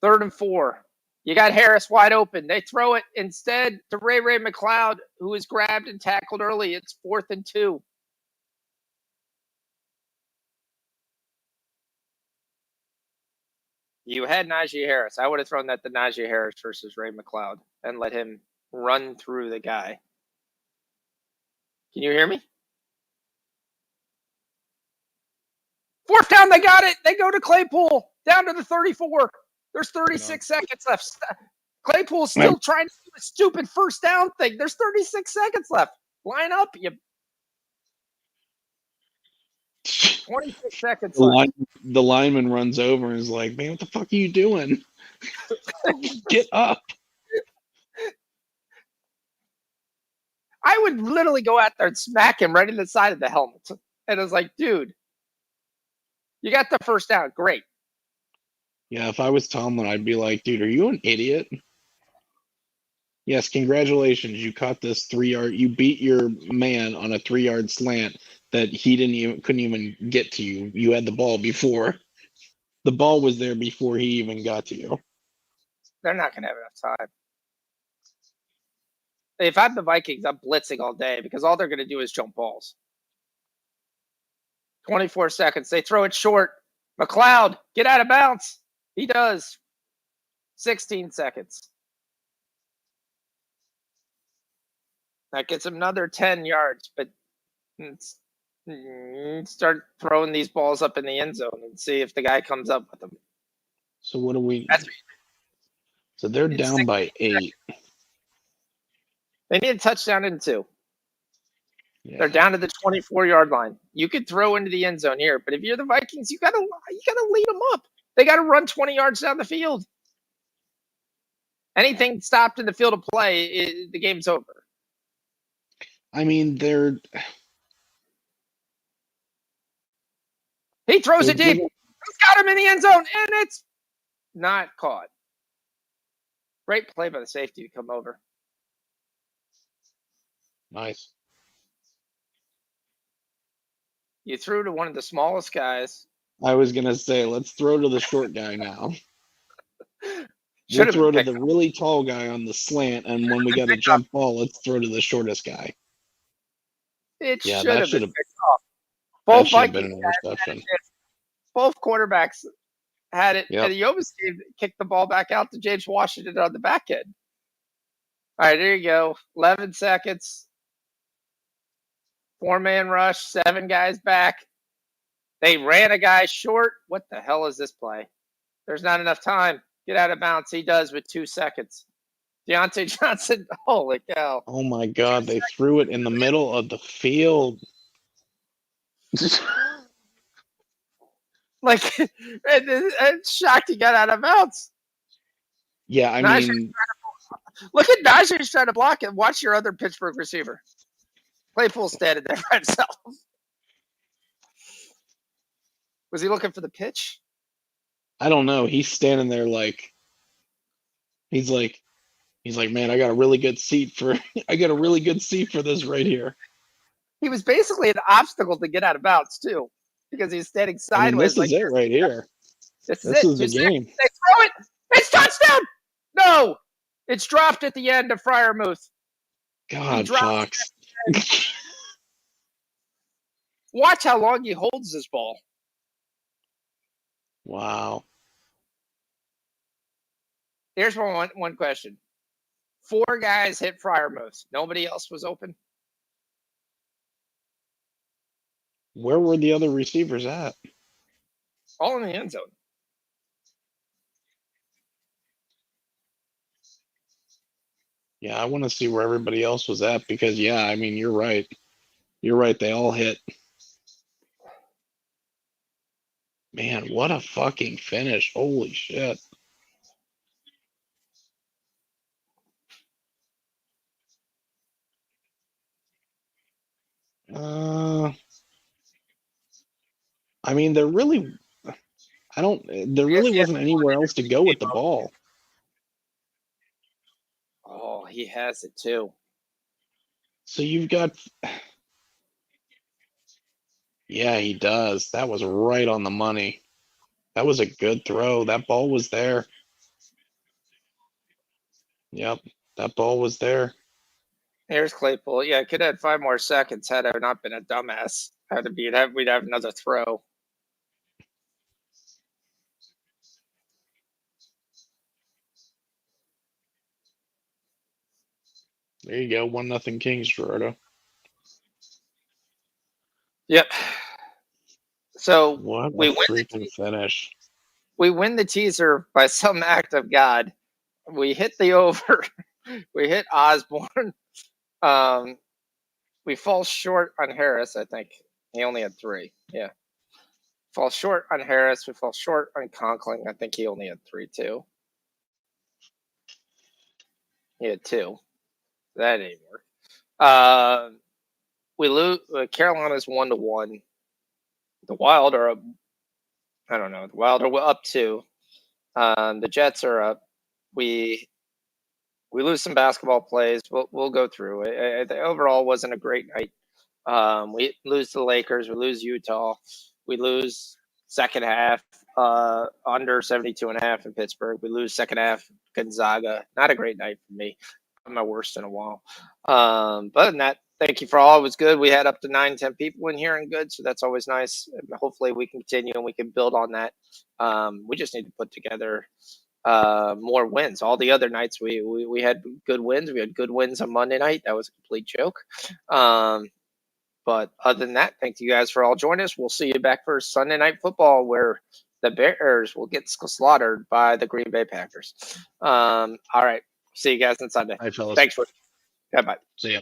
3rd and 4. You got Harris wide open. They throw it instead to Ray McLeod, who is grabbed and tackled early. It's 4th and 2. You had Najee Harris. I would have thrown that to Najee Harris versus Ray McLeod and let him run through the guy. Can you hear me? 4th down, they got it. They go to Claypool, down to the 34. There's 36 seconds left. Claypool's still trying to do a stupid 1st down thing. There's 36 seconds left. Line up, you. 26 seconds left. The lineman runs over and is like, man, what the fuck are you doing? Get up. I would literally go out there and smack him right in the side of the helmet. And I was like, dude, you got the 1st down. Great. Yeah, if I was Tomlin, I'd be like, dude, are you an idiot? Yes, congratulations. You caught this 3-yard. You beat your man on a 3-yard slant that he couldn't even get to you. You had the ball before. The ball was there before he even got to you. They're not going to have enough time. If I'm the Vikings, I'm blitzing all day because all they're going to do is jump balls. 24 seconds. They throw it short. McLeod, get out of bounds. He does. 16 seconds. That gets him another 10 yards, but start throwing these balls up in the end zone and see if the guy comes up with them. So what do we? So they're down by 8. They need a touchdown in 2. Yeah. They're down to the 24-yard line. You could throw into the end zone here, but if you're the Vikings, you gotta lead them up. They got to run 20 yards down the field. Anything stopped in the field of play, the game's over. I mean, He throws it deep. He's got him in the end zone, and it's not caught. Great play by the safety to come over. Nice. You threw to one of the smallest guys. I was going to say, let's throw to the short guy now. We'll throw to the really tall guy on the slant, and when we got a jump ball, let's throw to the shortest guy. It should have been picked off. Both Vikings, both quarterbacks had it, Yep. and he almost kicked the ball back out to James Washington on the back end. All right, there you go. 11 seconds. 4-man rush, 7 guys back. They ran a guy short. What the hell is this play? There's not enough time. Get out of bounds. He does with 2 seconds. Deontay Johnson, holy cow. Oh my God, they threw it in the middle of the field. Like, and shocked he got out of bounds. Yeah, I Najee, mean, look at Najee's trying to block it. Watch your other Pittsburgh receiver. Claypool standing there by himself. Was he looking for the pitch? I don't know. He's standing there like he's like, man, I got a really good seat for this right here. He was basically an obstacle to get out of bounds too, because he's standing I mean, sideways. this is it right here. This is This it. is the 2 seconds. game. They throw it. It's touchdown. No, it's dropped at the end of Fryermuth. God, dropped Fox. Watch how long he holds this ball. Wow. Here's one question. 4 guys hit Fryermuth. Nobody else was open. Where were the other receivers at? All in the end zone. Yeah, I want to see where everybody else was at because, yeah, I mean, you're right. You're right. They all hit. Man, what a fucking finish. Holy shit. I mean, there really wasn't anywhere else to go with the ball. Oh, he has it too. So you've got, yeah, he does. That was right on the money. That was a good throw. That ball was there. Yep, that ball was there. Here's Claypool. Yeah, could have had 5 more seconds had I not been a dumbass. We'd have another throw. There you go. 1-0 Kings, Gerardo. Yep. So What we a win. freaking finish. We win the teaser by some act of God. We hit the over. We hit Osborne. We fall short on Harris, I think. He only had 3. Yeah. Fall short on Harris. We fall short on Conkling. I think he only had 3 too. He had 2. That didn't work. We lose. Carolina's 1-1. The Wild are up. I don't know. The Wild are up 2. The Jets are up. We lose some basketball plays. We'll go through it. Overall, wasn't a great night. We lose to the Lakers. We lose Utah. We lose second half under 72.5 in Pittsburgh. We lose second half Gonzaga. Not a great night for me. My worst in a while. But other than that, thank you for all. It was good. We had up to 9-10 people in here and good, so that's always nice. Hopefully we can continue and we can build on that. We just need to put together more wins. All the other nights we had good wins. We had good wins on Monday night. That was a complete joke. But other than that, thank you guys for all joining us. We'll see you back for Sunday Night Football, where the Bears will get slaughtered by the Green Bay Packers. All right. See you guys on Sunday. Hi, fellas. Thanks for. Bye-bye. See ya.